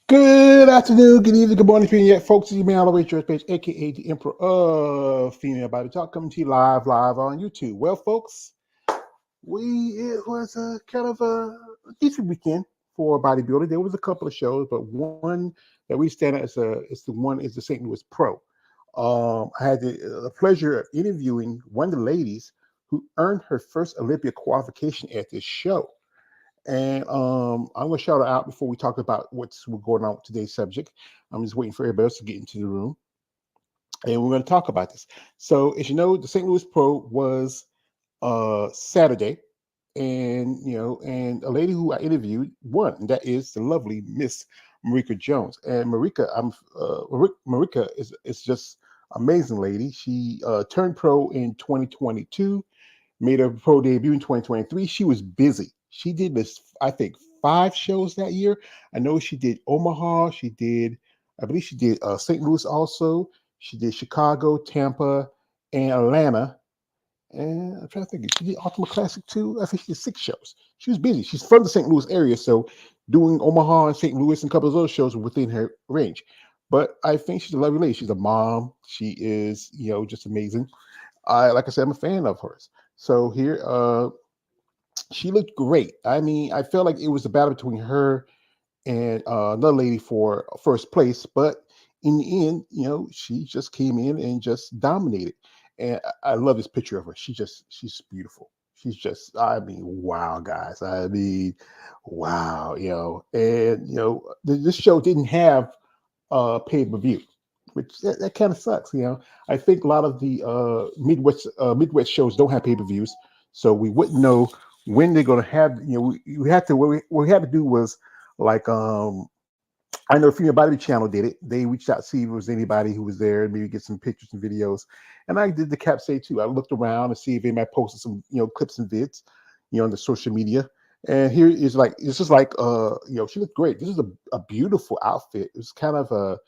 Good afternoon, good evening, good morning, yet, folks. It's me, all the way Church Page, aka the Emperor of Female Body Talk, coming to you live on YouTube. Well, folks, it was a kind of a decent weekend for bodybuilding. There was a couple of shows, but one that we stand at is the St. Louis Pro. I had the pleasure of interviewing one of the ladies who earned her first Olympia qualification at this show. And I'm going to shout her out before we talk about what's going on with today's subject. I'm just waiting for everybody else to get into the room. And we're going to talk about this. So, as you know, the St. Louis Pro was Saturday. And a lady who I interviewed won. And that is the lovely Miss Marika Jones. And Marika is just amazing lady. She turned pro in 2022, made her pro debut in 2023. She was busy. She did this, I think, 5 shows that year. I know she did Omaha. I believe she did St. Louis also. She did Chicago, Tampa, and Atlanta. And I'm trying to think, she did Ultima Classic too. I think she did 6 shows. She was busy. She's from the St. Louis area, so doing Omaha and St. Louis and a couple of those shows were within her range. But I think she's a lovely lady. She's a mom. She is, just amazing. Like I said, I'm a fan of hers. So here, she looked great. I mean, I felt like it was a battle between her and another lady for first place, but in the end, she just came in and just dominated. And I love this picture of her. She's beautiful. She's just, I mean, wow, guys. I mean, wow, And this show didn't have pay-per-view, which that kind of sucks. I think a lot of the Midwest shows don't have pay-per-views, so we wouldn't know when they're going to have. We had to what we had to do was like I know Female Body Channel did it. They reached out to see if there was anybody who was there, and maybe get some pictures and videos. And I did the Cap Say too. I looked around to see if anybody posted some clips and vids, on the social media. And here is like this is like she looked great. This is a beautiful outfit. It was kind of a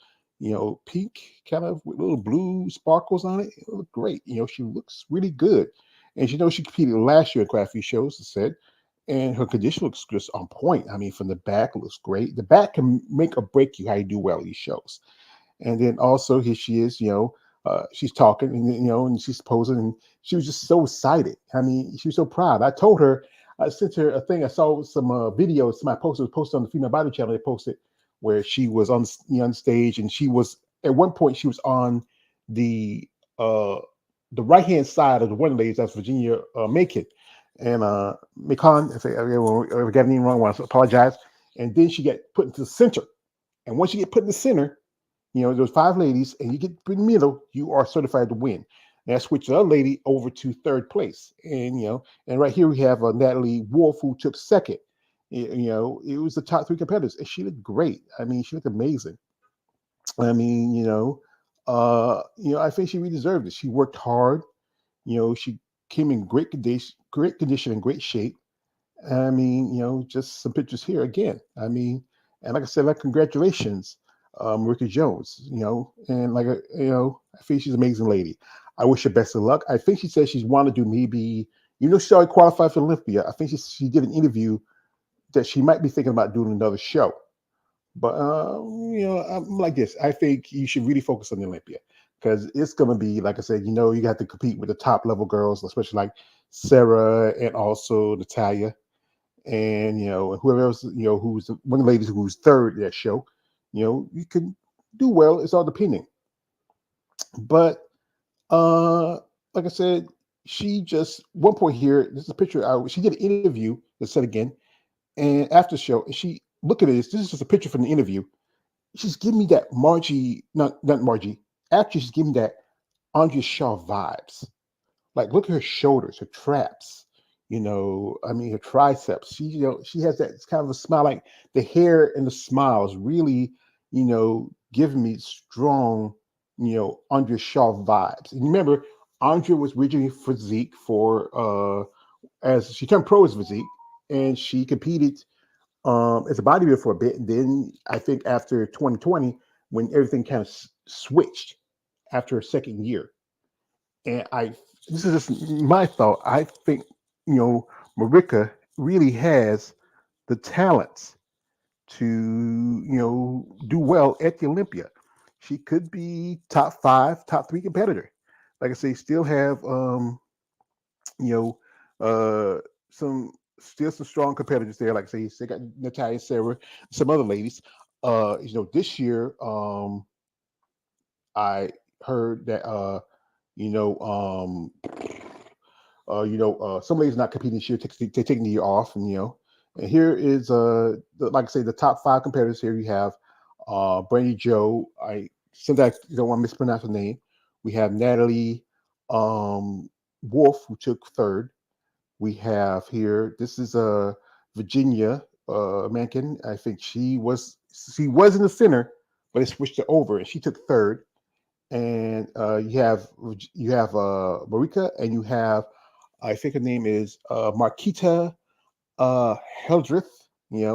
pink, kind of with little blue sparkles on it. It looked great. She looks really good. And she competed last year at quite a few shows, I said, and her condition looks just on point. I mean, from the back, it looks great. The back can make or break you how you do well at these shows. And then also here she is, she's talking and and she's posing, and she was just so excited. I mean, she was so proud. I sent her a thing. I saw some videos. My poster was posted on the Female Body Channel. They posted where she was on stage, and she was at one point she was on the uh the right hand side of the one lady. That's Virginia Macon and Macon. If I got anything wrong, I want to apologize. And then she got put into the center. And once you get put in the center, there's 5 ladies, and you get in the middle, you are certified to win. And I switched the other lady over to 3rd place. And right here we have Natalie Wolf, who took 2nd. It was the top 3 competitors, and she looked great. I mean, she looked amazing. I mean, I think she really deserved it. She worked hard. She came in great condition and great shape. I mean, just some pictures here again. I mean, and like I said, congratulations, Ricky Jones. And I think she's an amazing lady. I wish her best of luck. I think she said she's wanted to do maybe, she already qualified for Olympia. I think she did an interview that she might be thinking about doing another show. But I'm like this. I think you should really focus on the Olympia because it's going to be, like I said, you have to compete with the top level girls, especially like Sarah and also Natalia and whoever else who's one of the ladies who's 3rd at that show. You can do well. It's all depending. But like I said, she just one point here. This is a picture. She did an interview. Let's say again, and after the show, and she look at this. This is just a picture from the interview. She's giving me that Margie, not Margie. Actually, she's giving me that Andrea Shaw vibes. Like, look at her shoulders, her traps. I mean, her triceps. She has that kind of a smile. Like the hair and the smile is really, giving me strong, Andrea Shaw vibes. And remember, Andrea was originally Physique as she turned pro as Physique, and she competed as a bodybuilder for a bit. And then I think after 2020, when everything kind of switched after her 2nd year, and this is just my thought. I think Marika really has the talents to do well at the Olympia. She could be top five, top three competitor. Like I say, still have you know some still some strong competitors there. Like I say, they got Natalia, Sarah, some other ladies. This year I heard that you know some ladies not competing this year. They're taking the year off, and here is like I say, the top five competitors here. You have Brandy Joe. I sometimes you don't want to mispronounce her name. We have Natalie Wolf, who took third. We have here. This is Virginia Mankin. I think she was in the center, but it switched her over, and she took third. And you have Marika, and you have, I think her name is Marquita Heldreth, and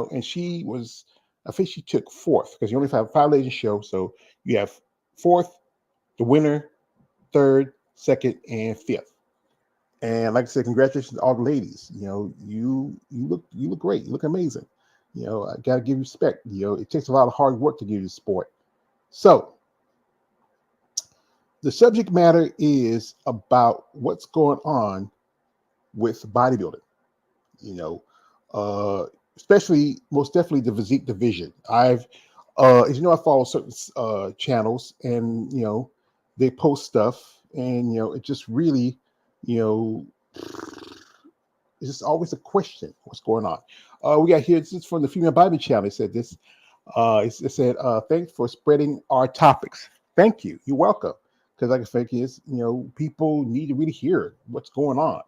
I think she took fourth because you only have five ladies show. So you have fourth, the winner, third, second, and fifth. And like I said, congratulations to all the ladies. You look great. You look amazing. I gotta give you respect. It takes a lot of hard work to get the sport. So the subject matter is about what's going on with bodybuilding. You know, Especially most definitely the physique division. As you know, I follow certain channels, and they post stuff, and it just really, you know, it's just always a question: what's going on? We got here. This is from the Female Body Channel. It said this. It said, "Thanks for spreading our topics." Thank you. You're welcome. Because like I said, is people need to really hear what's going on.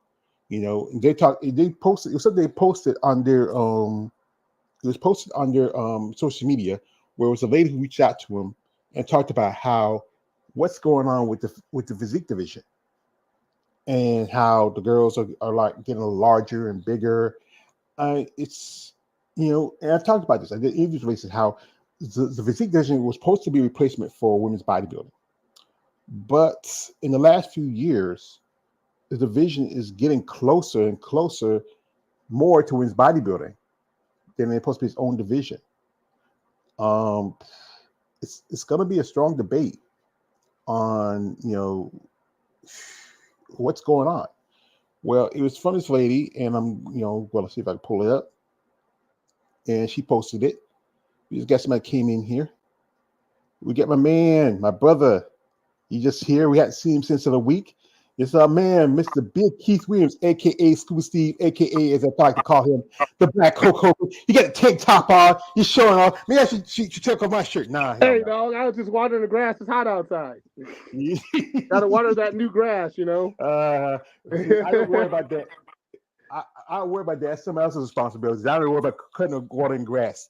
They talk. They posted. It was something they posted on their It was posted on their social media, where it was a lady who reached out to him and talked about how what's going on with the physique division, and how the girls are like getting larger and bigger. It's and I've talked about this. I did interviews releases how the physique division was supposed to be a replacement for women's bodybuilding, but in the last few years, the division is getting closer and closer more to women's bodybuilding than it's supposed to be its own division. Um, it's going to be a strong debate on what's going on. Well, it was from this lady, and let's see if I can pull it up. And she posted it. We just got somebody came in here. We got my man, my brother. He just here. We hadn't seen him since the week. It's our man, Mr. Big Keith Williams, aka Scuba Steve, aka as I like to call him, the Black Coco. He got a tank top on. He's showing off. Maybe I should take off my shirt. Nah, hell Hey, no. dog, I was just watering the grass. It's hot outside. Got to water that new grass, See, I don't worry about that. I don't worry about that. That's somebody else's responsibility. I don't worry about cutting or watering grass.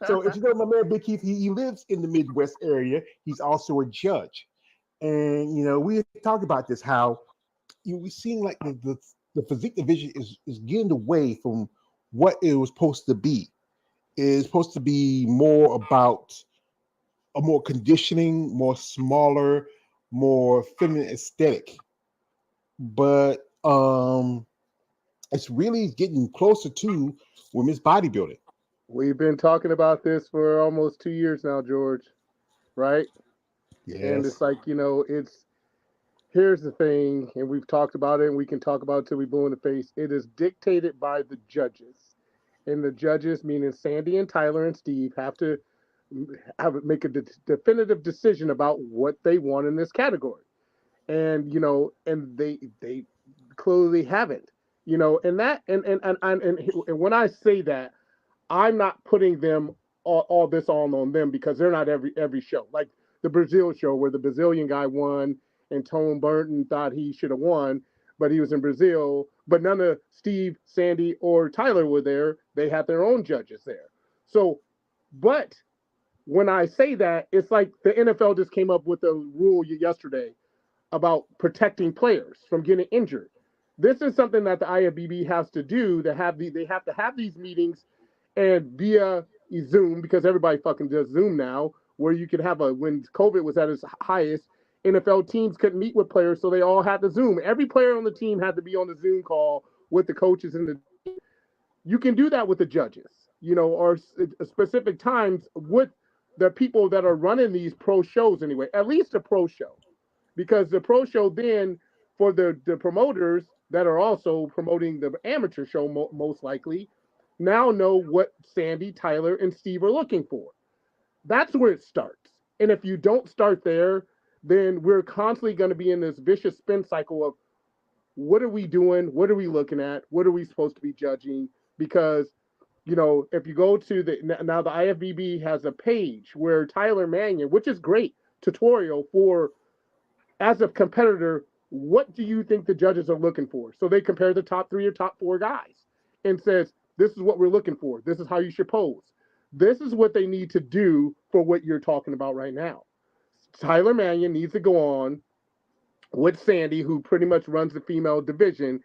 So if you know my man Big Keith, he lives in the Midwest area. He's also a judge. And we talked about this, how we've seen like the physique division is getting away from what it was supposed to be. It's supposed to be more about a more conditioning, more smaller, more feminine aesthetic. But it's really getting closer to women's bodybuilding. We've been talking about this for almost 2 years now, George, right? And Yes. it's like, here's the thing, and we've talked about it, and we can talk about it till we blue in the face. It is dictated by the judges. And the judges, meaning Sandy and Tyler and Steve, have to make a definitive decision about what they want in this category. And and they clearly haven't. And that and when I say that, I'm not putting them all this on them, because they're not every show. Like the Brazil show, where the Brazilian guy won and Tone Burton thought he should have won, but he was in Brazil. But none of Steve, Sandy, or Tyler were there. They had their own judges there. So, but when I say that, it's like the NFL just came up with a rule yesterday about protecting players from getting injured. This is something that the IFBB has to do. They have to have these meetings, and via Zoom, because everybody fucking does Zoom now, where you could have when COVID was at its highest, NFL teams couldn't meet with players, so they all had to Zoom. Every player on the team had to be on the Zoom call with the coaches and the team. You can do that with the judges. or specific times with the people that are running these pro shows anyway, at least a pro show. Because the pro show then, for the promoters that are also promoting the amateur show, most likely, now know what Sandy, Tyler, and Steve are looking for. That's where it starts. And if you don't start there, then we're constantly going to be in this vicious spin cycle of what are we doing? What are we looking at? What are we supposed to be judging? Because, if you go to now the IFBB has a page where Tyler Mannion, which is great, tutorial for, as a competitor, what do you think the judges are looking for? So they compare the top 3 or top 4 guys and says, this is what we're looking for. This is how you should pose. This is what they need to do for what you're talking about right now. Tyler Mannion needs to go on with Sandy, who pretty much runs the female division,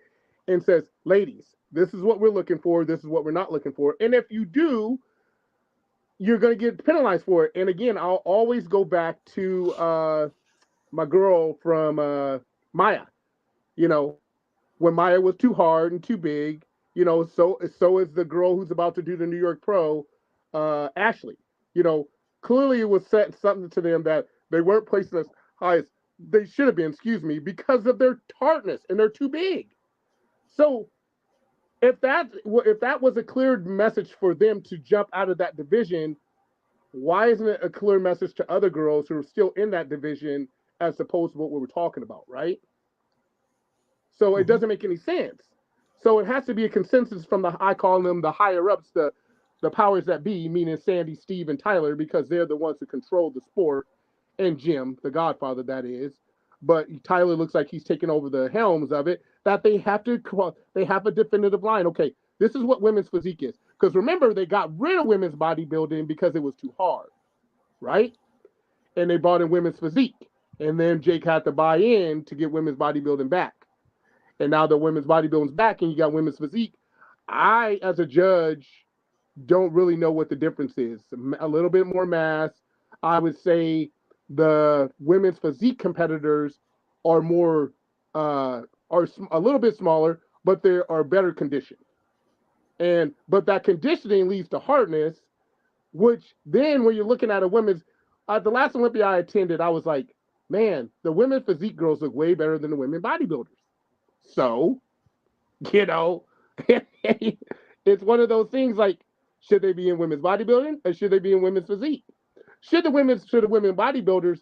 and says, ladies, this is what we're looking for. This is what we're not looking for. And if you do, you're going to get penalized for it. And again, I'll always go back to my girl from Maya. You know, when Maya was too hard and too big, so is the girl who's about to do the New York Pro, Ashley. You know, clearly it was set something to them that they weren't placing as high as they should have been, excuse me, because of their tartness and they're too big. So if that was a clear message for them to jump out of that division, why isn't it a clear message to other girls who are still in that division as opposed to what we were talking about, right? So it Mhm. doesn't make any sense. So it has to be a consensus from I call them the higher ups, the powers that be, meaning Sandy, Steve, and Tyler, because they're the ones who control the sport, and Jim, the Godfather, that is. But Tyler looks like he's taking over the helms of it. That they have a definitive line. Okay, this is what women's physique is. Because remember, they got rid of women's bodybuilding because it was too hard, right? And they brought in women's physique, and then Jake had to buy in to get women's bodybuilding back. And now the women's bodybuilding's back, and you got women's physique. I, as a judge, don't really know what the difference is. A little bit more mass. I would say the women's physique competitors are more are a little bit smaller, but they are better conditioned. But that conditioning leads to hardness, which then when you're looking at a women's the last Olympia I attended, I was like, man, the women's physique girls look way better than the women bodybuilders. So, you know, it's one of those things like, should they be in women's bodybuilding or should they be in women's physique? Should the women bodybuilders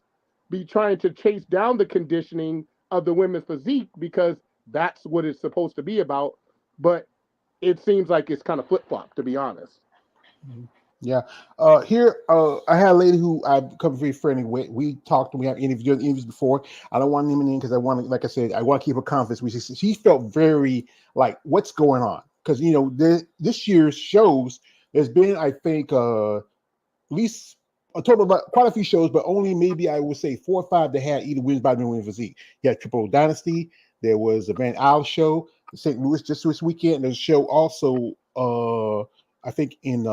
be trying to chase down the conditioning of the women's physique because that's what it's supposed to be about? But it seems like it's kind of flip flop, to be honest. Mhm. Yeah. Here, I had a lady who I've become very friendly with. We talked and we have interviews before. I don't want to name her name because I want to, like I said, I want to keep her confidence. She felt very like, what's going on? Because, this year's shows, there's been, I think, at least a total of quite a few shows, but only maybe I would say 4 or 5 that had either wins by the women's physique. You had Triple Dynasty. There was a Van Isle show, St. Louis just this weekend. There's a show also, I think in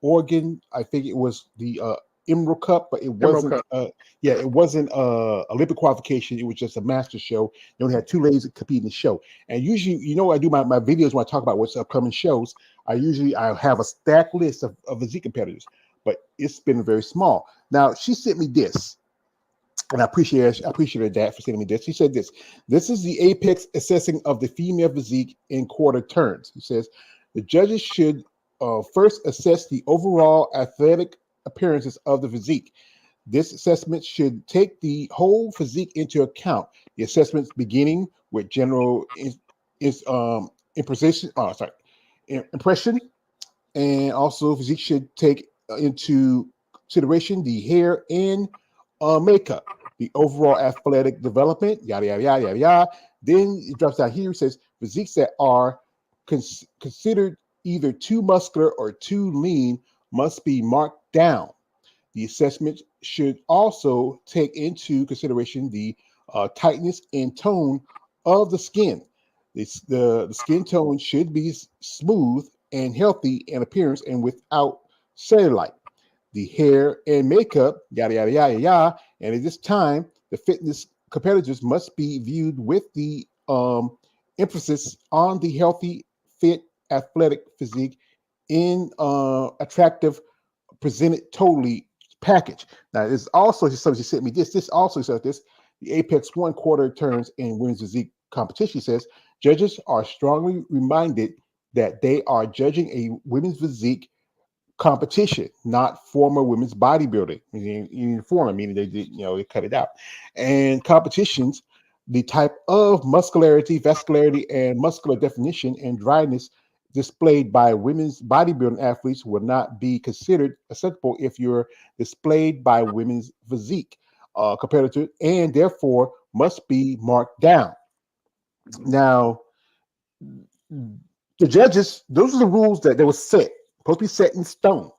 Oregon. I think it was the Emerald Cup, but it Emerald wasn't. Cup. It wasn't Olympic qualification. It was just a master show. They only had 2 ladies that compete in the show. And usually, I do my videos when I talk about what's upcoming shows. I have a stacked list of physique competitors, but it's been very small. Now she sent me this, and I appreciate that for sending me this. She said this. This is the apex assessing of the female physique in quarter turns. He says the judges should first assess the overall athletic appearances of the physique. This assessment should take the whole physique into account. The assessments beginning with general imposition. Impression, and also physique should take into consideration the hair and makeup, the overall athletic development, yada yada yada yada yada. Then it drops down here. It says physiques that are considered either too muscular or too lean must be marked down. The assessment should also take into consideration the tightness and tone of the skin. The skin tone should be smooth and healthy in appearance and without cellulite. The hair and makeup, yada, yada, yada, yada. And at this time, the fitness competitors must be viewed with the emphasis on the healthy, fit, athletic physique in attractive, presented totally package. Now, it's also somebody sent me this. This also says this. The Apex One quarter turns in women's physique competition says judges are strongly reminded that they are judging a women's physique competition, not former women's bodybuilding. Former, meaning they did, they cut it out. And competitions, the type of muscularity, vascularity, and muscular definition and dryness displayed by women's bodybuilding athletes will not be considered acceptable if you're displayed by women's physique competitor, and therefore must be marked down. Now, the judges, those are the rules that were set, supposed to be set in stone.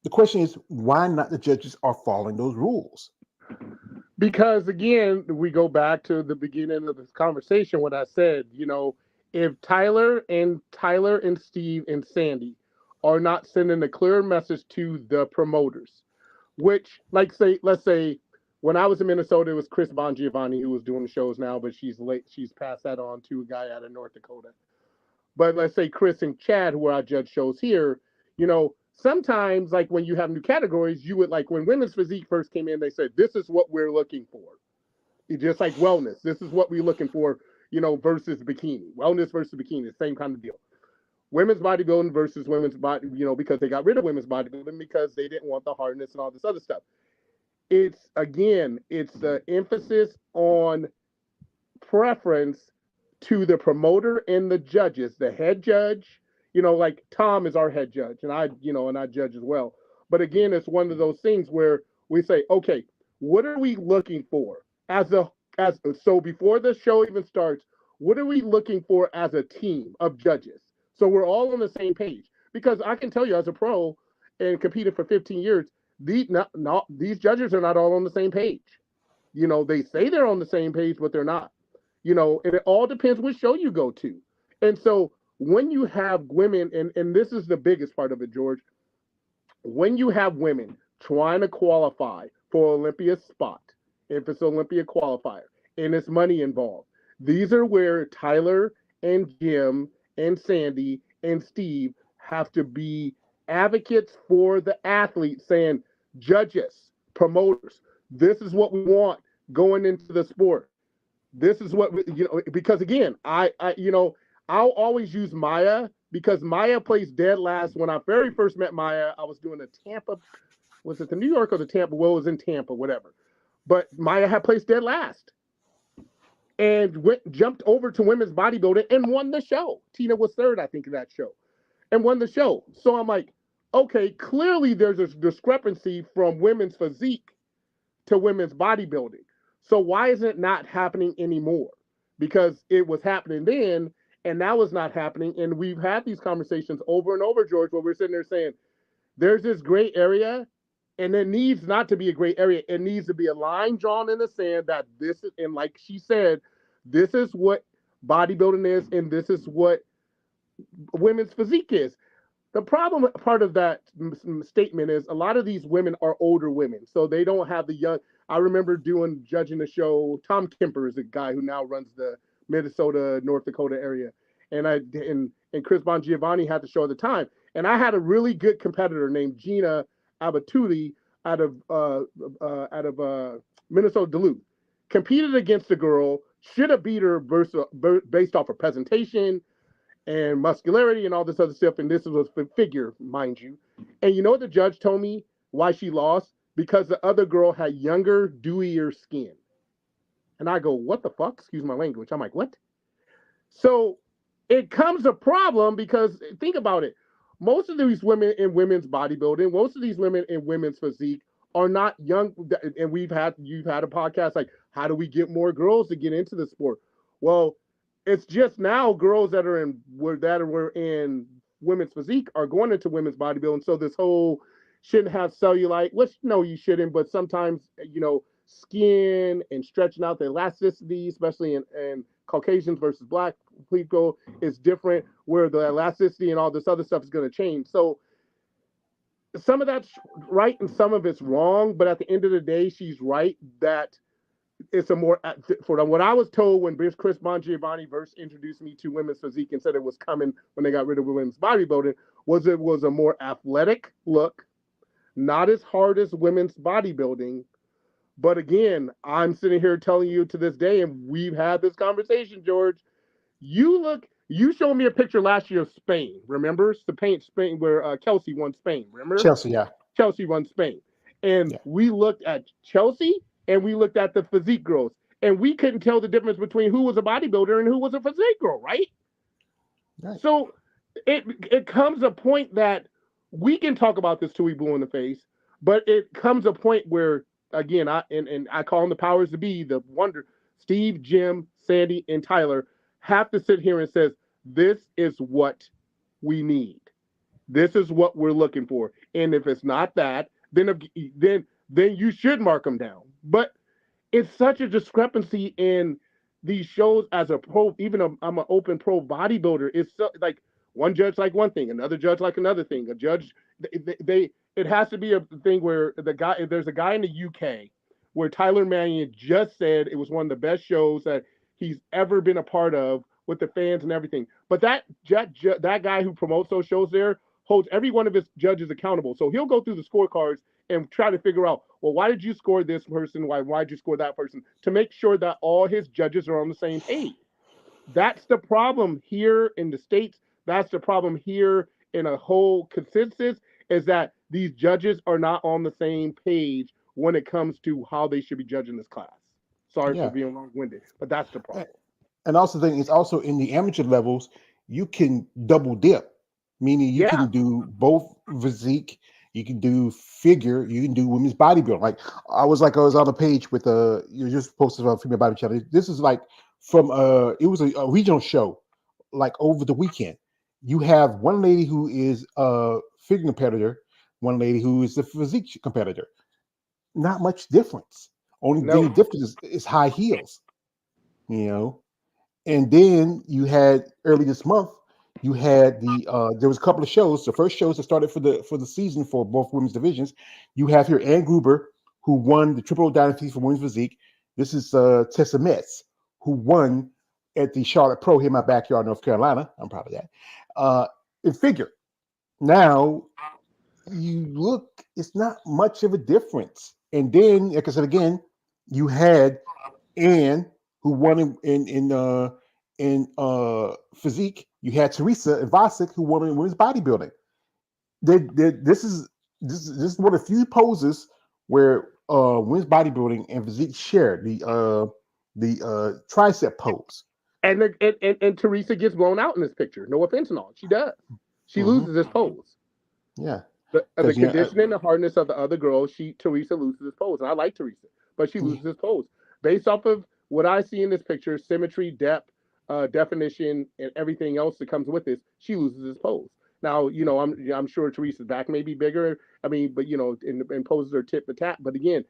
The question is, why not the judges are following those rules? Because again, we go back to the beginning of this conversation when I said, if Tyler and Steve and Sandy are not sending a clear message to the promoters, which, let's say, when I was in Minnesota, it was Chris Bongiovanni who was doing the shows now, but she's passed that on to a guy out of North Dakota. But let's say Chris and Chad, who are our judge shows here, sometimes like when you have new categories, you would like when women's physique first came in, they said, this is what we're looking for. It's just like wellness. This is what we're looking for, versus bikini. Wellness versus bikini, same kind of deal. Women's bodybuilding versus women's body, because they got rid of women's bodybuilding because they didn't want the hardness and all this other stuff. It's the emphasis on preference to the promoter and the judges, the head judge, like Tom is our head judge and I judge as well. But again, it's one of those things where we say, okay, what are we looking for so before the show even starts, what are we looking for as a team of judges? So we're all on the same page, because I can tell you as a pro and competed for 15 years, these judges are not all on the same page. They say they're on the same page, but they're not. And it all depends which show you go to. And so when you have women, and this is the biggest part of it, George, when you have women trying to qualify for Olympia spot, if it's Olympia qualifier, and it's money involved, these are where Tyler and Jim and Sandy and Steve have to be advocates for the athlete, saying, judges, promoters, this is what we want going into the sport. This is what because again, I'll always use Maya, because Maya plays dead last. When I very first met Maya, I was doing the Tampa, was it the New York or the Tampa? Well, it was in Tampa, whatever. But Maya had placed dead last and jumped over to women's bodybuilding and won the show. Tina was third, I think, in that show, and won the show. So I'm like, okay, clearly there's a discrepancy from women's physique to women's bodybuilding. So why is it not happening anymore? Because it was happening then, and now it's not happening. And we've had these conversations over and over, George, where we're sitting there saying, there's this gray area, and it needs not to be a gray area. It needs to be a line drawn in the sand that this is, and like she said, this is what bodybuilding is, and this is what women's physique is. The problem part of that statement is a lot of these women are older women, so they don't have the young. I remember judging the show. Tom Kemper is a guy who now runs the Minnesota, North Dakota area, and Chris Bongiovanni had the show at the time, and I had a really good competitor named Gina Abatuli out of Minnesota Duluth. Competed against a girl, should have beat her based off of presentation and muscularity and all this other stuff. And this was a figure, mind you. And you know what the judge told me why she lost? Because the other girl had younger, dewier skin. And I go, what the fuck? Excuse my language. I'm like, what? So it comes a problem, because think about it. Most of these women in women's bodybuilding, most of these women in women's physique are not young. And you've had a podcast like, how do we get more girls to get into the sport? Well, it's just now girls that were in women's physique are going into women's bodybuilding. So this whole shouldn't have cellulite, which no, you shouldn't, but sometimes, skin and stretching out the elasticity, especially in Caucasians versus black people, is different, where the elasticity and all this other stuff is going to change. So some of that's right and some of it's wrong, but at the end of the day, she's right that it's a more for what I was told when Chris Bongiovanni first introduced me to women's physique and said it was coming when they got rid of women's bodybuilding, was it was a more athletic look, not as hard as women's bodybuilding. But again, I'm sitting here telling you to this day, and we've had this conversation, George. You showed me a picture last year of Spain. Remember Spain where Kelsey won Spain. Remember Chelsea, yeah, Chelsea won Spain, and yeah, we looked at Chelsea and we looked at the physique girls, and we couldn't tell the difference between who was a bodybuilder and who was a physique girl, right? right, So it comes a point that we can talk about this till we blue in the face, but it comes a point where again and I call them the powers to be, the wonder Steve, Jim, Sandy, and Tyler have to sit here and says this is what we need. This is what we're looking for. And if it's not that, then you should mark them down. But it's such a discrepancy in these shows as a pro. Even I'm an open pro bodybuilder. It's so, like one judge like one thing, another judge like another thing. A judge they it has to be a thing where there's a guy in the UK where Tyler Mannion just said it was one of the best shows that he's ever been a part of with the fans and everything. But that guy who promotes those shows there holds every one of his judges accountable. So he'll go through the scorecards and try to figure out, well, why did you score this person? Why did you score that person? To make sure that all his judges are on the same page. That's the problem here in the States. That's the problem here in a whole consensus is that these judges are not on the same page when it comes to how they should be judging this class. Sorry for yeah. being long-winded, but that's the problem. And also, the thing is also in the amateur levels, you can double dip, meaning you Yeah. can do both physique, you can do figure, you can do women's bodybuilding. Like I was on a page with you just posted on female body challenge. This is like from it was a regional show, like over the weekend. You have one lady who is a figure competitor, one lady who is a physique competitor. Not much difference. Only No. thing difference is high heels, you know. And then you had early this month, you had there was a couple of shows. The first shows that started for the season for both women's divisions. You have here Ann Gruber, who won the Triple O Dynasty for women's physique. This is Tessa Metz, who won at the Charlotte Pro here in my backyard, North Carolina. I'm proud of that. In figure. Now you look, it's not much of a difference. And then, like I said again, you had Ann, who won in physique. You had Teresa and Vasic, who won in women's bodybuilding. This is one of the few poses where women's bodybuilding and physique share the tricep pose. And Teresa gets blown out in this picture. No offense and all. She does. She Mm-hmm. loses this pose. Yeah. The conditioning and the hardness of the other girl, Teresa loses this pose. And I like Teresa, but she loses this pose. Based off of what I see in this picture, symmetry, depth, definition, and everything else that comes with this, she loses this pose. Now, I'm sure Teresa's back may be bigger. I mean, but and poses are tit for tat. But again,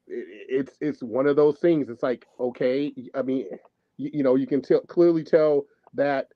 it's one of those things. It's like, okay, I mean, you can clearly tell that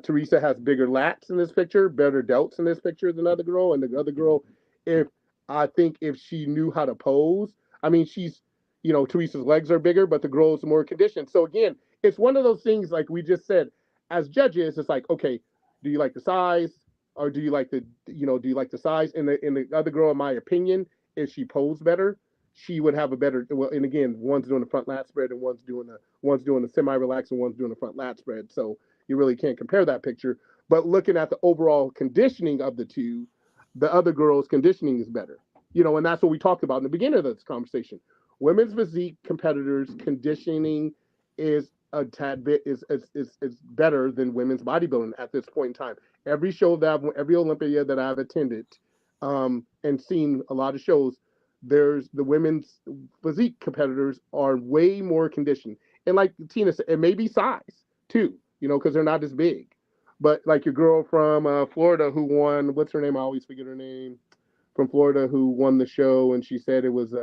Teresa has bigger lats in this picture, better delts in this picture than the other girl. And the other girl, if I think if she knew how to pose, I mean, Teresa's legs are bigger, but the girl is more conditioned. So again, it's one of those things like we just said, as judges, it's like, okay, do you like the size, or do you like the size? And the other girl, in my opinion, if she posed better, she would have a better. Well, and again, one's doing the front lat spread, and one's doing the semi relaxed, and one's doing the front lat spread. So you really can't compare that picture. But looking at the overall conditioning of the two, the other girl's conditioning is better. And that's what we talked about in the beginning of this conversation. Women's physique competitors' conditioning is a tad bit is better than women's bodybuilding at this point in time. Every Olympia that I've attended, and seen a lot of shows, there's the women's physique competitors are way more conditioned. And like Tina said, it may be size too, because they're not as big. But like your girl from Florida who won, what's her name? I always forget her name. From Florida who won the show, and she said it was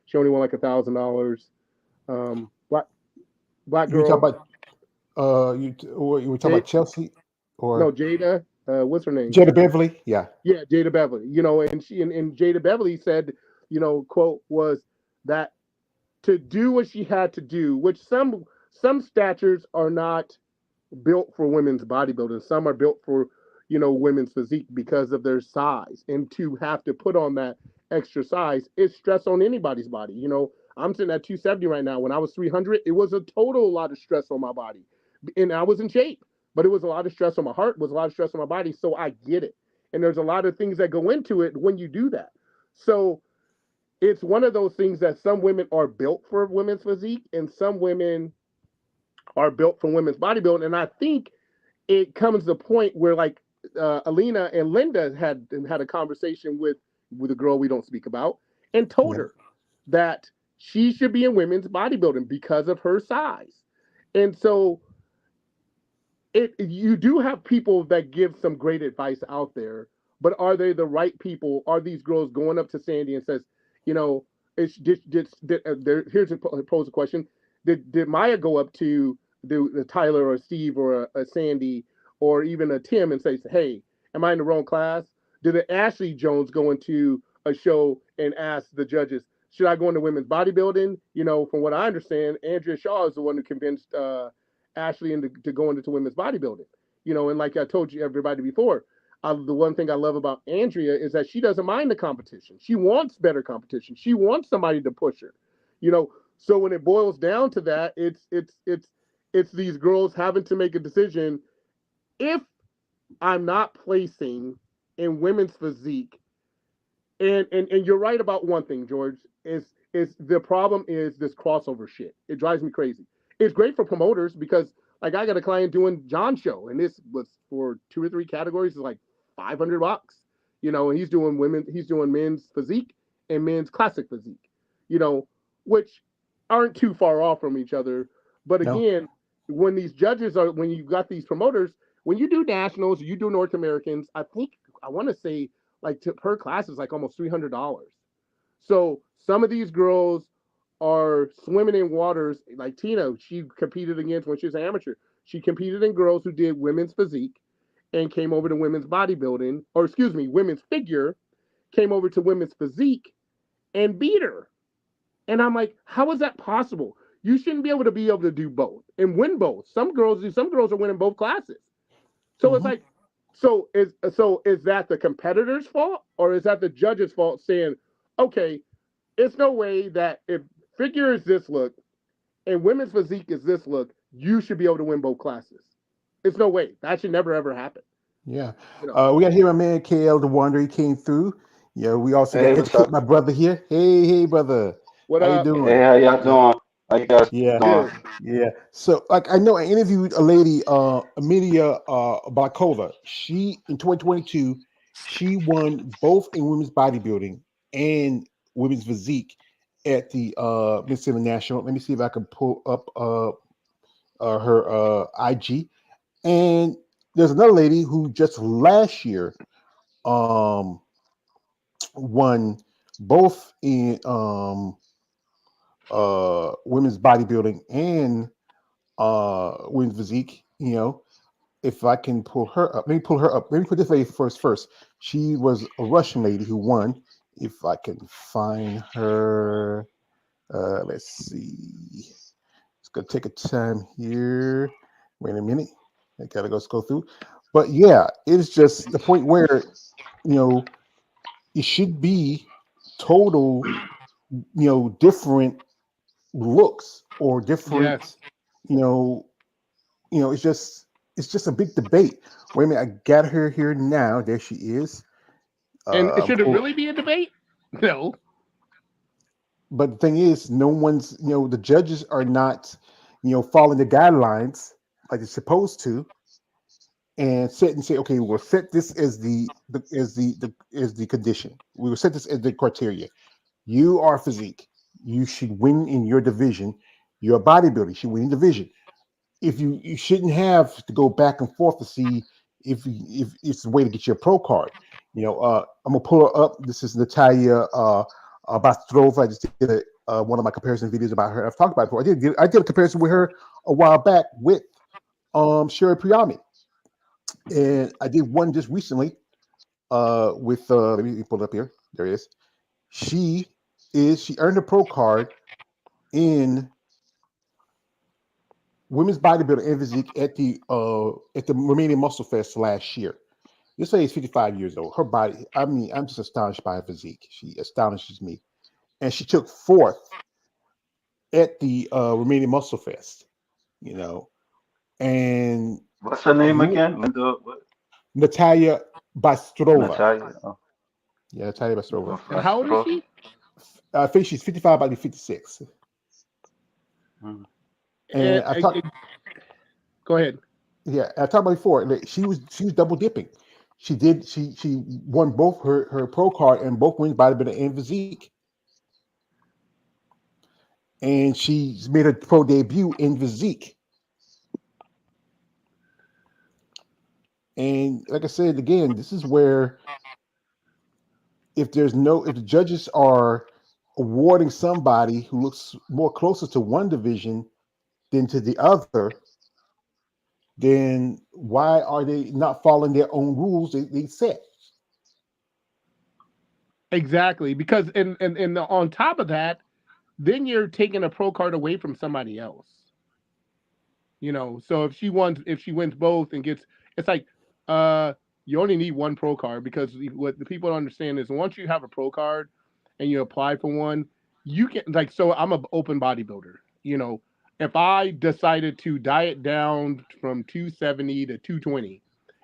she only won like $1,000. Black You talk girl. about you were talking about Chelsea No, or Jada. What's her name? Jada Beverly? Yeah. Yeah, Jada Beverly. And Jada Beverly said, quote was that to do what she had to do, which some statures are not built for women's bodybuilding. Some are built for, women's physique because of their size. And to have to put on that extra size is stress on anybody's body. I'm sitting at 270 right now. When I was 300, it was a total lot of stress on my body. And I was in shape, but it was a lot of stress on my heart, was a lot of stress on my body. So I get it. And there's a lot of things that go into it when you do that. So it's one of those things that some women are built for women's physique and some women are built for women's bodybuilding. And I think it comes to the point where like Alina and Linda had a conversation with a girl we don't speak about and told Yeah. her that she should be in women's bodybuilding because of her size. And so you do have people that give some great advice out there, but are they the right people? Are these girls going up to Sandy and says, you know, it's here's pose a question: Did Maya go up to the Tyler or Steve or a Sandy or even a Tim and say, hey, am I in the wrong class? Did an Ashley Jones go into a show and ask the judges, should I go into women's bodybuilding? From what I understand, Andrea Shaw is the one who convinced Ashley to go into women's bodybuilding. And like I told you everybody before, the one thing I love about Andrea is that she doesn't mind the competition. She wants better competition. She wants somebody to push her. So when it boils down to that, it's these girls having to make a decision. If I'm not placing in women's physique, and you're right about one thing, George, is the problem is this crossover shit. It drives me crazy. It's great for promoters because like I got a client doing John's show, and this was for 2 or 3 categories, it's like $500. And he's doing men's physique and men's classic physique, you know, which aren't too far off from each other. But No. again, when you got these promoters, when you do nationals, you do North Americans, I want to say like per class is like almost $300. So some of these girls are swimming in waters like Tina. She competed against when she was an amateur. She competed in girls who did women's physique and came over to women's bodybuilding, or excuse me, women's figure, came over to women's physique and beat her. And I'm like, how is that possible? You shouldn't be able to do both and win both. Some girls do. Some girls are winning both classes. So it's Mm-hmm. like, so is that the competitor's fault or is that the judge's fault saying, okay, it's no way that if figure is this look and women's physique is this look, you should be able to win both classes. It's no way. That should never ever happen. Yeah. You know. We got here my man KL the Wonder. He came through. Yeah, we also got Hey, what's Educate up? my brother here. Hey, brother. What How you up? doing? Hey, how y'all Yeah. doing? How you guys Yeah. doing? Good. Yeah. So like I know I interviewed a lady, Amelia Blacola. She in 2022, she won both in women's bodybuilding and women's physique at the Miss International. Let me see if I can pull up her IG. And there's another lady who just last year um won both in women's bodybuilding and women's physique. If I can pull her up, let me pull her up. Let me put this lady first. She was a Russian lady who won. If I can find her, let's see. It's gonna take a time here. Wait a minute. I gotta go through. But yeah, it's just the point where you know it should be total, different looks or Yes. different, you know, it's just a big debate. Wait a minute, I got her here now. There she is. And should it Pull, really be a debate? No. but the thing is, no one's, the judges are not, following the guidelines like they're supposed to, and set and say, okay, we'll set this as the condition. We will set this as the criteria. You are physique. You should win in your division. You're a bodybuilder. You should win in division. If you shouldn't have to go back and forth to see if it's a way to get your pro card. I'm gonna pull her up. This is Natalia Bastrova. I just did one of my comparison videos about her. I've talked about it before. I did a comparison with her a while back with Sherry Priyami, and I did one just recently with let me pull it up here. There it is. She earned a pro card in women's bodybuilding and physique at the Romanian Muscle Fest last year. This lady is 55 years old. Her body, I mean, I'm just astonished by her physique. She astonishes me. And she took fourth at the Romanian Muscle Fest, you know. And What's her name you, again? Linda, what? Natalia Bystrova. Natalia? Oh, Yeah, Natalia Bystrova. And how old is Bostro. she? I think she's 55, about to be 56. Mm. And I talked, Go ahead. yeah, I talked about before. Like, she was double dipping. She won both her pro card and both wins bodybuilding and physique. And she's made her pro debut in physique. And like I said again, this is where if the judges are awarding somebody who looks more closer to one division than to the other, then why are they not following their own rules they set? Exactly. Because and on top of that, then you're taking a pro card away from somebody else. So if she wins both and gets, it's like, uh you only need one pro card, because what the people don't understand is once you have a pro card and you apply for one, you can, like, so I'm an open bodybuilder. If I decided to diet down from 270 to 220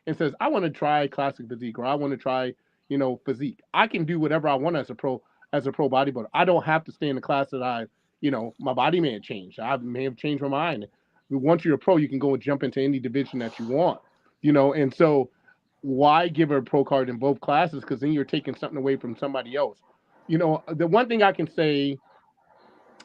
and says I want to try classic physique, or I want to try physique, I can do whatever I want as a pro bodybuilder. I don't have to stay in the class that my body may have changed. I may have changed my mind. Once you're a pro, you can go and jump into any division that you want. And so why give her a pro card in both classes? Because then you're taking something away from somebody else. The one thing I can say,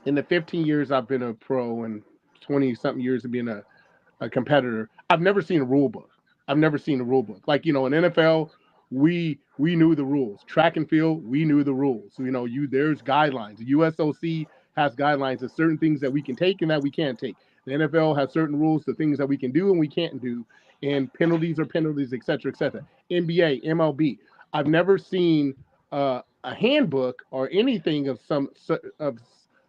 in the 15 years I've been a pro and 20 something years of being a competitor, I've never seen a rule book. I've never seen a rule book. Like, in NFL, we knew the rules. Track and field, we knew the rules. There's guidelines. The USOC has guidelines of certain things that we can take and that we can't take. The NFL has certain rules to things that we can do and we can't do, and penalties are penalties, et cetera, et cetera. NBA, MLB. I've never seen a handbook or anything of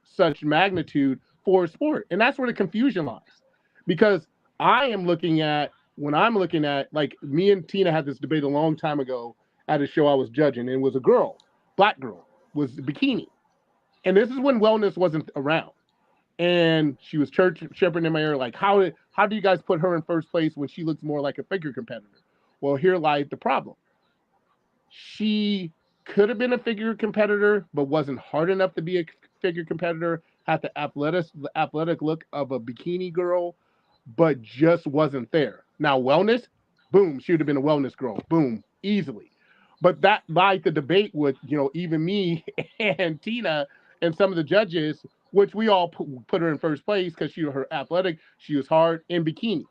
such magnitude for a sport, and that's where the confusion lies. Because when I'm looking at, like, me and Tina had this debate a long time ago at a show I was judging, and it was a girl, black girl, was bikini. And this is when wellness wasn't around. And she was church shepherding in my ear, like, how do you guys put her in first place when she looks more like a figure competitor? Well, here lies the problem. She could have been a figure competitor, but wasn't hard enough to be a figure competitor. Had the athletic look of a bikini girl, but just wasn't there. Now, wellness, boom, she would have been a wellness girl, boom, easily. But that, like, the debate with even me and Tina and some of the judges, which we all put her in first place because she was her athletic, she was hard in bikini.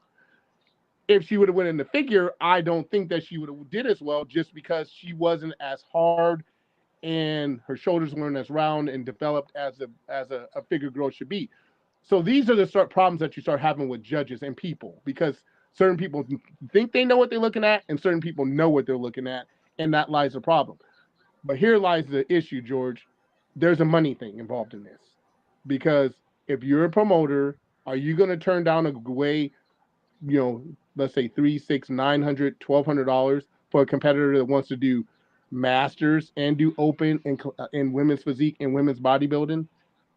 If she would have went in the figure, I don't think that she would have did as well, just because she wasn't as hard and her shoulders weren't as round and developed as a figure girl should be. So these are the problems that you start having with judges and people, because certain people think they know what they're looking at, and certain people know what they're looking at, and that lies the problem. But here lies the issue, George. There's a money thing involved in this, because if you're a promoter, are you going to turn down a way, let's say three, six, 900, $1,200 for a competitor that wants to do masters and do open and women's physique and women's bodybuilding?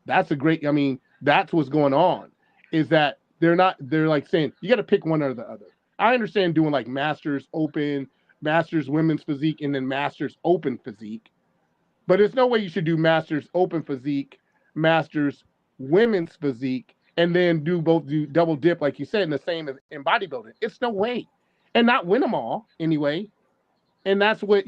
That's a great. I mean, that's what's going on. Is that they're not? They're like saying you got to pick one or the other. I understand doing like masters open, masters women's physique, and then masters open physique. But there's no way you should do masters open physique, masters women's physique, and then do double dip like you said in the same as in bodybuilding. It's no way, and not win them all anyway. And that's what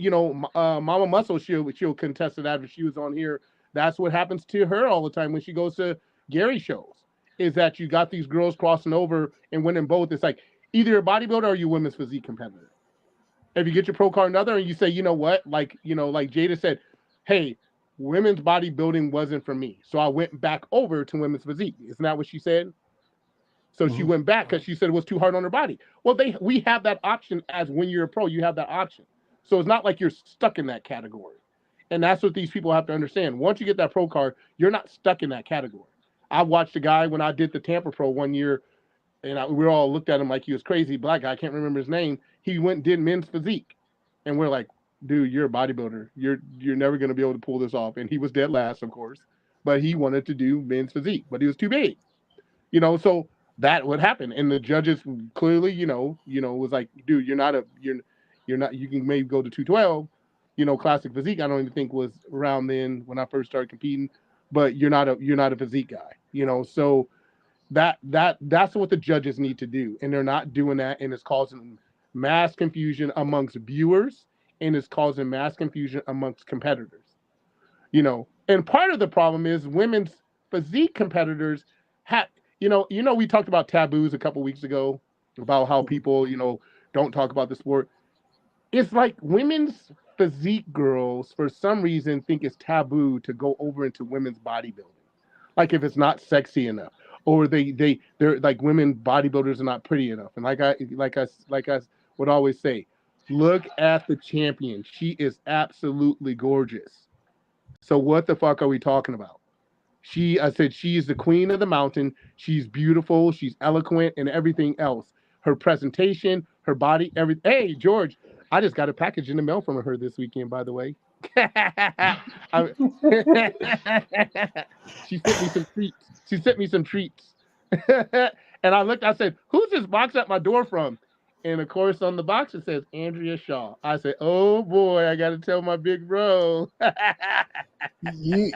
Mama Muscle, she'll contest to that if she was on here. That's what happens to her all the time when she goes to Gary shows. Is that you got these girls crossing over and winning both? It's like either a bodybuilder or you women's physique competitor. If you get your pro card another and you say, you know what, like Jada said, hey, women's bodybuilding wasn't for me, so I went back over to women's physique. Isn't that what she said? So she Mhm. went back because she said it was too hard on her body. Well, we have that option as when you're a pro, you have that option. So it's not like you're stuck in that category. And that's what these people have to understand. Once you get that pro card, you're not stuck in that category. I watched a guy when I did the Tampa Pro one year, and we all looked at him like he was crazy. Black guy, I can't remember his name. He went and did men's physique, and we're like, dude, you're a bodybuilder. You're never gonna be able to pull this off. And he was dead last, of course, but he wanted to do men's physique, but he was too big. So that would happen, and the judges clearly, was like, dude, you're not. You can maybe go to 212. Classic physique. I don't even think was around then when I first started competing, but you're not a physique guy. So that's what the judges need to do, and they're not doing that, and it's causing mass confusion amongst viewers, and it's causing mass confusion amongst competitors. And part of the problem is women's physique competitors have, we talked about taboos a couple weeks ago about how people, don't talk about the sport. It's like women's physique girls, for some reason, think it's taboo to go over into women's bodybuilding. Like if it's not sexy enough, or they're like women bodybuilders are not pretty enough. And like I would always say, look at the champion. She is absolutely gorgeous. So what the fuck are we talking about? I said she is the queen of the mountain. She's beautiful. She's eloquent and everything else. Her presentation, her body, everything. Hey, George, I just got a package in the mail from her this weekend, by the way. She sent me some treats. She sent me some treats. And I looked, I said, who's this box at my door from? And of course, on the box, it says Andrea Shaw. I said, oh boy, I got to tell my big bro. You,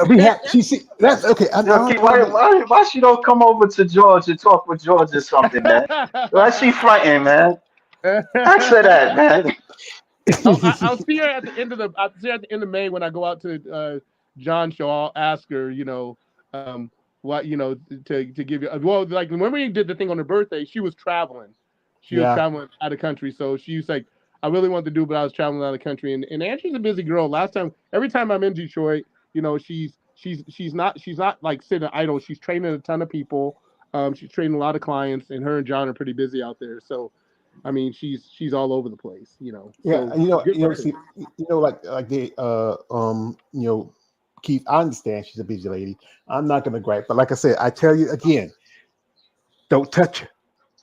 we have. She see that's okay. Yo, why she don't come over to George and talk with George or something, man? Why she fighting, man? Ask her that, man. I'll see her at the end of May when I go out to John Show. I'll ask her, what to give you. Well, like when we did the thing on her birthday, she was traveling. She was traveling out of country, so she was like, I really wanted to do, but I was traveling out of country. And Angie's a busy girl. Every time I'm in Detroit, she's not like sitting idle. She's training a ton of people. She's training a lot of clients, and her and John are pretty busy out there. So, I mean, she's all over the place. Yeah, So see, like they, Keith. I understand she's a busy lady. I'm not gonna gripe, but like I said, I tell you again, don't touch her.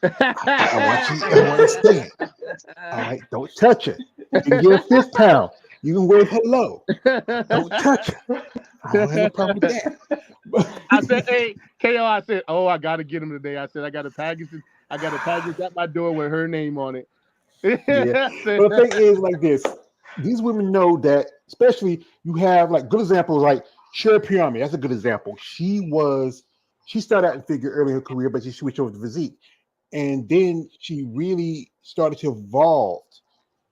I want you to understand. All right, don't touch her. You can give her fifth pound. You can wave hello. Don't touch her. I don't have no problem with that. I said, hey, KO, I said, oh, I got to get him today. I said, I got a package at my door with her name on it. Yeah. But the thing is like this. These women know that, especially you have like good examples like Sherry Pyami. That's a good example. She started out in figure early in her career, but she switched over to physique. And then she really started to evolve.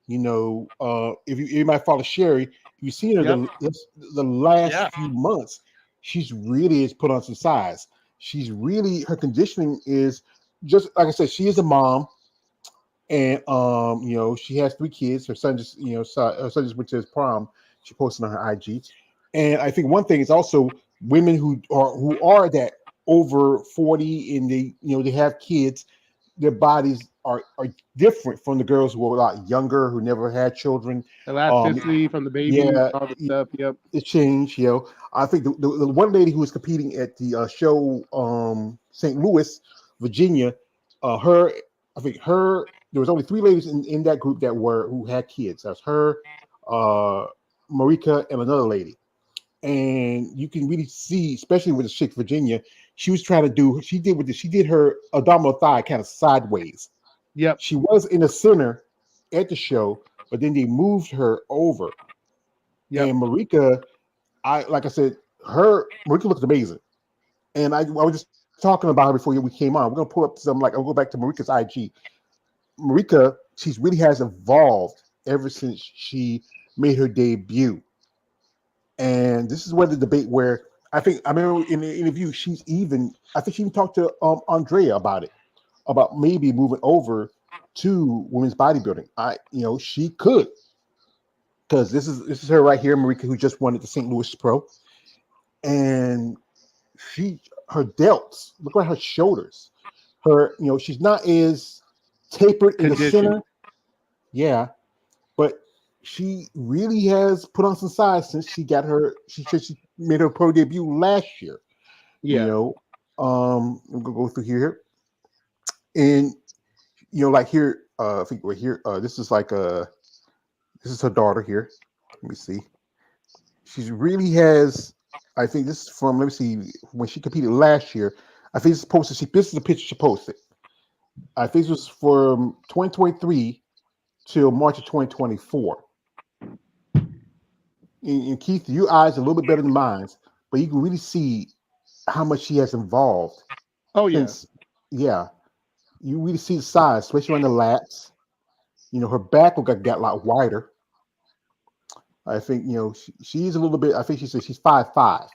If you might follow Sherry, you've seen her the last few months, she's really has put on some size. Her conditioning is just like I said, she is a mom, and she has 3 kids. Her son just her son just went to his prom. She posted on her IG, and I think one thing is also women who are that over 40 and they have kids. Their bodies are different from the girls who are a lot younger, who never had children. Elasticity from the baby, all the stuff. Yep, it changed. I think the one lady who was competing at the show, St. Louis, Virginia, there was only 3 ladies in that group who had kids. That's her, Marika, and another lady. And you can really see, especially with the chick Virginia, she was trying to do. She did her abdominal thigh kind of sideways. Yep. She was in the center at the show, but then they moved her over. Yep. And Marika, like I said, Marika looked amazing. And I was just talking about her before we came on. We're gonna pull up I'll go back to Marika's IG. Marika, she really has evolved ever since she made her debut. And this is where the debate where I remember in the interview, she even talked to Andrea about it, about maybe moving over to women's bodybuilding. She could, because this is her right here, Marika, who just won at the St. Louis Pro, and her delts, look at her shoulders, she's not as tapered in the center, but she really has put on some size since she made her pro debut last year. You Yeah. know, I'm gonna go through here, and like here, I think we're here. This is like this is her daughter here. Let me see. She really has. I think this is from. Let me see. When she competed last year, I think this is posted. This is the picture she posted. I think this was from 2023 till March of 2024. And Keith, your eyes are a little bit better than mine, but you can really see how much she has involved Oh yeah. since. Yeah, you really see the size, especially on the lats. Her back got a lot wider. I think she's a little bit. I think she said she's 5'5",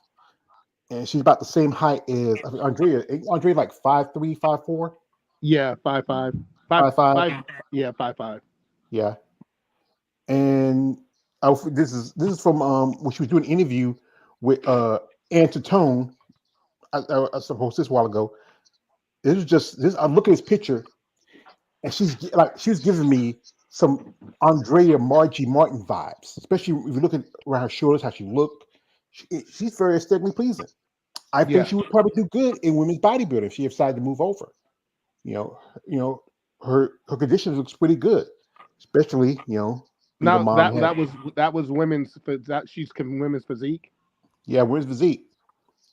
and she's about the same height as I think Andrea. Ain't Andrea like 5'3", 5'4", Yeah. 5'5", 5 5'5". 5. Yeah, 5'5". Yeah, and this is from when she was doing an interview with Antone. I suppose this while ago. This was just this. I'm looking at this picture, and she was giving me some Andrea Margie Martin vibes, especially if you look at around her shoulders, how she looked. She's very aesthetically pleasing. I think Yeah. she would probably do good in women's bodybuilding if she decided to move over. You know, her condition looks pretty good, especially being a Now mom. that was women's that she's women's physique. Yeah, where's Physique?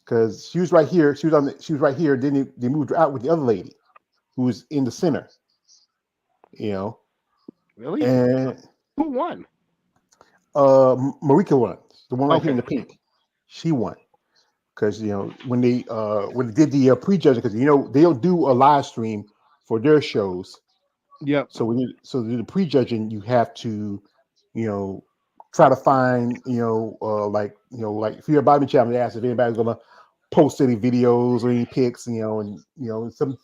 Because she was right here. She was right here. Then they moved her out with the other lady who was in the center. You know, Really? and Who won? Marika won. The one right here in Okay. the pink. She won because when they did the prejudging, because they don't do a live stream for their shows. Yep. So to do the prejudging, you have to you know try to find like if you're a Bobby Chapman, they ask if anybody's gonna post any videos or any pics, and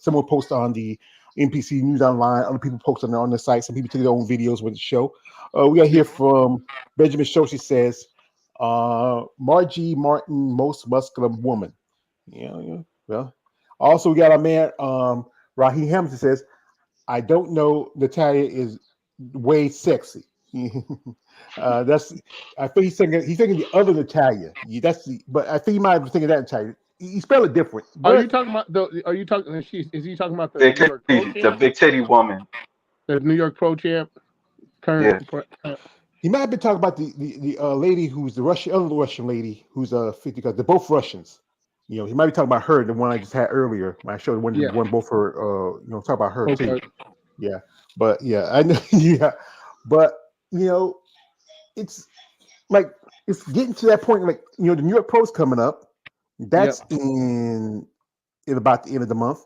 someone post on the NPC News Online, other people post on the site, some people take their own videos with the show. We got here Yep. from Benjamin Show. She says, Margie Martin, most muscular woman. Yeah. Well, also we got our man Raheem Hamilton says, I don't know. Natalia is way sexy. That's. I think he's thinking the other Natalia. But I think he might be thinking that Natalia. He spelled it different, Are you but talking about the? Are you talking? Is he talking about the Big New York Pro titty, the champ? big titty woman. The New York Pro champ, current. Yeah. he might have been talking about the lady who's the other Russian lady who's 50 because they're both Russians. He might be talking about her, the one I just had earlier. When I showed the Yeah. one both her. Talk about her too. Okay. Yeah, but yeah, I know. Yeah, but you know, it's like it's getting to that point. Like the New York Pro's coming up. Yep. That's in about the end of the month,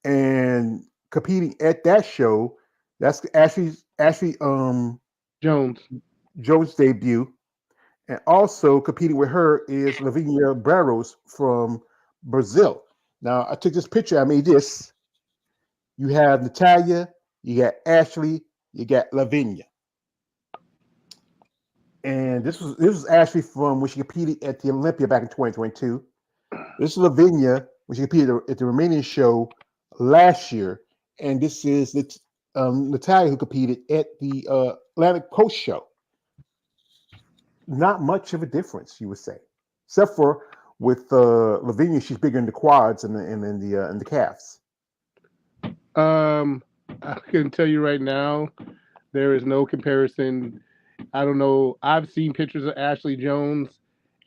and competing at that show. That's Ashley Jones. Jones' debut, and also competing with her is Lavinia Barros from Brazil. Now I took this picture. I made this. You have Natalia, you got Ashley, you got Lavinia. And this was Ashley from when she competed at the Olympia back in 2022. This is Lavinia when she competed at the Romanian show last year, and this is Natalia who competed at the Atlantic Coast show. Not much of a difference, you would say, except for with Lavinia, she's bigger in the quads and the calves. I can tell you right now, there is no comparison. I don't know. I've seen pictures of Ashley Jones,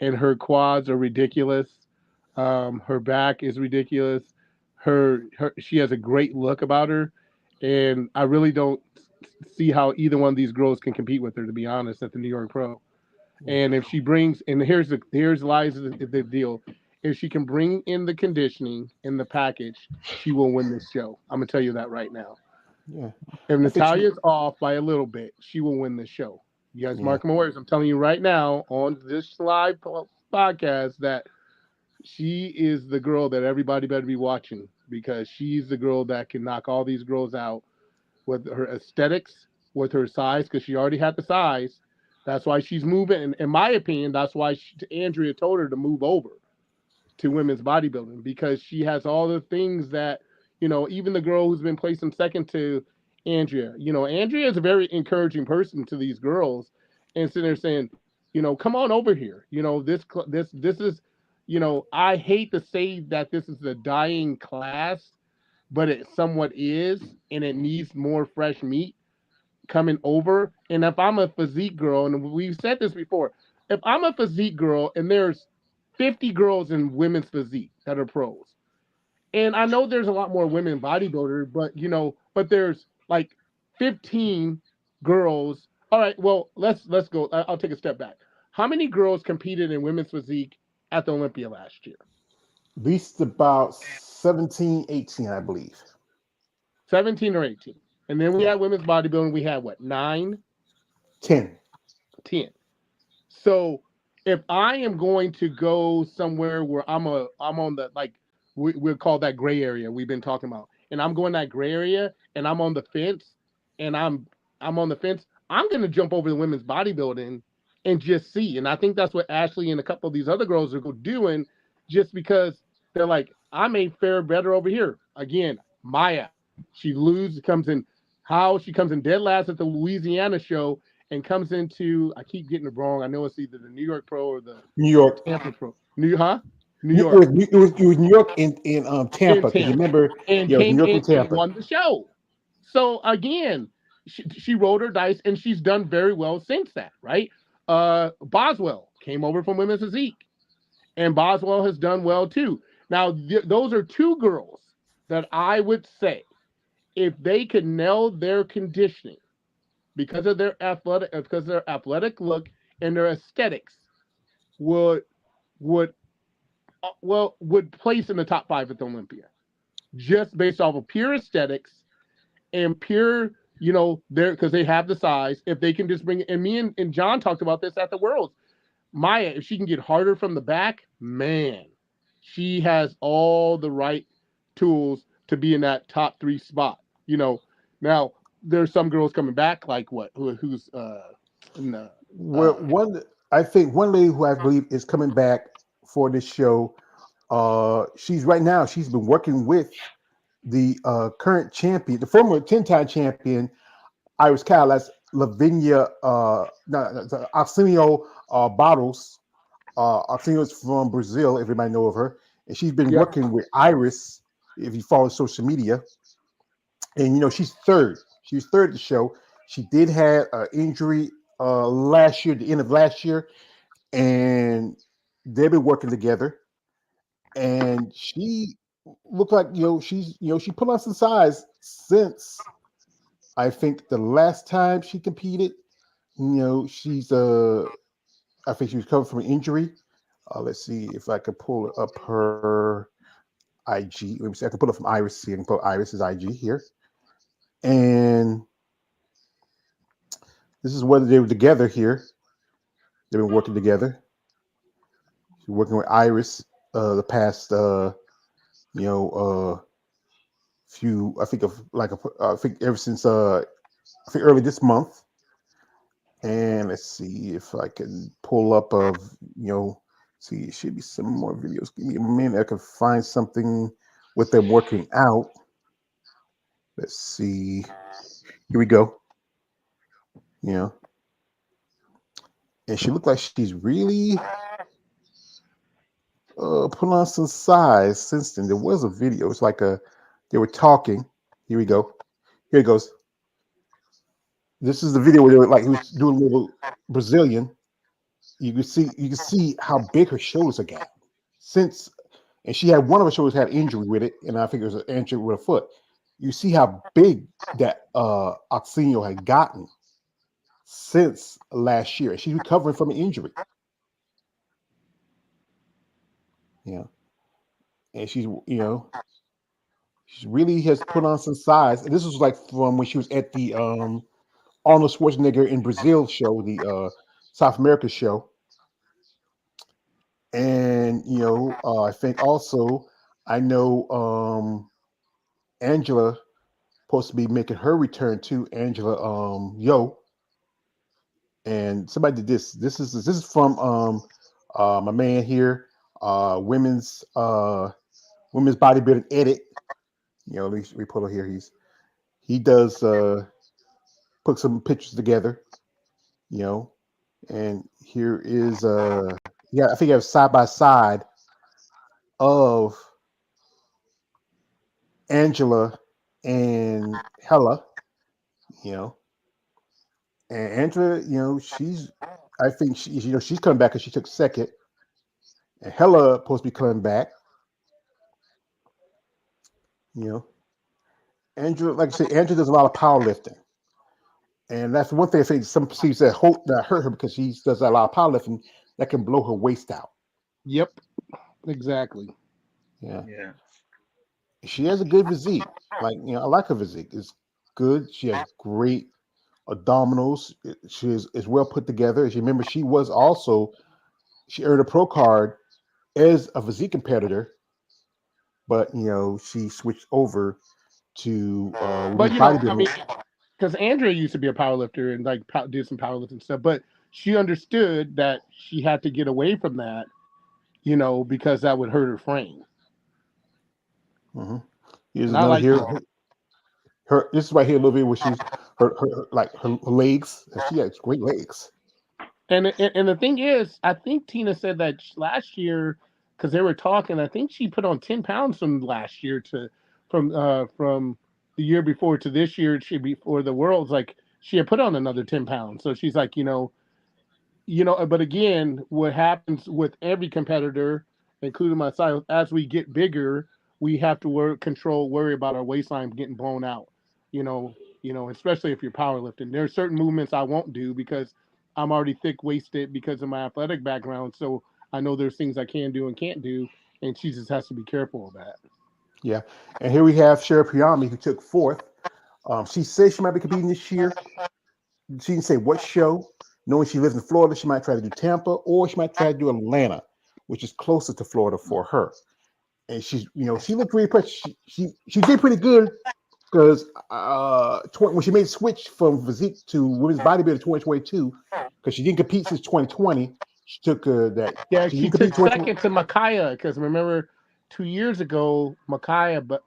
and her quads are ridiculous. Her back is ridiculous. She has a great look about her, and I really don't see how either one of these girls can compete with her. To be honest, at the New York Pro, and if she brings, and here's lies the deal. If she can bring in the conditioning in the package, she will win this show. I'm gonna tell you that right now. Yeah, If I think she. Natalia's off by a little bit, she will win this show. You guys Yeah, mark my words. I'm telling you right now on this live podcast that she is the girl that everybody better be watching because she's the girl that can knock all these girls out with her aesthetics, with her size, because she already had the size. That's why she's moving. And in my opinion, that's why Andrea told her to move over to women's bodybuilding because she has all the things that even the girl who's been placing second to Andrea. Andrea is a very encouraging person to these girls, and sitting there saying, come on over here. This is I hate to say that this is a dying class, but it somewhat is, and it needs more fresh meat coming over. And if I'm a physique girl, and we've said this before, if I'm a physique girl and there's 50 girls in women's physique that are pros, and I know there's a lot more women bodybuilders, but but there's like 15 girls. All right, well, let's go. I'll take a step back. How many girls competed in women's physique at the Olympia last year? At least about 17, 18, I believe. 17 or 18. And then we Yeah, had women's bodybuilding. We had what, 9, 10. 10. So if I am going to go somewhere where I'm on the, like, we'll call that gray area we've been talking about, and I'm going that gray area and I'm on the fence, and I'm on the fence, I'm gonna jump over the women's bodybuilding and just see. And I think that's what Ashley and a couple of these other girls are doing, just because they're like, I may fare better over here. Again, Maya, she loses, comes in, how she comes in dead last at the Louisiana show and comes into, I keep getting it wrong. I know it's either the New York Pro or the New York. Tampa Pro. New It York. was, New York in In Tampa, because you Tampa. remember, And yeah, it was New came York in and and Tampa. won the show. So again, she rolled her dice and she's done very well since that, right? Boswell came over from Women's Physique, and Boswell has done well too. Now, those are two girls that I would say, if they could nail their conditioning because of their athletic look and their aesthetics, would would would place in the top 5 at the Olympia, just based off of pure aesthetics and pure, there, because they have the size. If they can just bring it, and me and John talked about this at the Worlds. Maya, if she can get harder from the back, man, she has all the right tools to be in that top 3 spot. Now there's some girls coming back, like who's in the Well, I think one lady who I believe is coming back for this show. She's right now. She's been working with the current champion, the former 10-time champion, Iris Cal. That's Lavinia, Arsenio Bottles. Arsenio is from Brazil. Everybody know of her, and she's been Yep. working with Iris. If you follow social media, and she's third. She was third at the show. She did have an injury last year, the end of last year, and they've been working together. And she looked like she put on some size since I think the last time she competed. She's I think she was coming from an injury. Let's see if I could pull up her IG. Let me see. I can pull it from Iris. See, I can put Iris's IG here. And this is whether they were together here. They've been working together. She's working with Iris the past few, I think, I think ever since I think early this month. And let's see if I can pull up see, it should be some more videos. Give me a minute. I can find something with them working out. Let's see. Here we go. And she looked like she's really put on some size since then. There was a video. It's like they were talking. Here we go. Here it goes. This is the video where they were like he was doing a little Brazilian. You can see how big her shoulders are gotten since, and she had one of her shoulders had injury with it, and I think it was an injury with her foot. You see how big that Oxenio had gotten since last year. She's recovering from an injury. Yeah, and she really has put on some size. And this was like from when she was at the Arnold Schwarzenegger in Brazil show, the South America show. And I think also I know Angela supposed to be making her return to Angela Yo. And somebody did this. This is from my man here, women's bodybuilding edit. Let me pull it here. He does put some pictures together, you know, and here is yeah, I think I have side by side of Angela and Hella, you know, and Angela, she's, I think she's coming back because she took second, and Hella supposed to be coming back, you know. Angela, like I say, Angela does a lot of powerlifting, and that's one thing I say. Some sees that hope that hurt her because she does a lot of powerlifting that can blow her waist out. Yep, exactly. Yeah, Yeah. she has a good physique. Like I like her physique. It's good. She has great abdominals. She is well put together. As you remember, she earned a pro card as a physique competitor, but she switched over to But women's I bodybuilding. mean, because Andrea used to be a powerlifter and like did some powerlifting stuff, but she understood that she had to get away from that, because that would hurt her frame. hmm Here's And I another like here. that. Her this is right here a little bit where she's her legs. She has great legs. And the thing is, I think Tina said that last year because they were talking. I think she put on 10 pounds from last year to from the year before to this year. She before the worlds like she had put on another 10 pounds. So she's like, but again, what happens with every competitor, including myself, as we get bigger, we have to worry about our waistline getting blown out. Especially if you're powerlifting. There are certain movements I won't do because I'm already thick waisted because of my athletic background. So I know there's things I can do and can't do, and she just has to be careful of that. Yeah, and here we have Shara Priyami who took fourth. She says she might be competing this year. She didn't say what show. Knowing she lives in Florida, she might try to do Tampa or she might try to do Atlanta, which is closer to Florida for her. And she looked really pretty. She did pretty good because when she made a switch from physique to women's bodybuilding 2022, because she didn't compete since 2020, she took that Yeah, she she didn't compete took in 2020. second to Micaiah because remember 2 years ago, Micaiah, but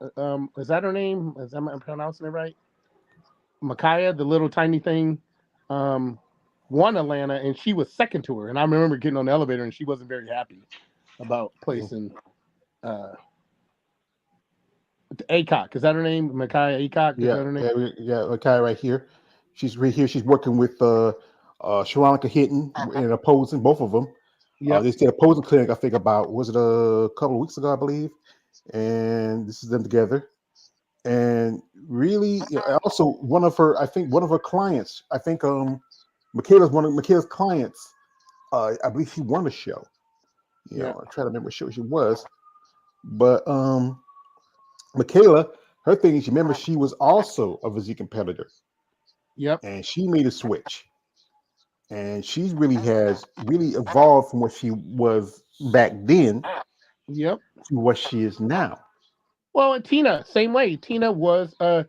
is that her name? Is that am I pronouncing it right? Micaiah, the little tiny thing, um, won Atlanta, and she was second to her. And I remember getting on the elevator, and she wasn't very happy about placing uh, Acock. Is that her name? Micaiah Acock. Is Yeah, that her name? yeah. Okay, right here. She's right here. She's working with Sharonica Hinton and opposing both of them. Yep. They did a posing clinic. I think about was it a couple of weeks ago, I believe. And this is them together. And really, also one of her, I think one of her clients. I think Michaela's one of Michaela's clients. I believe she won a show. Yeah. I'm trying to remember what show she was, but Michaela, her thing is, you remember she was also a physique competitor, Yep. and she made a switch, and she really has really evolved from what she was back then Yep. to what she is now. Well, and Tina, same way. Tina was a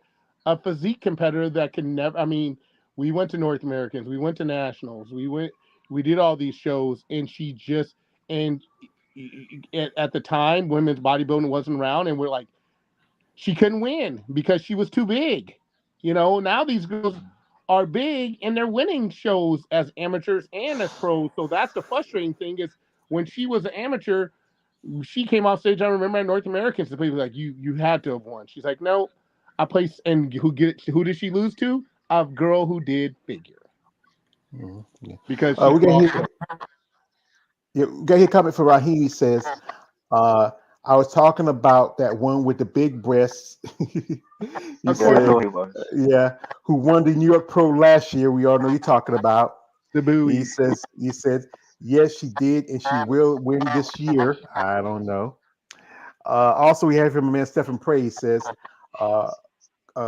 physique competitor that can never. I mean, we went to North Americans, we went to nationals, we did all these shows, and she just and at the time, women's bodybuilding wasn't around, and we're like, she couldn't win because she was too big. Now these girls are big and they're winning shows as amateurs and as pros. So that's the frustrating thing is when she was an amateur, she came off stage. I remember at North Americans, the people were like, you had to have won. She's like, no, I placed. And who did she lose to? A girl who did figure Yeah. because she We got crossed here. up. Yeah, we got here a comment from Raheem. He says, uh, "I was talking about that one with the big breasts." He Of Yeah, I course, said, know he was. "Yeah, who won the New York Pro last year? We all know you're talking about." the He buoys. says, "He said, yes, she did, and she will win this year." I don't know. Also, we have from a man Stephen Prey. He says, uh,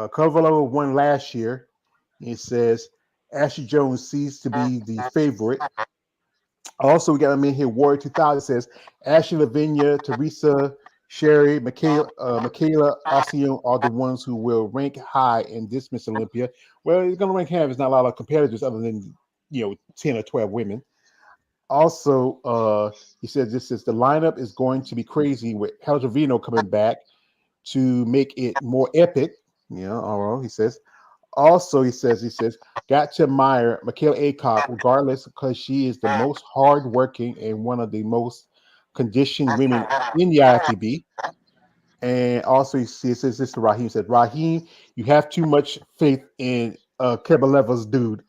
Carvalho won last year. He says, Ashley Jones seems to be the favorite. Also, we got a man here, Warrior 2000 says, Ashley Lavinia, Teresa, Sherry, Michaela Ossian are the ones who will rank high in this Miss Olympia. Well, it's going to rank high. There's not a lot of competitors other than, 10 or 12 women. Also, he said this is the lineup is going to be crazy with Pellegrino coming back to make it more epic. All right, he says. Also, he says, got to admire Michaela Aycock, regardless, because she is the most hardworking and one of the most condition women in the IFBB. And also, he says this to Raheem. He said, Raheem, you have too much faith in Kebaleva's dude.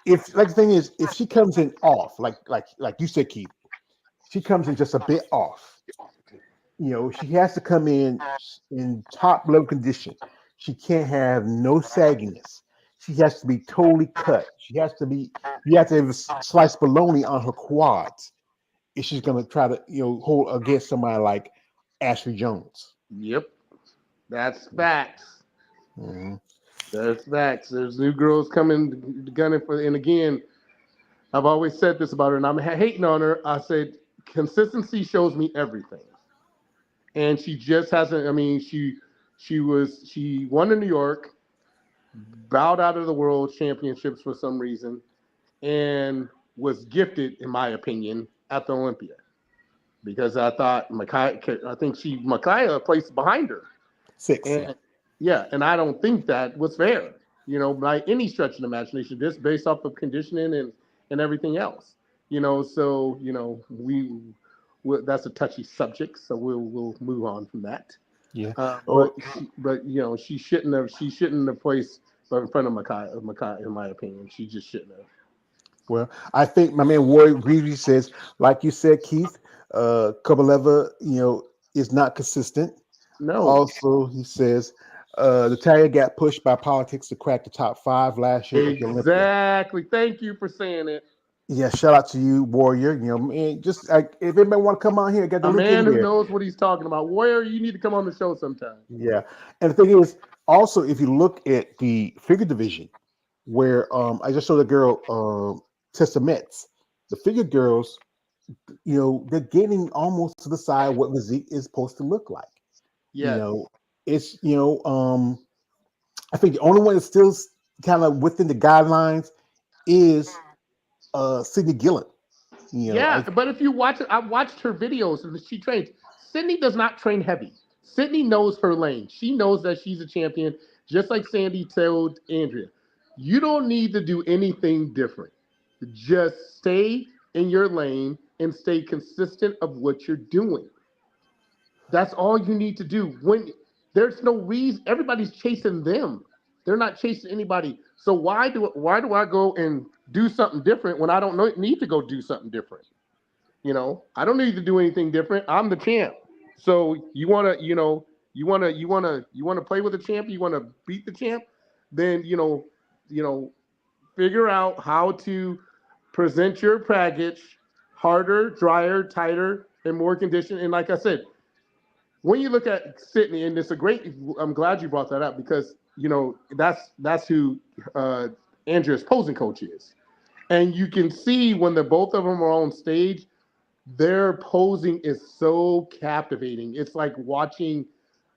If like the thing is, if she comes in off, like you said, Keith, she comes in just a bit off. She has to come in top level condition. She can't have no sagginess. She has to be totally cut. You have to have sliced bologna on her quads if she's gonna try to, hold against somebody like Ashley Jones. Yep, that's facts. Mhm. That's facts. There's new girls coming gunning for, and again, I've always said this about her, and I'm hating on her. I said consistency shows me everything, and she just hasn't. I mean, she won in New York, bowed out of the World Championships for some reason, and was gifted, in my opinion, at the Olympia because I thought Micaiah placed behind her, 6, yeah. and yeah, and I don't think that was fair, by any stretch of the imagination, just based off of conditioning and everything else, So that's a touchy subject, so we'll move on from that. Yeah. But Oh, she shouldn't have placed in front of Micaiah, in my opinion. She just shouldn't have. well, I think my man Warrior Greavy says, like you said, Keith, Kovaleva, is not consistent. No, Also, he says, Natalia got pushed by politics to crack the top 5 last year at the Olympia. exactly. Thank you for saying it. Yeah, shout out to you, Warrior. Man, just like if anybody want to come on here, get the A link in man who there. knows what he's talking about. Warrior, you need to come on the show sometime. Yeah, and the thing is, also if you look at the figure division, where I just saw the girl Tessa Metz, the figure girls, they're getting almost to the side what physique is supposed to look like. You Yes. know, it's I think the only one that's still kind of within the guidelines is Sydney Gillett. Yeah, I but if you watch it, I've watched her videos and she trains. Sydney does not train heavy. Sydney knows her lane. She knows that she's a champion, just like Sandy told Andrea. You don't need to do anything different. Just stay in your lane and stay consistent of what you're doing. That's all you need to do. When there's no reason, everybody's chasing them. They're not chasing anybody. So why do I go and do something different when I don't need to go do something different? I don't need to do anything different. I'm the champ. So you wanna play with the champ. You wanna beat the champ. Then you know, figure out how to present your package harder, drier, tighter, and more conditioned. And like I said, when you look at Sydney, and it's a great. I'm glad you brought that up because that's who Andrea's posing coach is, and you can see when the both of them are on stage, their posing is so captivating. It's like watching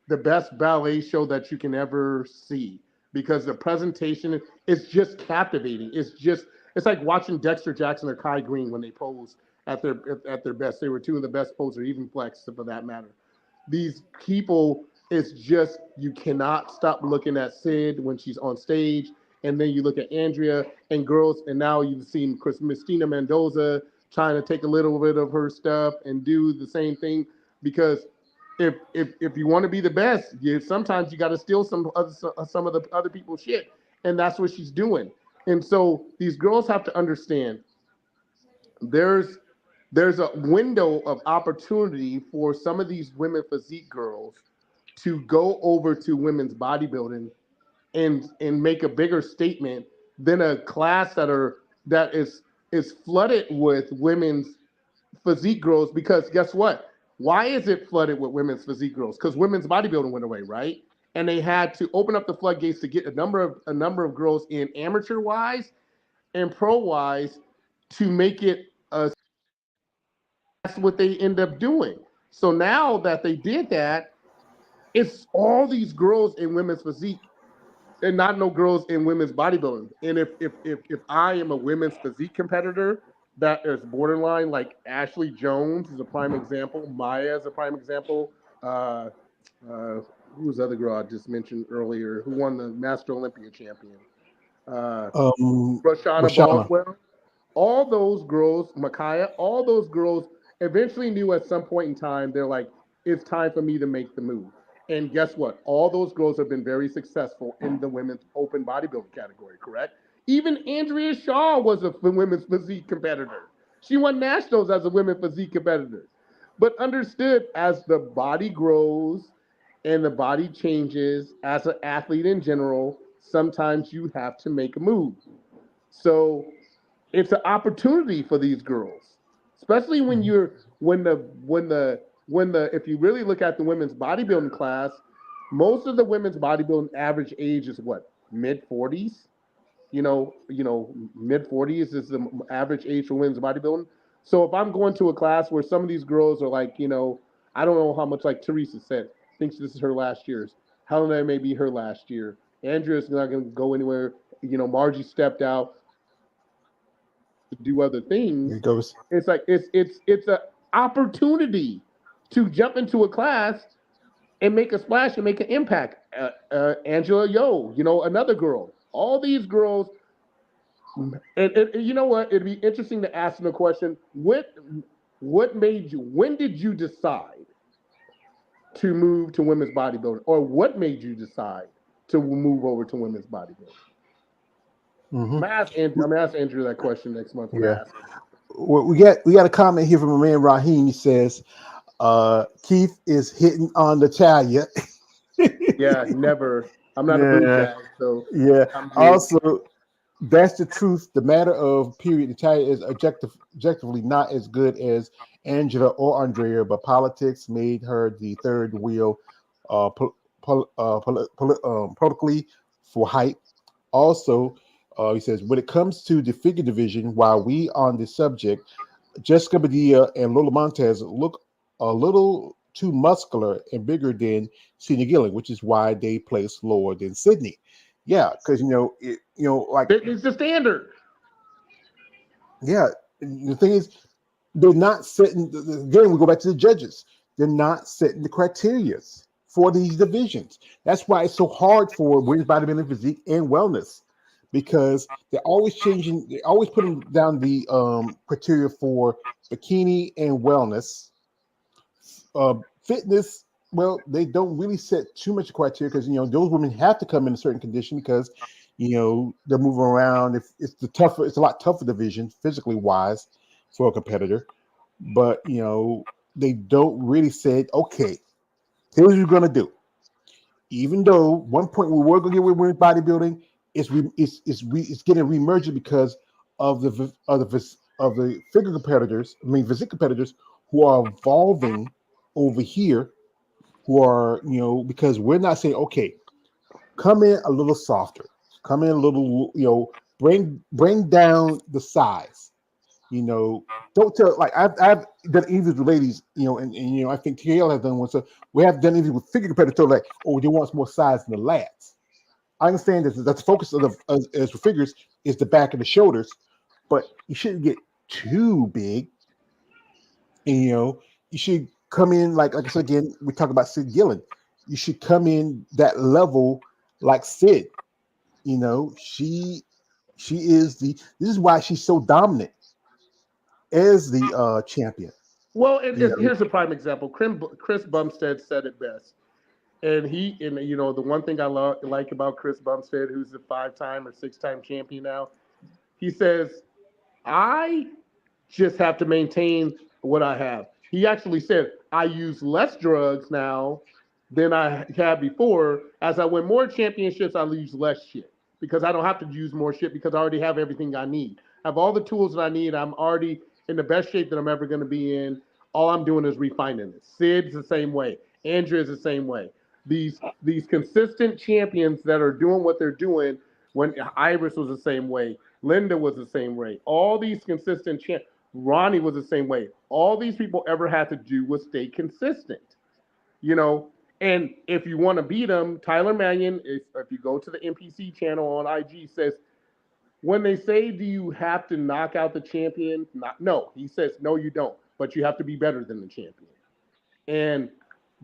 the best ballet show that you can ever see because the presentation is just captivating. It's like watching Dexter Jackson or Kai Green when they pose at their best. They were two of the best posers, even Flex for that matter. These people, it's just you cannot stop looking at Sid when she's on stage, and then you look at Andrea and girls, and now you've seen Christina Mendoza trying to take a little bit of her stuff and do the same thing because if you want to be the best, sometimes you got to steal some of the other people's shit, and that's what she's doing. And so these girls have to understand there's there's a window of opportunity for some of these women physique girls to go over to women's bodybuilding and make a bigger statement than a class that is flooded with women's physique girls because guess what? Why is it flooded with women's physique girls? Because women's bodybuilding went away, right? And they had to open up the floodgates to get a number of girls in amateur wise and pro wise to make it that's what they end up doing. So now that they did that, it's all these girls in women's physique and not no girls in women's bodybuilding. And if I am a women's physique competitor that is borderline, like Ashley Jones is a prime example, Maya is a prime example. Uh, who was the other girl I just mentioned earlier who won the Master Olympia champion? Uh, um Rashana Rashana. Baldwell. all those girls, Micaiah, all those girls eventually knew at some point in time, they're like, it's time for me to make the move. And guess what? All those girls have been very successful in the women's open bodybuilding category, correct? Even Andrea Shaw was a women's physique competitor. She won nationals as a women's physique competitor. But understood as the body grows and the body changes as an athlete in general, sometimes you have to make a move. So it's an opportunity for these girls, especially when Mhm. you're when the if you really look at the women's bodybuilding class, most of the women's bodybuilding average age is what, mid 40s. Mid 40s is the average age for women's bodybuilding. So if I'm going to a class where some of these girls are like, I don't know how much, like Teresa said, thinks this is her last year's. Helena may be her last year. Andrea's not going to go anywhere. Margie stepped out to do other Here things. it goes. It's like it's an opportunity to jump into a class and make a splash and make an impact. Angela Yo, another girl. All these girls, and you know what? It'd be interesting to ask them a question. What made you? When did you decide to move to women's bodybuilding, or what made you decide to move over to women's bodybuilding? Hmm. I'm gonna ask Andrew that question next month when I Yeah. ask him. Well, we got a comment here from a man Raheem. He says, Keith is hitting on Natalia. Yeah, never. I'm not a boob Yeah. jag, so Yeah. I'm good. Also, that's the truth. The matter of period. Natalia is objectively not as good as Angela or Andrea, but politics made her the third wheel, politically for hype. Also, he says when it comes to the figure division, while we on the subject, Jessica Padilla and Lola Montez look a little too muscular and bigger than Sydney Gilling, which is why they place lower than Sydney. Yeah, because like It's the standard. yeah, the thing is, they're not setting. Again, we go back to the judges. They're not setting the criteria for these divisions. That's why it's so hard for women's bodybuilding, physique, and wellness because they're always changing. They're always putting down the criteria for bikini and wellness. Fitness, well, they don't really set too much criteria because those women have to come in a certain condition because they're moving around. If it's it's a lot tougher division physically wise for a competitor. But they don't really say, okay, here's what you're gonna do. Even though one point we were gonna get with women's bodybuilding, it's getting remerged because of the figure competitors, I mean physique competitors who are evolving over here who are, because we're not saying, okay, come in a little softer, come in a little, bring down the size, don't tell, like I've done interviews with ladies, I think TL has done one, so we have done interviews with figure competitors, like, oh, they want more size in the lats. I understand that that's the focus of as for figures is the back of the shoulders, but you shouldn't get too big. And, you should come in like I said again. We talk about Sid Gillen. You should come in that level like Sid. She is the. This is why she's so dominant as the champion. Well, You know. here's a prime example. Chris Bumstead said it best, and the one thing I like about Chris Bumstead, who's a 5-time or 6-time champion now, he says, "I just have to maintain what I have." He actually said, "I use less drugs now than I had before. As I win more championships, I use less shit because I don't have to use more shit because I already have everything I need. I have all the tools that I need. I'm already in the best shape that I'm ever going to be in. All I'm doing is refining it." Sid's the same way. Andrea is the same way. These consistent champions that are doing what they're doing. When Iris was the same way, Linda was the same way. All these consistent champions. Ronnie was the same way. All these people ever had to do was stay consistent, you know. And if you want to beat them, Tyler Mannion, if you go to the NPC channel on IG, says, when they say, do you have to knock out the champion? Not, no. He says, no, you don't. But you have to be better than the champion. And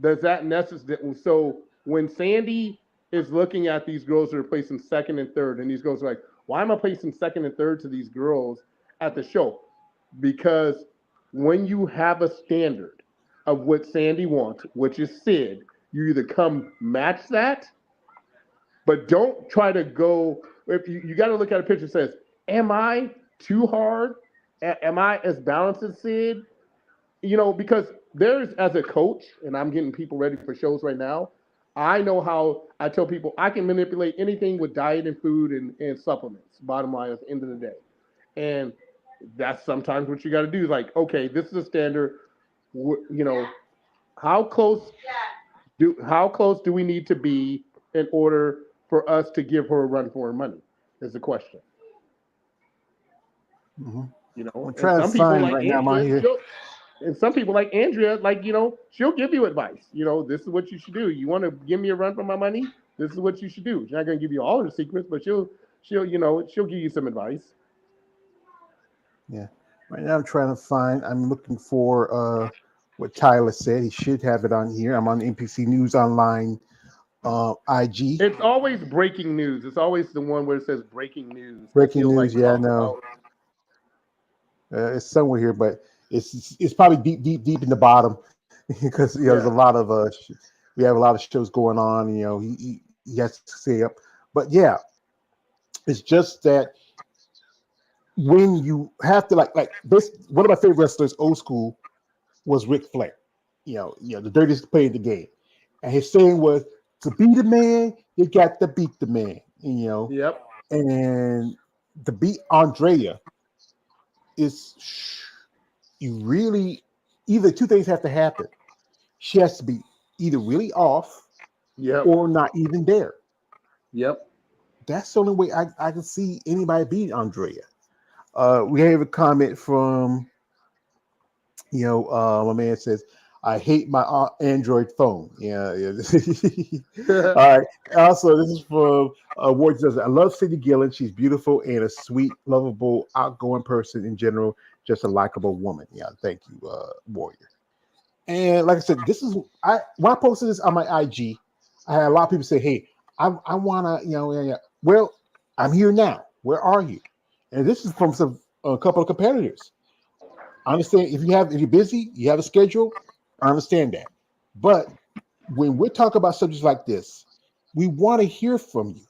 does that necessary? So when Sandy is looking at these girls that are placing second and third, and these girls are like, why am I placing second and third to these girls at the show, because when you have a standard of what Sandy wants, which is Sid, you either come match that, but don't try to go. If you got to look at a picture that says, "Am I too hard? Am I as balanced as Sid?" Because there's, as a coach, and I'm getting people ready for shows right now. I know how I tell people I can manipulate anything with diet and food and supplements. Bottom line, at the end of the day, and that's sometimes what you got to do. Like, okay, this is a standard. You know, how close how close do we need to be in order for us to give her a run for her money? Is the question. Mm-hmm. I'm And trying to some people find like right now. I'm on Andrea, here. and some people like Andrea, like, she'll give you advice. This is what you should do. You want to give me a run for my money? This is what you should do. She's not going to give you all her secrets, but she'll give you some advice. Yeah. Right now I'm trying to find. I'm looking for what Tyler said. He should have it on here. I'm on the NPC News Online IG. It's always breaking news. It's always the one where it says breaking news. I Breaking feel like news. Yeah, I talks know. about. It's somewhere here, but it's probably deep, deep, deep in the bottom because there's a Yeah. lot of we have a lot of shows going on. He has to stay up, but yeah, it's just that when you have to like this. One of my favorite wrestlers, old school, was Ric Flair. The dirtiest player in the game, and his saying was, "To be the man, you got to beat the man." Yep. And to beat Andrea is you really either two things have to happen. She has to be either really off Yep. or not even there. Yep. That's the only way I can see anybody beat Andrea. We have a comment from my man says, "I hate my Android phone." Yeah, yeah. All right. Also, this is from Ward says, "I love Cindy Gillen. She's beautiful and a sweet, lovable, outgoing person in general. Just a likable woman." Yeah, thank you, Warrior. And like I said, this is when I posted this on my IG, I had a lot of people say, "Hey, I wanna, yeah, yeah." Well, I'm here now. Where are you? And this is from a couple of competitors. I understand if you're busy, you have a schedule. I understand that. But when we're talking about subjects like this, we want to hear from you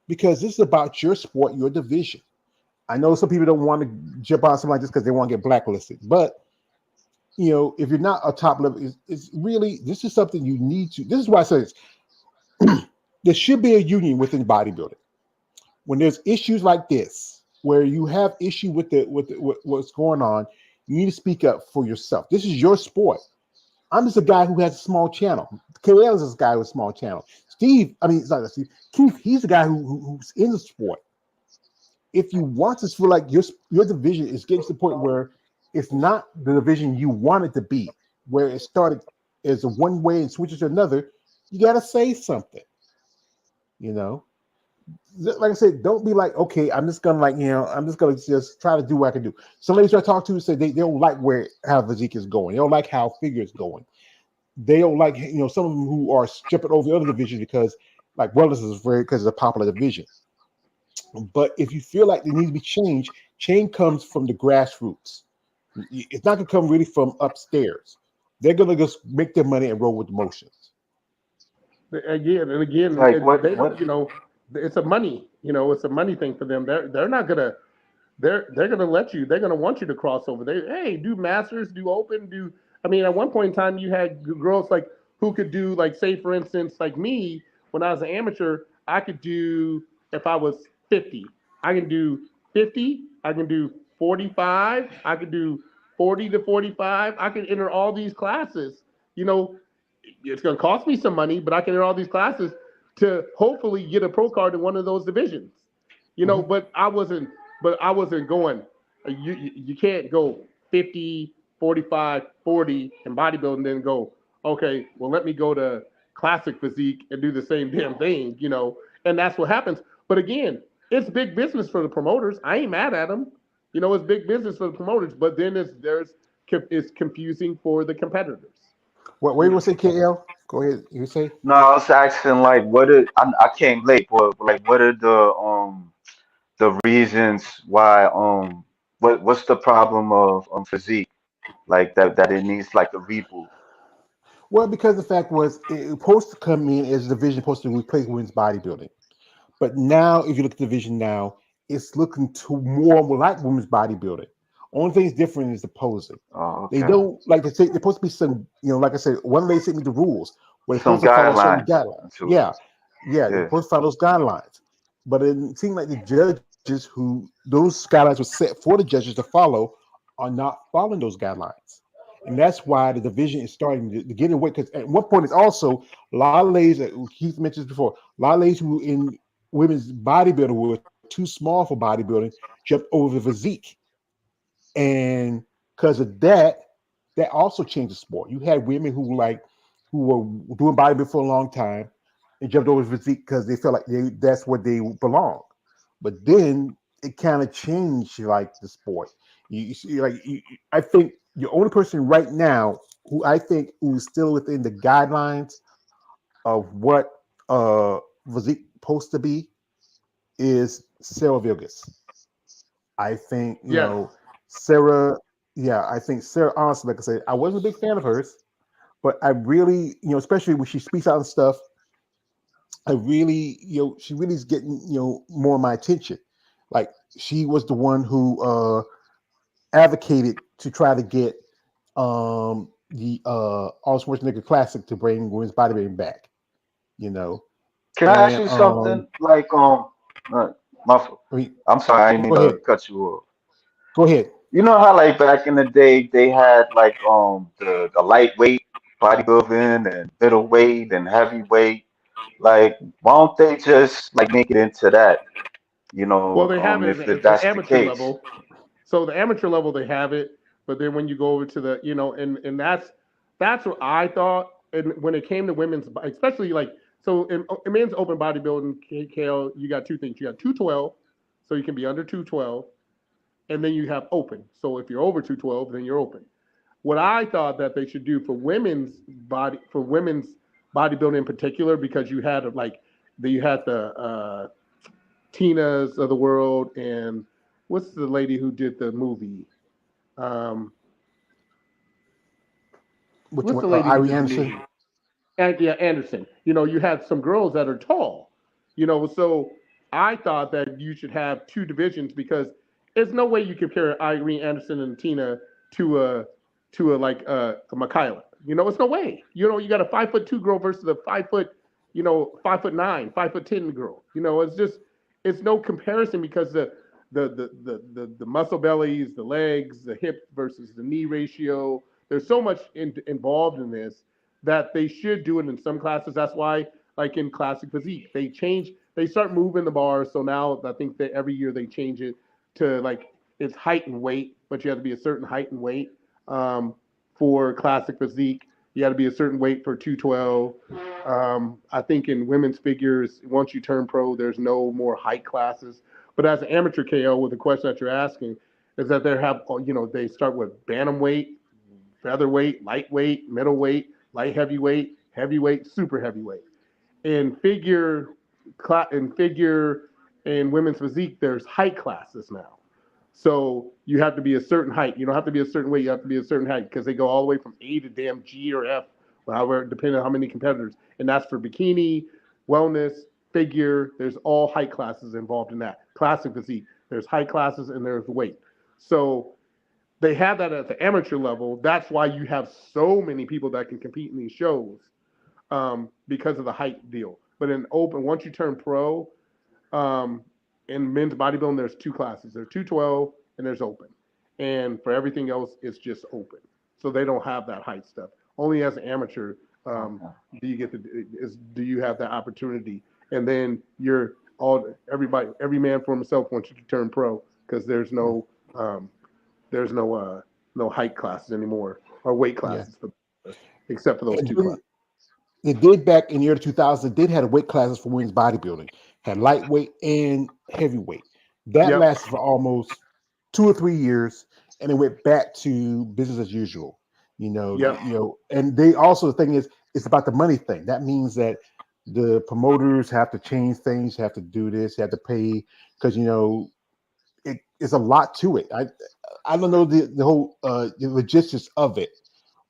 because this is about your sport, your division. I know some people don't want to jump on something like this because they want to get blacklisted. But if you're not a top level, it's really this is something you need to. This is why I say this. There should be a union within bodybuilding. When there's issues like this, where you have issue with what's going on, you need to speak up for yourself. This is your sport. I'm just a guy who has a small channel. KL is this guy with a small channel. Steve, I mean, it's not Steve. Keith, he's the guy who's in the sport. If you want to feel like your division is getting to the point where it's not the division you want it to be, where it started as a one way and switches to another, you got to say something. You know, like I said, don't be like, okay, I'm just gonna I'm just gonna just try to do what I can do. Some ladies I talk to say they don't like how Physique is going. They don't like how figure is going. They don't like some of them who are jumping over the other divisions because like wellness is because it's a popular division. But if you feel like there needs to be change comes from the grassroots. It's not gonna come really from upstairs. They're gonna just make their money and roll with the motions. Again and again, Like they don't. what It's a money. It's a money thing for them. They're not gonna. They're gonna let you. They're gonna want you to cross over. Hey, do masters, do open, do. I mean, at one point in time, you had girls like who could do like, say for instance, like me when I was an amateur, I could do if I was 50, I can do 50, I can do 45, I could do 40 to 45. I can enter all these classes. You know, it's going to cost me some money, but I can enter all these classes to hopefully get a pro card in one of those divisions. Mm-hmm. But I wasn't going. You can't go 50, 45, 40 in bodybuilding, and then go, okay, well, let me go to classic physique and do the same damn thing. And that's what happens. But again, it's big business for the promoters. I ain't mad at them. It's big business for the promoters, but then it's confusing for the competitors. What were You you know, gonna say, KL? Go ahead. You say? No, I was asking like I came late, but like what are the reasons why what's the problem of physique like that it needs like a reboot? Well, because the fact was it was supposed to come in as a division supposed to replace women's bodybuilding. But now, if you look at the division now, it's looking to more like women's bodybuilding. Only thing is different is the posing. Oh, They okay. don't like to say they're supposed to be some, like I said, one lady sent me the rules where they're Some supposed to follow certain guidelines guidelines. to it. Yeah, they're Yeah. supposed to follow those guidelines. But it seemed like the judges who those guidelines were set for the judges to follow are not following those guidelines. And that's why the division is starting to get away. Because at one point, it's also a lot of ladies that Keith mentioned before, a lot of ladies who in women's bodybuilding were too small for bodybuilding jumped over the physique. And because of that, that also changed the sport. You had women who were doing bodybuilding for a long time and jumped over physique because they felt like that's where they belong. But then it kind of changed like the sport. You see, I think the only person right now who I think who's still within the guidelines of what physique supposed to be is Sarah Vilgas. I think, Yes. Sarah, yeah, I think Sarah, honestly, like I said, I wasn't a big fan of hers, but I really, especially when she speaks out and stuff, I really, she really is getting, more of my attention. Like she was the one who advocated to try to get the All Schwarzenegger Classic to bring women's bodybuilding back, you know. Can I ask And you something? Like uh, my, I mean, I'm sorry, I didn't go mean ahead, to cut you off. go ahead. You know how like back in the day they had like the lightweight bodybuilding and middleweight and heavyweight. Like why don't they just like make it into that? Well, they have it If at that's the amateur case. level. So the amateur level they have it, but then when you go over to the, and that's what I thought. And when it came to women's, especially like so in men's open bodybuilding, KL, you got two things. You got 212, so you can be under 212, and then you have open. So if you're over 212, then you're open. What I thought that they should do for women's bodybuilding in particular, because you had the Tina's of the world, and what's the lady who did the movie? Um, Which what's one? the lady who Irie did the Anderson. movie? And yeah, Anderson. You had some girls that are tall. So I thought that you should have two divisions because there's no way you compare Irene Anderson and Tina to a Michaela. It's no way. You got a 5'2" girl versus a 5', 5'9", 5'10" girl. It's no comparison because the muscle bellies, the legs, the hip versus the knee ratio. There's so much involved in this that they should do it in some classes. That's why, like in classic physique, they start moving the bars. So now I think that every year they change it to like it's height and weight, but you have to be a certain height and weight for classic physique. You got to be a certain weight for 212. I think in women's figures, once you turn pro, there's no more height classes. But as an amateur KO, with the question that you're asking, is that they start with bantamweight, featherweight, lightweight, middleweight, light heavyweight, super heavyweight. In figure, in figure, in women's physique, there's height classes now. So you have to be a certain height. You don't have to be a certain weight. You have to be a certain height because they go all the way from A to damn G or F, however, depending on how many competitors. And that's for bikini, wellness, figure. There's all height classes involved in that. Classic physique. There's height classes and there's weight. So they have that at the amateur level. That's why you have so many people that can compete in these shows because of the height deal. But in open, once you turn pro, um, in men's bodybuilding, there's two classes. There's 212 and there's open. And for everything else, it's just open. So they don't have that height stuff. Only as an amateur Okay. do you have that opportunity. And then every man for himself once you turn pro because um, there's no height classes anymore or weight Yeah. classes except for those And two then classes. they did back in the early 2000s, they did have weight classes for women's bodybuilding, had lightweight and heavyweight. That Yep. lasted for almost 2 or 3 years, and it went back to business as usual. Yep. And they also the thing is, it's about the money thing. That means that the promoters have to change things, have to do this, have to pay because it's a lot to it. I don't know the whole the logistics of it,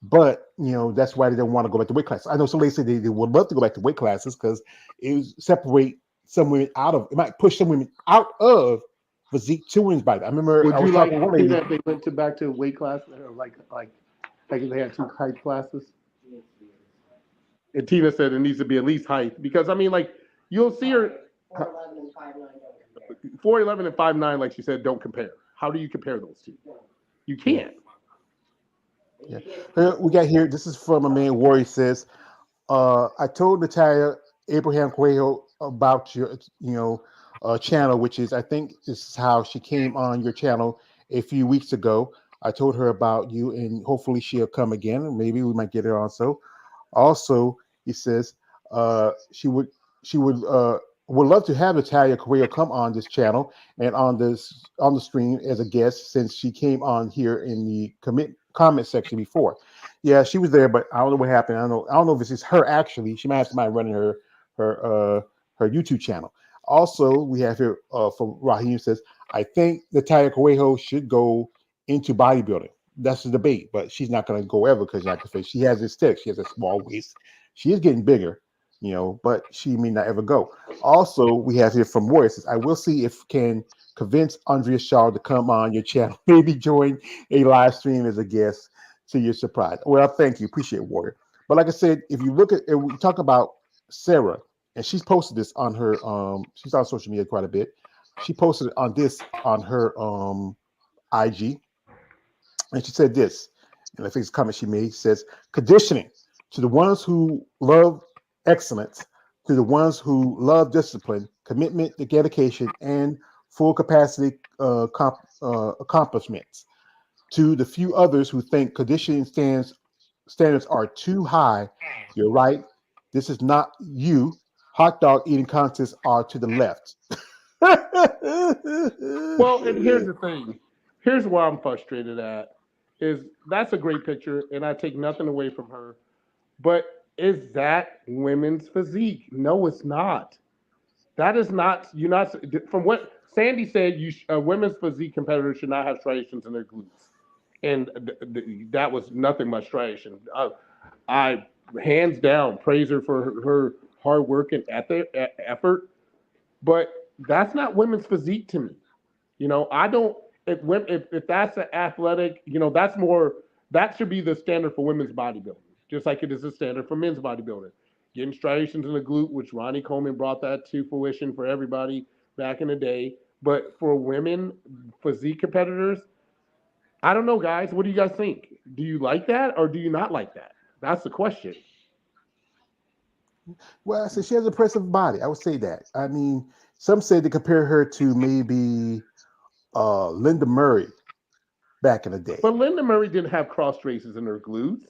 but that's why they don't want to go back to weight classes. I know some ladies say they would love to go back to weight classes because it would separate some women out of it might push some women out of physique to women's body. I remember Would I you was like talking to to one see lady. that they went to back to weight class, or like if they had two height classes? And Tina said it needs to be at least height because I mean, like you'll see her 4'11" and 5'9", like she said, don't compare. How do you compare those two? You Yeah, can't. yeah. We got here. This is from a man. Warrior says, I told Natalia Abraham Cuello about your, channel, which is I think this is how she came on your channel a few weeks ago. I told her about you, and hopefully she'll come again. Maybe we might get her on. So, also, he says she would love to have Natalia Correa come on this channel and on the stream as a guest since she came on here in the comment section before. Yeah, she was there, but I don't know what happened. I don't know if this is her actually. She might have somebody running her her YouTube channel. Also, we have here from Raheem says, I think Natalia Correa should go into bodybuilding. That's the debate, but she's not going to go ever because, like I said, she has this stick. She has a small waist. She is getting bigger, but she may not ever go. Also, we have here from Warrior says, I will see if can convince Andrea Shaw to come on your channel, maybe join a live stream as a guest to your surprise. Well, thank you. Appreciate it, Warrior. But like I said, if you look at, if we talk about Sarah, and she's posted this on her, she's on social media quite a bit. She posted on this on her IG, and she said this, and I think it's a comment she made, says, conditioning to the ones who love excellence, to the ones who love discipline, commitment, the dedication, and full capacity accomplishments. To the few others who think conditioning standards are too high, you're right. This is not you. Hot dog eating contests are to the left. Well, and here's the thing. Here's where I'm frustrated at. Is that's a great picture, and I take nothing away from her. But is that women's physique? No, it's not. That is not. You're not. From what Sandy said, women's physique competitors should not have striations in their glutes, and that was nothing but striation. I hands down praise her for her hard work and effort, but that's not women's physique to me. I don't. If that's an athletic, that's more. That should be the standard for women's bodybuilding, just like it is a standard for men's bodybuilding. Getting striations in the glute, which Ronnie Coleman brought that to fruition for everybody back in the day. But for women physique competitors, I don't know, guys. What do you guys think? Do you like that or do you not like that? That's the question. Well, I said she has an impressive body. I would say that. I mean, some say they compare her to maybe Linda Murray back in the day. But Linda Murray didn't have cross traces in her glutes.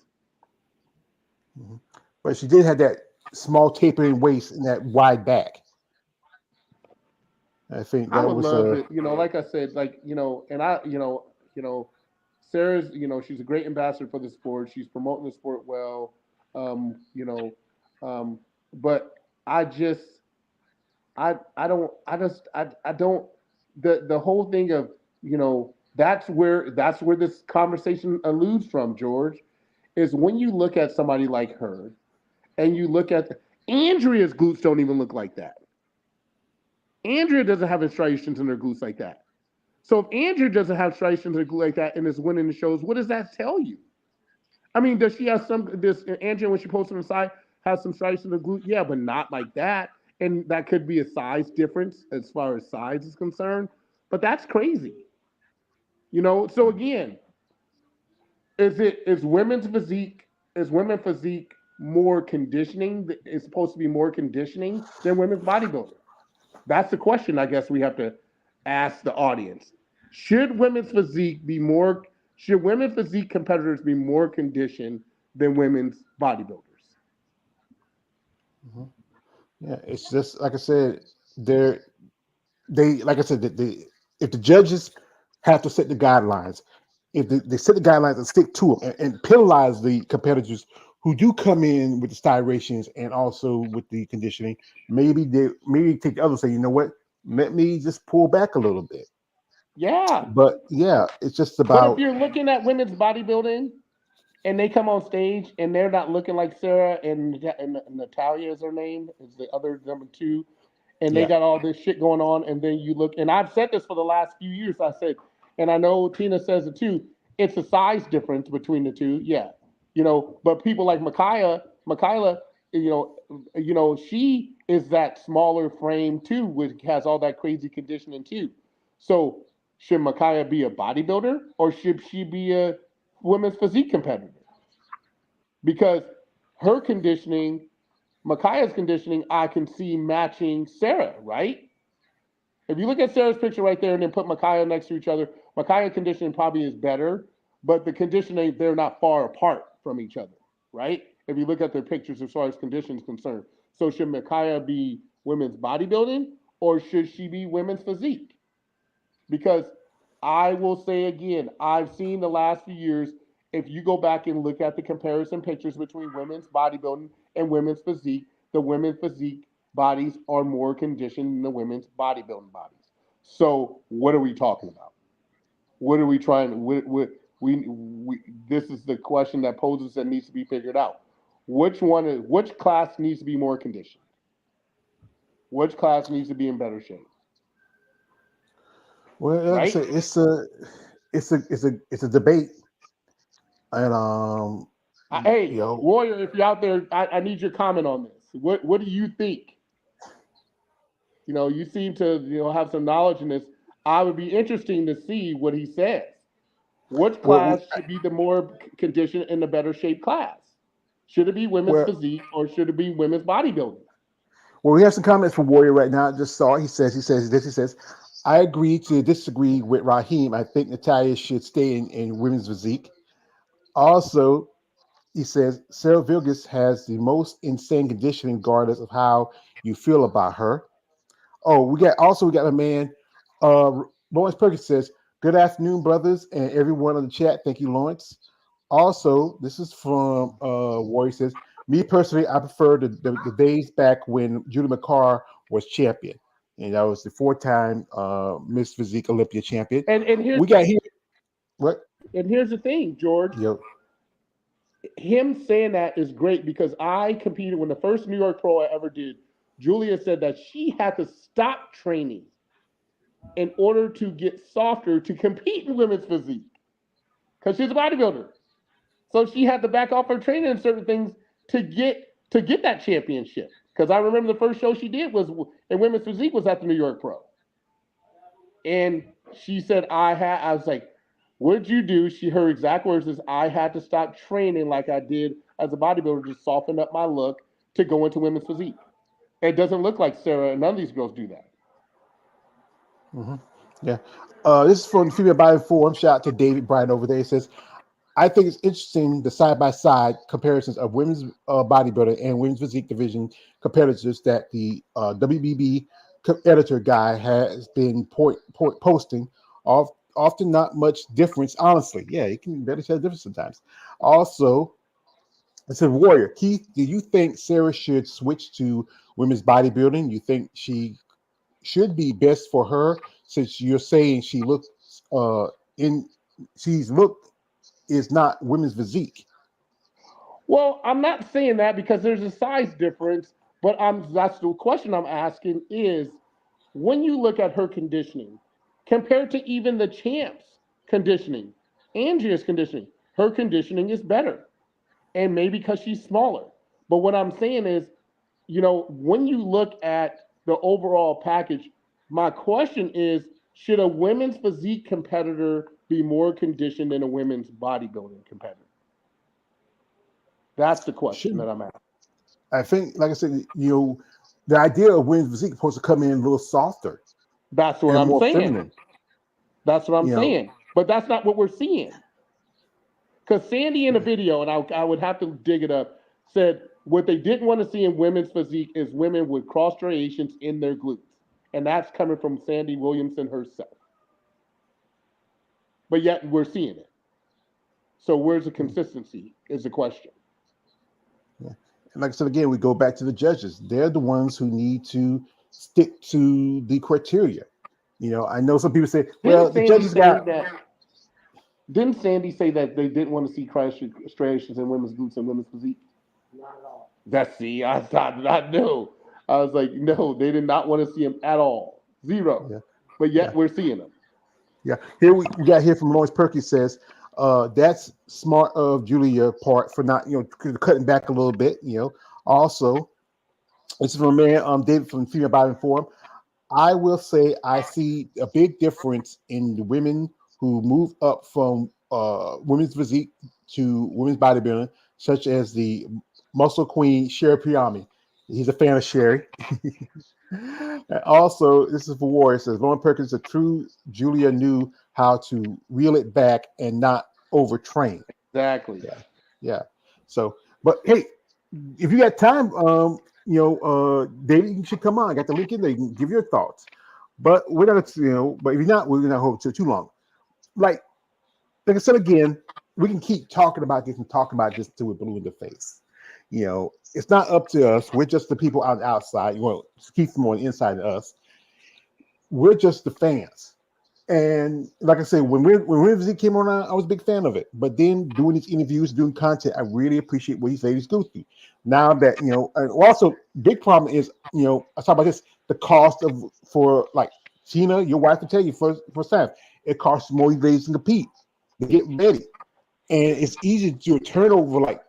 Mm-hmm. But she did have that small tapering waist and that wide back. I think I that would was love it. Like I said, and Sarah's, she's a great ambassador for the sport. She's promoting the sport well. Um, you know, um, but I just, I don't. The whole thing of, that's where this conversation alludes from, George, is when you look at somebody like her, and you look at Andrea's glutes don't even look like that. Andrea doesn't have striations in her glutes like that. So if Andrea doesn't have striations in her glute like that and is winning the shows, what does that tell you? I mean, does she have this Andrea when she posts on the side has some striations in the glute? Yeah, but not like that. And that could be a size difference as far as size is concerned. But that's crazy. So again, is women physique more conditioning? It's supposed to be more conditioning than women's bodybuilding. That's the question I guess we have to ask the audience. Should women's physique be more should women physique competitors be more conditioned than women's bodybuilders? mm-hmm. Yeah. It's just like I said, they like I said, if the judges have to set the guidelines, if they set the guidelines and stick to them and penalize the competitors who do come in with the styrations and also with the conditioning, maybe take the other say, you know what, let me just pull back a little bit. Yeah. But yeah, it's just But if about you're looking at women's bodybuilding and they come on stage and they're not looking like Sarah and Natalia is her name, is the other number two, and they yeah. got all this shit going on, and then you look, and I've said this for the last few years. I said, and I know Tina says it too. It's a size difference between the two, yeah, But people like Michaela, she is that smaller frame too, which has all that crazy conditioning too. So should Michaela be a bodybuilder or should she be a women's physique competitor? Because her conditioning, Micaiah's conditioning, I can see matching Sarah, right? If you look at Sarah's picture right there and then put Micaiah next to each other, Micaiah conditioning probably is better, but the conditioning, they're not far apart from each other, right? If you look at their pictures as far as conditions concerned. So should Micaiah be women's bodybuilding or should she be women's physique? Because I will say again, I've seen the last few years, if you go back and look at the comparison pictures between women's bodybuilding and women's physique, the women's physique bodies are more conditioned than the women's bodybuilding bodies. So what are we talking about? What are we trying? We this is the question that poses that needs to be figured out. Which class needs to be more conditioned? Which class needs to be in better shape? Well, like I Right? said, it's a debate, and Hey, you know, Warrior, if you're out there, I need your comment on this. What do you think? You seem to have some knowledge in this. I would be interesting to see what he says. Which well, class should be the more conditioned and the better shape class? Should it be women's well, physique or should it be women's bodybuilding? well, we have some comments from Warrior right now. I just saw it. He says, I agree to disagree with Raheem. I think Natalia should stay in women's physique. Also, he says Sarah Vilgus has the most insane conditioning, regardless of how you feel about her. Oh, we got a man. Lawrence Perkins says, "Good afternoon, brothers, and everyone on the chat. Thank you, Lawrence." Also, this is from Warrior says, "Me personally, I prefer the days back when Julie McCarr was champion, and that was the four-time Miss Physique Olympia champion." And here's We got here. What? and here's the thing, George. Yo, Him saying that is great because I competed when the first New York Pro I ever did. Julia said that she had to stop training in order to get softer to compete in women's physique because she's a bodybuilder. So she had to back off her training and certain things to get that championship. Because I remember the first show she did was in women's physique was at the New York Pro, and she said I was like, "What'd you do?" Her exact words is, "I had to stop training like I did as a bodybuilder to soften up my look to go into women's physique." It doesn't look like Sarah and none of these girls do that. hmm yeah. This is from Female Body Forum. Shout out to David Bryan over there. He says, I think it's interesting the side by side comparisons of women's bodybuilding and women's physique division competitors that the WBB editor guy has been posting. Often not much difference, honestly. Yeah, it can better tell the difference sometimes. Also, I said, Warrior, Keith, do you think Sarah should switch to women's bodybuilding? You think she should be best for her since you're saying she looks in she's looked is not women's physique. Well, I'm not saying that because there's a size difference, but that's the question I'm asking is when you look at her conditioning compared to even the champs conditioning, Andrea's conditioning, her conditioning is better. And maybe because she's smaller. But what I'm saying is, when you look at the overall package, my question is should a women's physique competitor be more conditioned than a women's bodybuilding competitor? That's the question Should that I'm asking. I think, like I said, the idea of women's physique is supposed to come in a little softer That's what and I'm more saying. feminine. That's what I'm You know, saying. But that's not what we're seeing. Because Sandy in a video, and I would have to dig it up, said what they didn't want to see in women's physique is women with cross striations in their glutes. And that's coming from Sandy Williamson herself. But yet we're seeing it. So where's the consistency is the question. yeah. And like I said again, we go back to the judges. They're the ones who need to stick to the criteria. I know some people say, Didn't well, the Sandy judges say got. that? Didn't Sandy say that they didn't want to see striations in women's boots and women's physique? That's see, I thought not no. I was like, no, they did not want to see them at all. Zero. Yeah, But yeah, yet we're seeing them. yeah. Here we got here from Lawrence Perky says, that's smart of Julia part for not, cutting back a little bit. Also, this is from a man, David from Female Body Forum. I will say I see a big difference in the women who move up from women's physique to women's bodybuilding, such as the muscle queen Sherry Piami. He's a fan of Sherry. And also, this is for War. It says Lauren Perkins, a true Julia, knew how to reel it back and not overtrain. Exactly. Yeah, yeah. So, but hey, if you got time, David, you should come on. I got the link in there. You can give your thoughts. But we're not, but if you're not, we're not hold too long. Like I said again, we can keep talking about this and talking about this until we're blue in the face. It's not up to us. We're just the people on the outside. You want to keep them on the inside of us. We're just the fans. And like I said, when Ramsey came on, I was a big fan of it. But then doing these interviews, doing content, I really appreciate what these ladies go through. Now that and also big problem is I talk about this, the cost of for like Tina, your wife will tell you first time, it costs more ladies to compete to get ready, and it's easy to turn over like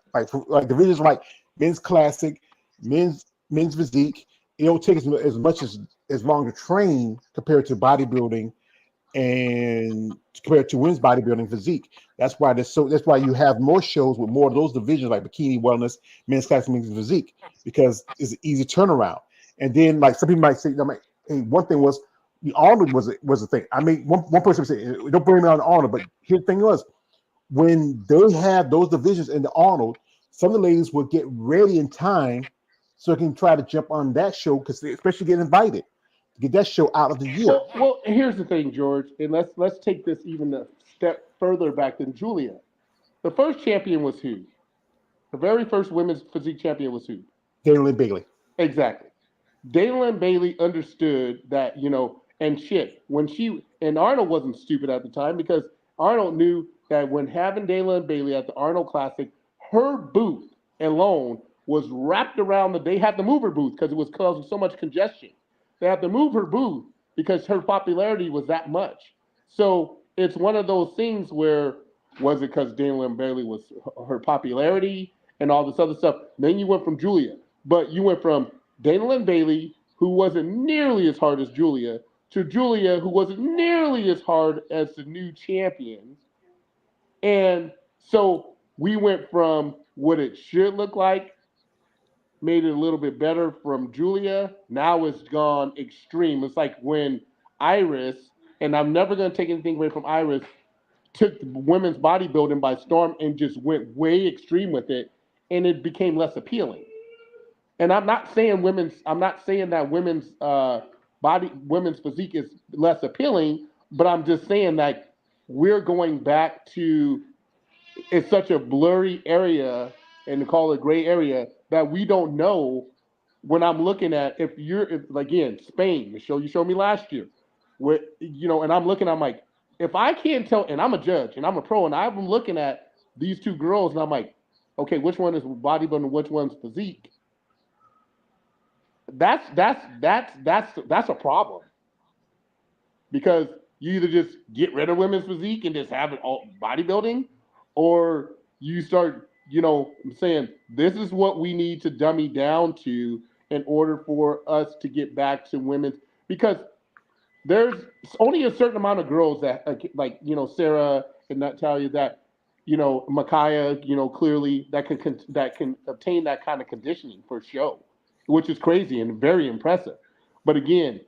divisions like men's classic, men's physique. It don't take as much as long to train compared to bodybuilding and compared to women's bodybuilding physique. That's why you have more shows with more of those divisions like bikini, wellness, men's class, men's physique, because it's an easy turnaround. And then like some people might say, hey, one thing was the Arnold was a thing. I mean, one person would say, don't blame me on the Arnold, but here the thing was, when they have those divisions in the Arnold, some of the ladies would get ready in time so they can try to jump on that show because they especially get invited to get that show out of the year. Well, here's the thing, George, and let's take this even a step further back than Julia. The first champion was who? The very first women's physique champion was who? Daniel Bailey. Exactly. Dana Bailey understood that, and shit, when and Arnold wasn't stupid at the time because Arnold knew that when having Dana Bailey at the Arnold Classic, her booth alone was wrapped around they had to move her booth because it was causing so much congestion. They had to move her booth because her popularity was that much. So it's one of those things where was it because Dana Bailey was her popularity and all this other stuff? Then you went from Julia, but you went from Dana Bailey, who wasn't nearly as hard as Julia, to Julia, who wasn't nearly as hard as the new champions. And so we went from what it should look like, made it a little bit better from Julia. Now it's gone extreme. It's like when Iris, and I'm never going to take anything away from Iris, took women's bodybuilding by storm and just went way extreme with it, and it became less appealing. And I'm not saying that women's physique is less appealing, but I'm just saying that we're going back to it's such a blurry area and to call it gray area that we don't know when I'm looking at if again Spain, the show you showed me last year, where and I'm like, if I can't tell, and I'm a judge and I'm a pro, and I'm looking at these two girls and I'm like, okay, which one is bodybuilding, which one's physique? That's a problem because you either just get rid of women's physique and just have it all bodybuilding, or you start, saying this is what we need to dummy down to in order for us to get back to women's because there's only a certain amount of girls that like Sarah and Natalia that Micaiah clearly that can obtain that kind of conditioning for show, which is crazy and very impressive. But again,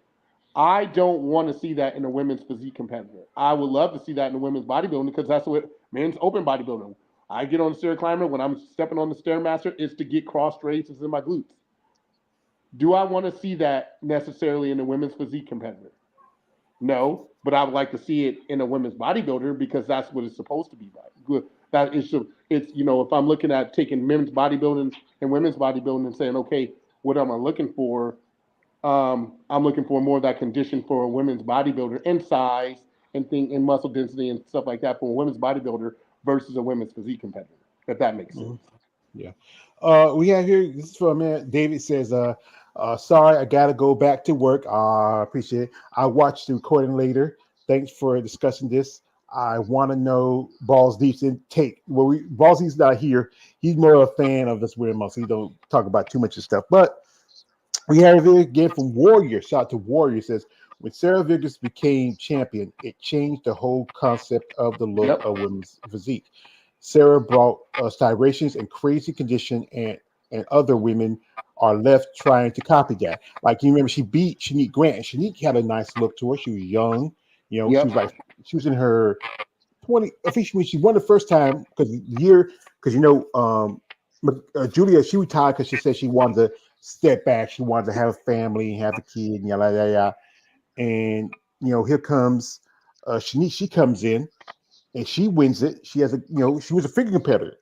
I don't want to see that in a women's physique competitor. I would love to see that in a women's bodybuilding because that's what men's open bodybuilding. I get on the stair climber when I'm stepping on the stairmaster, it's to get cross raises in my glutes. Do I want to see that necessarily in a women's physique competitor? No, but I would like to see it in a women's bodybuilder because that's what it's supposed to be like. Good. That is, it's if I'm looking at taking men's bodybuilding and women's bodybuilding and saying, okay, what am I looking for? I'm looking for more of that condition for a women's bodybuilder and size and muscle density and stuff like that for a women's bodybuilder versus a women's physique competitor. If that makes sense. Mhm. Yeah. We have here, this is from man. David says, sorry, I gotta go back to work. I appreciate it. I watched the recording later. Thanks for discussing this. I want to know Balls Deep's intake. Well, Balls Deep's not here. He's more a fan of this weird muscle. He don't talk about too much of stuff. But we have it again from Warrior. Shout out to Warrior. Says, when Sarah Vigors became champion, it changed the whole concept of the look Yep. of women's physique. Sarah brought styrations and crazy condition, and other women are left trying to copy that. Like you remember, she beat Shanique Grant, and Shanique had a nice look to her. She was young, she Yep. was like she was in her 20. I think when she won the first time because Julia, she retired because she said she wanted to step back. She wanted to have a family, have a kid, and yada yada yada. And here comes Shanique. She comes in and she wins it. She has she was a figure competitor.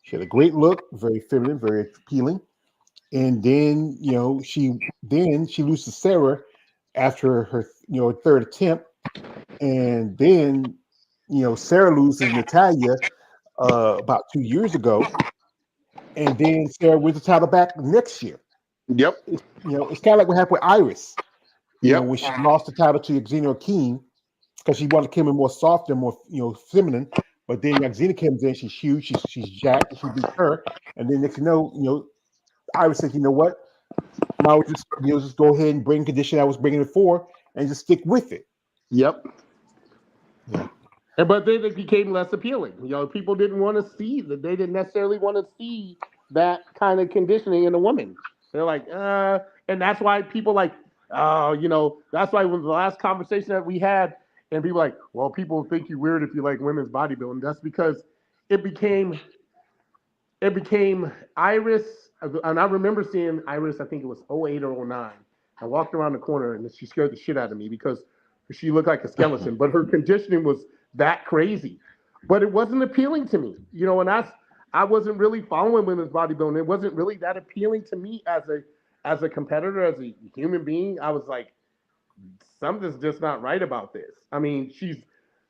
She had a great look, very feminine, very appealing. And then she loses to Sarah after her third attempt, and then Sarah loses Natalia about 2 years ago, and then Sarah wins the title back next year. Yep. It's kind of like what happened with Iris. Yep. When she lost the title to Xenia Keene because she wanted to come in more soft and more feminine. But then Xenia comes in, she's huge, she's jacked, she beats her, and then next Iris says, you know what, might as well just go ahead and bring condition I was bringing it for, and just stick with it. Yep. Yeah. But then it became less appealing. People didn't want to see that. They didn't necessarily want to see that kind of conditioning in a woman. They're like, and that's why people like, oh, that's why when the last conversation that we had, and people like, well, people think you weird if you like women's bodybuilding. That's because it became it became Iris, and I remember seeing Iris. I think it was '08 or '09. I walked around the corner and she scared the shit out of me because she looked like a skeleton, but her conditioning was that crazy. But it wasn't appealing to me, and I wasn't really following women's bodybuilding. It wasn't really that appealing to me as a competitor, as a human being. I was like, something's just not right about this. I mean,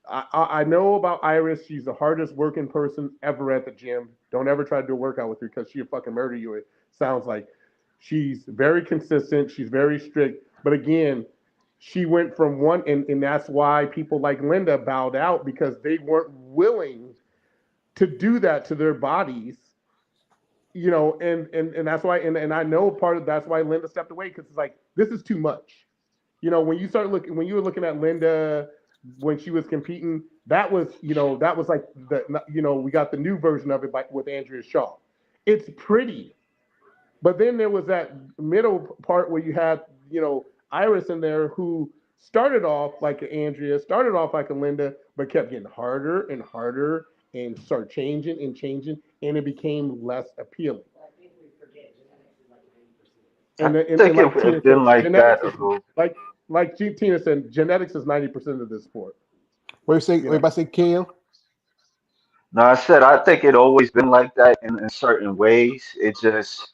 I know about Iris. She's the hardest working person ever at the gym. Don't ever try to do a workout with her because she'll fucking murder you. It sounds like she's very consistent. She's very strict. But again, she went from one, and that's why people like Linda bowed out because they weren't willing to do that to their bodies. And that's why, and I know part of that's why Linda stepped away because it's like this is too much. When you were looking at Linda when she was competing, that was like we got the new version of it with Andrea Shaw. It's pretty, but then there was that middle part where you had Iris in there who started off like an Andrea, started off like a Linda, but kept getting harder and harder and start changing, and it became less appealing. I And think like it's Tina been said, like that genetics a is little. like Tina said, genetics is 90% of this sport. What you say? You What know. about say, Kale? No, I said I think it always been like that in certain ways. It just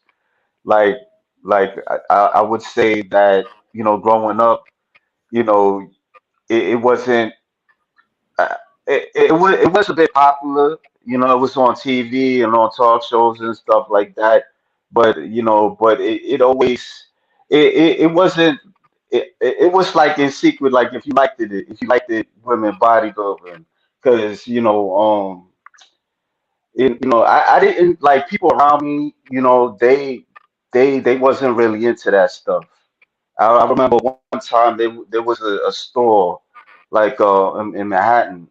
like I would say that growing up, you know, it wasn't. Uh, it was a bit popular. It was on TV and on talk shows and stuff like that. But it always it wasn't. It was like in secret. Like if you liked it, women bodybuilding, because I didn't like people around me. They wasn't really into that stuff. I remember one time there was a store like in Manhattan.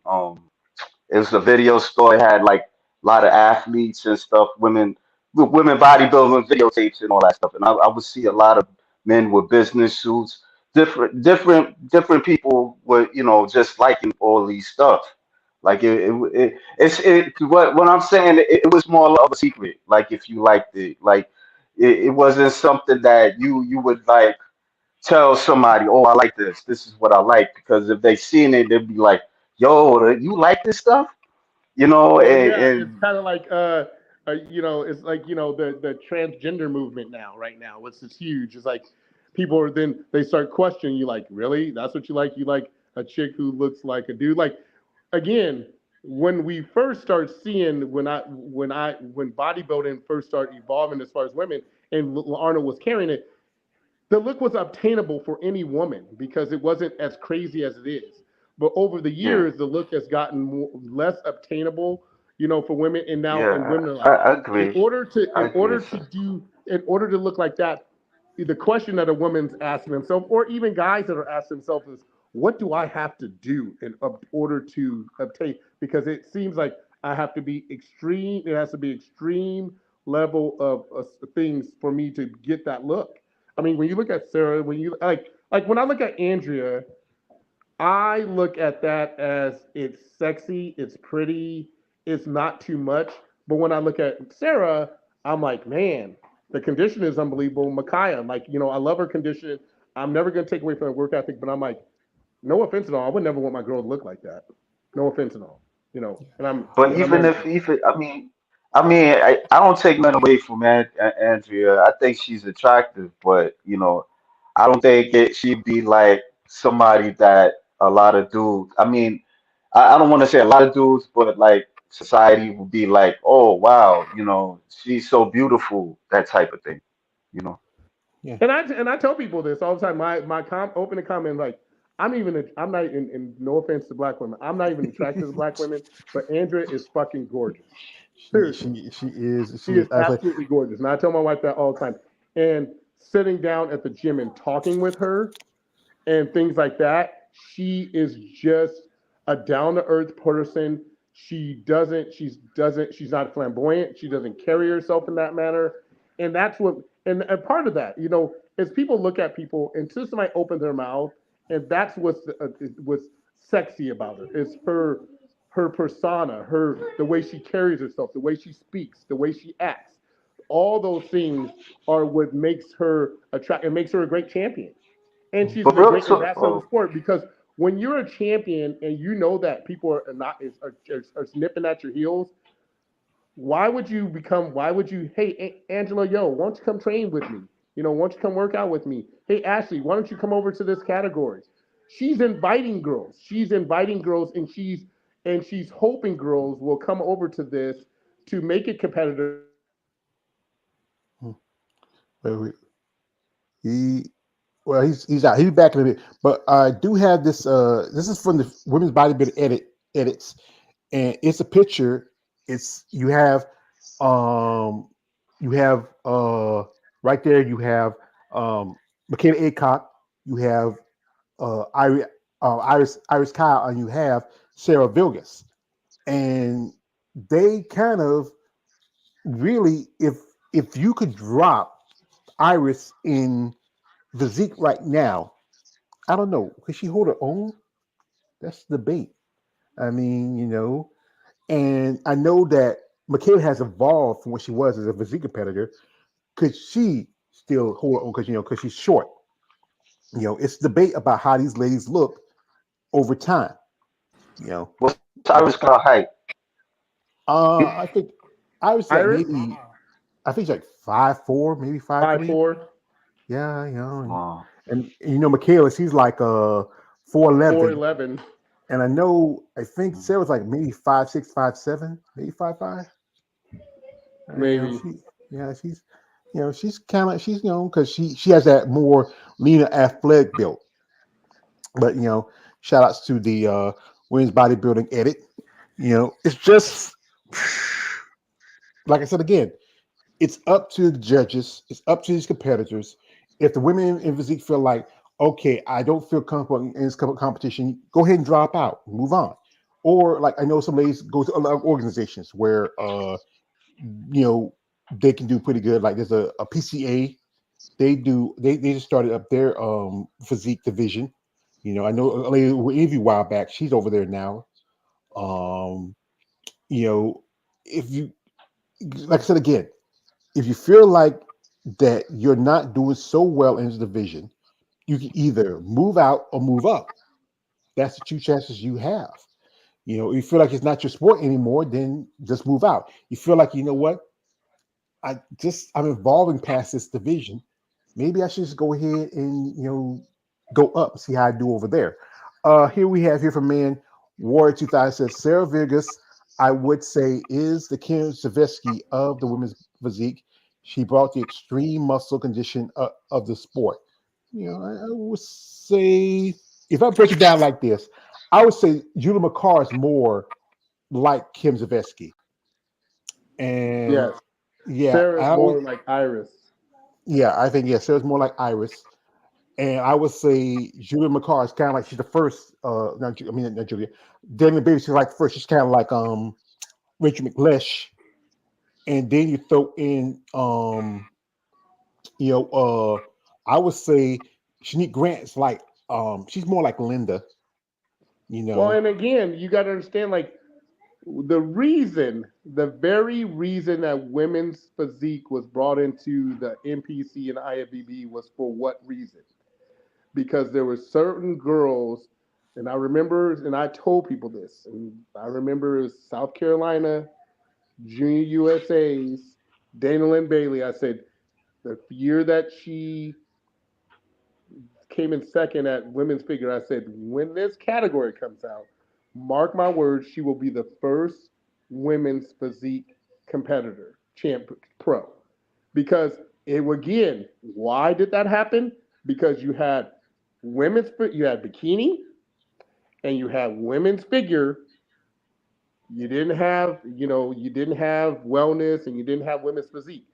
It was a video store. It had like a lot of athletes and stuff, women bodybuilding videotapes and all that stuff. And I would see a lot of men with business suits, different people with just liking all these stuff. Like what I'm saying. It was more of a secret. Like if you liked it, like it wasn't something that you would like tell somebody, oh, I like this. This is what I like. Because if they seen it, they'd be like, yo, you like this stuff? Well, And, yeah, it's and kind of like it's like the transgender movement now, right now, which is huge. It's like people are then they start questioning you like, really? That's what you like? You like a chick who looks like a dude? Like again, when we first start seeing when bodybuilding first started evolving as far as women and Arnold was carrying it, the look was obtainable for any woman because it wasn't as crazy as it is. But over the Yeah, years, the look has gotten less obtainable, for women. And now, and yeah, women are like, I agree. I in agree, order to sir. do, in order to look like that, the question that a woman's asking themselves, or even guys that are asking themselves, is, what do I have to do in order to obtain? Because it seems like I have to be extreme. It has to be extreme level of things for me to get that look. I mean, when you look at Sarah, when you like when I look at Andrea, I look at that as it's sexy, it's pretty, it's not too much. But when I look at Sarah, I'm like, man, the condition is unbelievable. Micaiah, like, I love her condition. I'm never gonna take away from her work ethic, but I'm like, no offense at all. I would never want my girl to look like that. No offense at all. And But I'm even married if to her. even I don't take nothing away from Andrea. I think she's attractive, but I don't think she'd be like somebody that a lot of dudes. I don't want to say a lot of dudes, but like society would be like, oh wow, she's so beautiful, that type of thing. You know. Yeah. And I tell people this all the time. My opening comment like I'm not in no offense to black women. I'm not even attracted to black women, but Andrea is fucking gorgeous. She Seriously, she she is she she is. is I was like, absolutely gorgeous. And I tell my wife that all the time. And sitting down at the gym and talking with her and things like that, she is just a down to earth person. She's not flamboyant. She doesn't carry herself in that manner. And that's what, and part of that, is people look at people and until somebody opens their mouth, and that's what's sexy about her. Is her persona, the way she carries herself, the way she speaks, the way she acts. All those things are what makes her attract and makes her a great champion. And she's But a real great talk, ambassador of the sport because when you're a champion and you know that people are not are snipping at your heels, why would you, hey, Angela, yo, why don't you come train with me? Why don't you come work out with me? Hey, Ashley, why don't you come over to this category? She's inviting girls. She's inviting girls and she's hoping girls will come over to this to make it competitive so that way they can hmm, compete wait, wait. and He well, he's out. He's back in a bit. But I do have this. This is from the women's bodybuilding edits, and it's a picture. It's um you have right there. You have Michaela Aycock. You have Iris Kyle, and you have Sarah Vilgas, and they kind of really, if you could drop Iris in Physique right now, I don't know. Could she hold her own? That's the debate. I mean, and I know that Michaela has evolved from what she was as a physique competitor. Could she still hold her own? Because she's short. It's debate about how these ladies look over time. You know, What's Iris Girl height? I think I was like Iris maybe I think she's like 5'4", maybe 5'3". 5'4", Yeah, Wow. and Michaela, she's like 4'11", 4'11", and I know I think Mhm. Sarah's like maybe 5'6", 5'7", maybe 5'5". maybe. Yeah, she's kind of because she has that more leaner athletic build. But shout outs to the women's bodybuilding edit. It's just like I said again, it's up to the judges, it's up to these competitors. If the women in physique feel like, okay, I don't feel comfortable in this competition, go ahead and drop out, move on. Or like I know some ladies go to other organizations where you know they can do pretty good. Like there's a PCA. They just started up their physique division. I know a lady with Envy a while back. She's over there now. Um, you know, if you like I said again, if you feel like that you're not doing so well in the division, you can either move out or move up. That's the two chances you have. You feel like it's not your sport anymore, then just move out. You feel like, I'm evolving past this division. maybe I should just go ahead and go up and see how I do over there. Here we have here from man Warrior 2000 says Sarah Vegas, I would say, is the Kim Savetsky of the women's physique. She brought the extreme muscle condition of the sport. I would say, if I break it down like this, I would say Julia McCarr is more like Kim Savetsky, and Yes. yeah, Sarah's I would, more like Iris. yeah, I think yes, Sarah's more like Iris. And I would say Julia McCarr is kind of like she's the first. Not Julia. Damon Bailey, she's like first. She's kind of like Rachel McLeish, and then you throw in you know I would say Shanique Grant's like she's more like Linda. You Well, know. and again, you got to understand, like, the very reason that women's physique was brought into the NPC and IFBB was for what reason? Because there were certain girls, and I remember, and I told people this, and I remember it was South Carolina Junior USA's Dana Lynn Bailey. I said the year that she came in second at women's figure, I said, when this category comes out, mark my words, she will be the first women's physique competitor, champ pro. Because it again, why did that happen? Because you had bikini and you had women's figure. You didn't have wellness and you didn't have women's physique.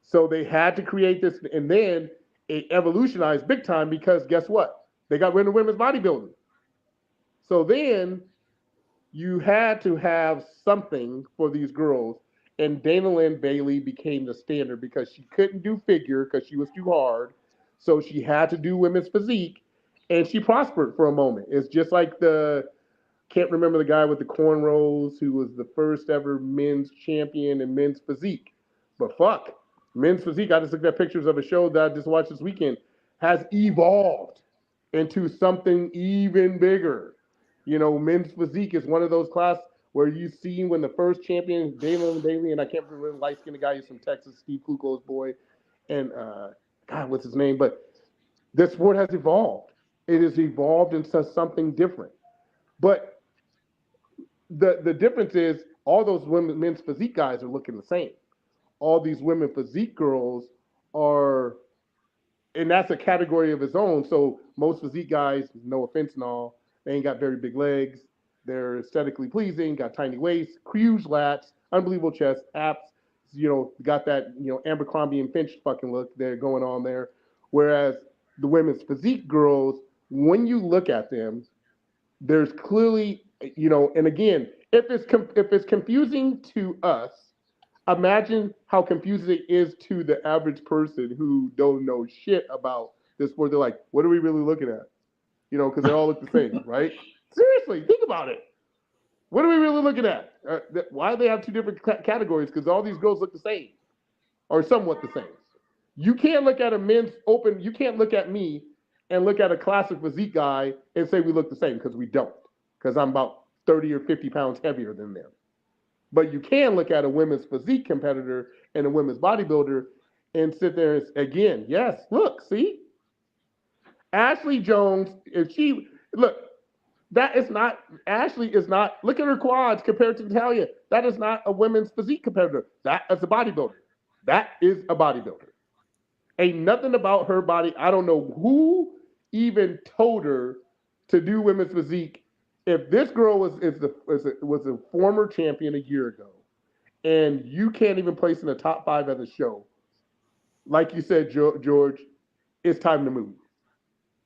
So they had to create this, and then it evolutionized big time because guess what? They got rid of women's bodybuilding. So then you had to have something for these girls, and Dana Lynn Bailey became the standard because she couldn't do figure because she was too hard. So she had to do women's physique, and she prospered for a moment. It's just like the can't remember the guy with the cornrows who was the first ever men's champion in men's physique. But fuck, men's physique, I just looked at pictures of a show that I just watched this weekend, has evolved into something even bigger. Men's physique is one of those class where you see when the first champion, Dalen Bailey, and I can't remember the light skinned guy, he's from Texas, Steve Kuko's boy, and God, what's his name? But this sport has evolved. It has evolved into something different. But the difference is all those women men's physique guys are looking the same. All these women physique girls are, and that's a category of its own. So most physique guys, no offense and all, they ain't got very big legs. They're aesthetically pleasing, got tiny waists, huge lats, unbelievable chest, abs. Got that Abercrombie and Finch fucking look there going on there. Whereas the women's physique girls, when you look at them, there's clearly, and again, if it's confusing to us, imagine how confusing it is to the average person who don't know shit about this sport. They're like, what are we really looking at? Because they all look the same, right? Seriously, think about it. What are we really looking at? Why do they have two different categories? Because all these girls look the same or somewhat the same. You can't look at a men's open. You can't look at me and look at a classic physique guy and say we look the same because we don't. Because I'm about 30 or 50 pounds heavier than them. But you can look at a women's physique competitor and a women's bodybuilder and sit there and again, yes, look, see, Ashley Jones. If she look, that is not Ashley is not. Look at her quads compared to Natalia. That is not a women's physique competitor. That is a bodybuilder. That is a bodybuilder. Ain't nothing about her body. I don't know who even told her to do women's physique. If this girl was a former champion a year ago, and you can't even place in the top five at the show, like you said, George, it's time to move.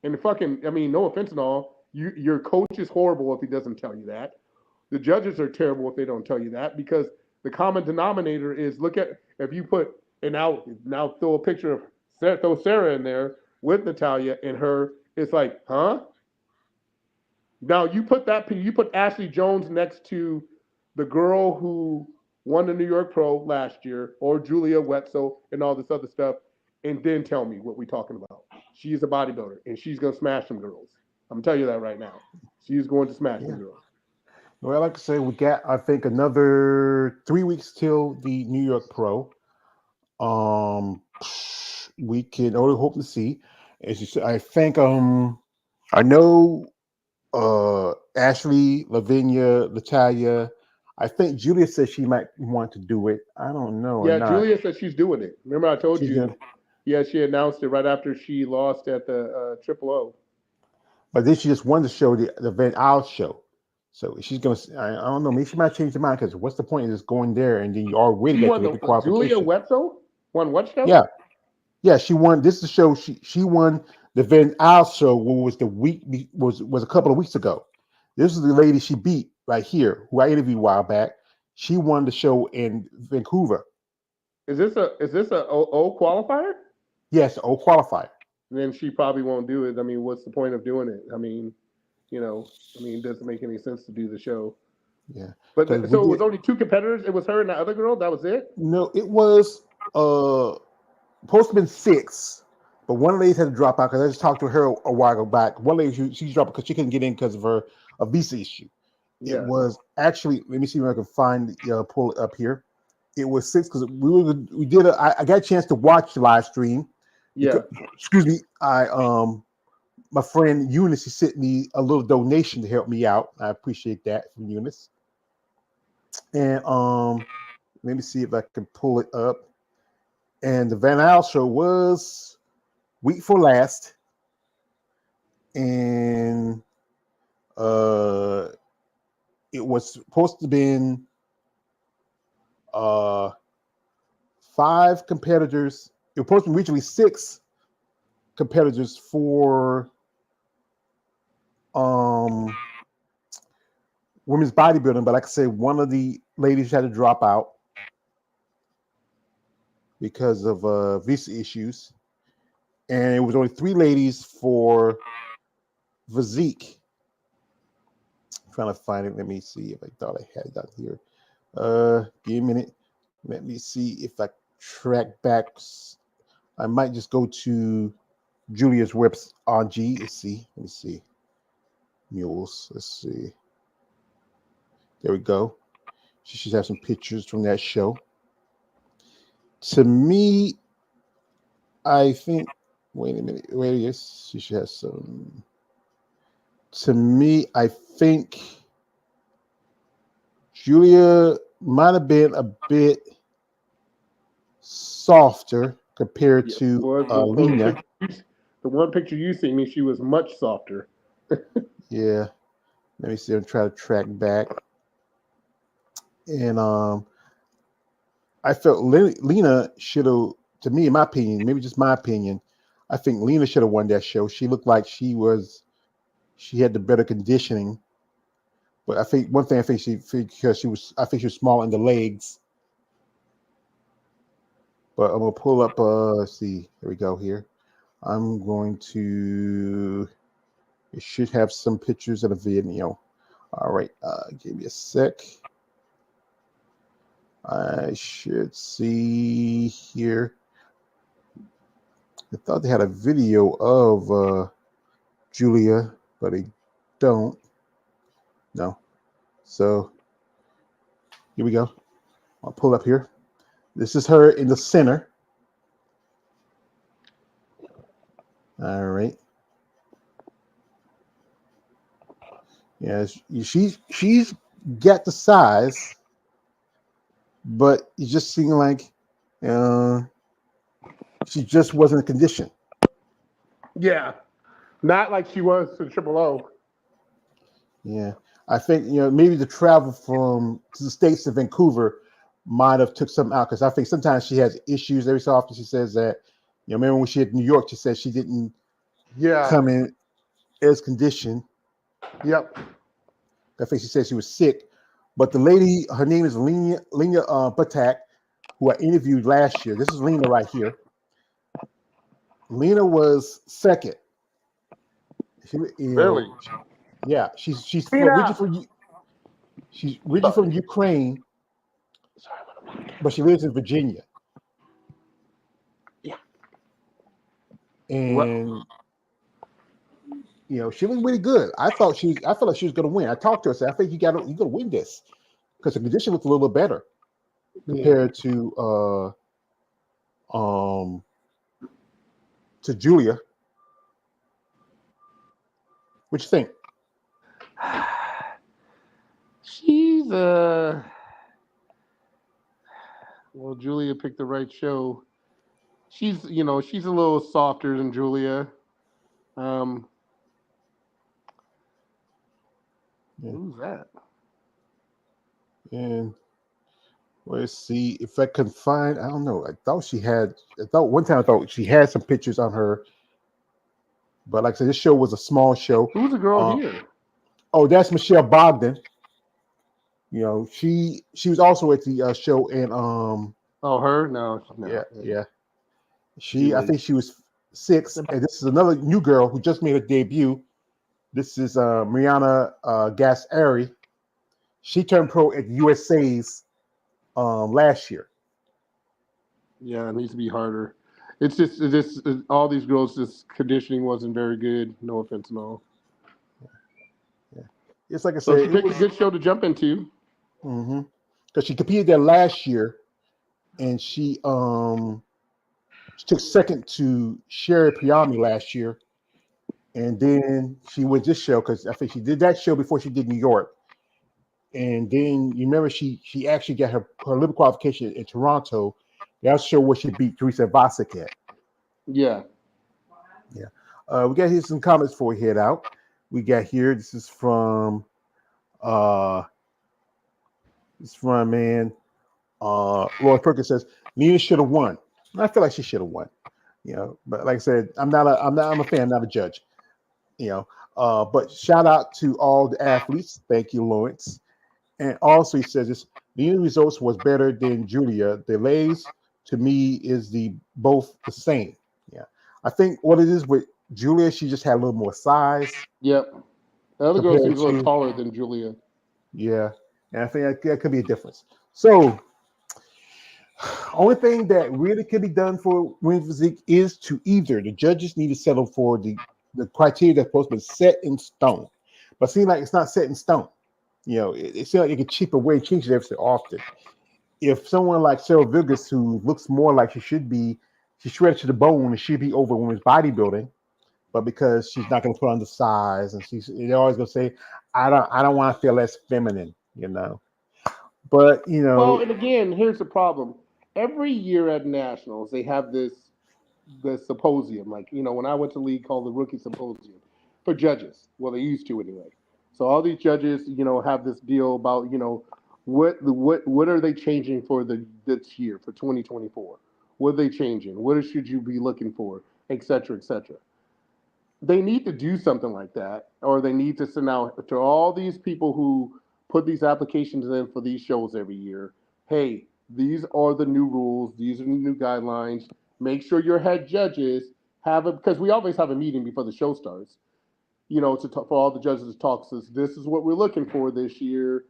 And fucking, I mean, no offense and all, your coach is horrible if he doesn't tell you that. The judges are terrible if they don't tell you that because the common denominator is look at if you put and now throw a picture of throw Sarah in there with Natalia and her. It's like, huh? Now you put Ashley Jones next to the girl who won the New York Pro last year, or Julia Wetzel and all this other stuff, and then tell me what we're talking about. She's a bodybuilder and she's gonna smash some girls. I'm gonna tell you that right now. She's going to smash some Yeah. girls. Well, like I say, we got I think another 3 weeks till the New York Pro. Um, we can only hope to see. As you said, I think I know Ashley, Lavinia, Natalia. I think Julia said she might want to do it. I don't know or Yeah, not. Julia said she's doing it. Remember, I told She's you. gonna, Yeah, she announced it right after she lost at the Triple O. but then she just wanted to show the Van Isle show. So she's gonna. I don't know. Maybe she might change her mind because what's the point of just going there and then you already She got won your the Julia qualification? Wetzel won what show? Yeah, yeah. She won. This is the show. She won the Van Isle show. What was the was a couple of weeks ago. This is the lady she beat right here, who I interviewed a while back. She won the show in Vancouver. Is this a O qualifier? Yes, old qualifier. Then she probably won't do it. I mean, what's the point of doing it? I mean, it doesn't make any sense to do the show. Yeah, But because we so it was did. only two competitors. It was her and the other girl. That was it. No, it was supposed to have been six, but one lady had to drop out because I just talked to her a while back. One lady she dropped because she couldn't get in because of her a visa issue. It Yeah, was actually, let me see if I can find pull it up here. It was six because we did I got a chance to watch the live stream yeah. because excuse me, I my friend Eunice, he sent me a little donation to help me out. I appreciate that from Eunice. And let me see if I can pull it up. And the Van Isle show was week for last, and uh, it was supposed to have been uh, five competitors. It was supposed to be originally six competitors for um, women's bodybuilding, but like I said, one of the ladies had to drop out because of visa issues, and it was only three ladies for Physique. I'm trying to find it. Let me see if I thought I had it down here. Give me a minute. Let me see if I track back. I might just go to Julia's webs on G. Let's see. Let me see. Mules. Let's see. There we go. She should have some pictures from that show. To me, I think. Wait a minute. Wait, yes, she should have some. To me, I think Julia might have been a bit softer compared Yeah. to Was Lena. the one picture you see me? She was much softer. Yeah. Let me see. I'm trying to track back. And I felt Lena should have, to me, in my opinion, maybe just my opinion, I think Lena should have won that show. She looked like she had the better conditioning. But I think one thing I think I think she was small in the legs. But I'm gonna pull up. Let's see. Here we go. Here, I'm going to. It should have some pictures and a video. All right. Give me a sec. I should see here. I thought they had a video of Julia, but they don't. No. So here we go. I'll pull up here. This is her in the center. All right. Yeah, she's got the size, but it just seemed like uh, she just wasn't in condition. Yeah, not like she was to Triple O. Yeah, I think maybe the travel from to the States to Vancouver might have took something out because I think sometimes she has issues every so often. She says that remember when she had New York, she said she didn't Yeah. come in as conditioned. Yep. I think she said she was sick. But the lady, her name is Lena Batak, who I interviewed last year. This is Lena right here. Lena was second. She, Really. yeah, she's Tina. originally from Ukraine, but she lives in Virginia. Yeah. What? And she looked really good. I felt like she was going to win. I talked to her. I said, I think you got to win this because the condition looked a little bit better Yeah. compared to to Julia. What you think? She's well, Julia picked the right show. She's a little softer than Julia. Um, Yeah. who's that? And let's see if I can find. I don't know. I thought she had. I thought one time I thought she had some pictures on her, but like I said, this show was a small show. Who's the girl here? Oh, that's Michelle Bogdan. She was also at the show, and Oh, her? No, yeah, no. yeah. Too I late. think she was 6, and this is another new girl who just made a debut. This is Mariana Gasari. She turned pro at USA's last year. Yeah, it needs to be harder. It's just all these girls. Just conditioning wasn't very good. No offense and all. Yeah. It's like I So said, she it picked a was good show to jump into. because she competed there last year, and she took second to Sherry Piami last year, and then she went this show because I think she did that show before she did New York, and then you remember she actually got her Olympic qualification in Toronto. That show where she beat Teresa Vasek at. Yeah. Yeah. We got here some comments before we head out. We got here. This is from uh man. Roy Perkins says Nina should have won. I feel like she should have won. But like I said, I'm a fan, not a judge. But shout out to all the athletes. Thank you, Lawrence. And also he says this the results was better than Julia. Delays to me is the both the same. Yeah. I think what it is with Julia, she just had a little more size Yep. The other girl compared seems a little to taller than Julia. yeah. And I think that could be a difference. So only thing that really could be done for women's physique is to either the judges need to settle for the criteria that's supposed to be set in stone. But it seems like it's not set in stone. It seems like you can chip away, change it every so often. If someone like Sarah Vilgus, who looks more like she should be, she's shredded to the bone and should be over women's bodybuilding, but because she's not going to put on the size, and they're always going to say, I don't want to feel less feminine. But Well, and again, here's the problem. Every year at nationals, they have this symposium. Like when I went to league called the Rookie Symposium for judges. Well, they used to anyway. So all these judges, have this deal about what are they changing for this year for 2024? What are they changing? What should you be looking for, et cetera, et cetera. They need to do something like that, or they need to send out to all these people who put these applications in for these shows every year. Hey, these are the new rules. These are the new guidelines. Make sure your head judges have a because we always have a meeting before the show starts. To talk, for all the judges to talk. Says this is what we're looking for this year.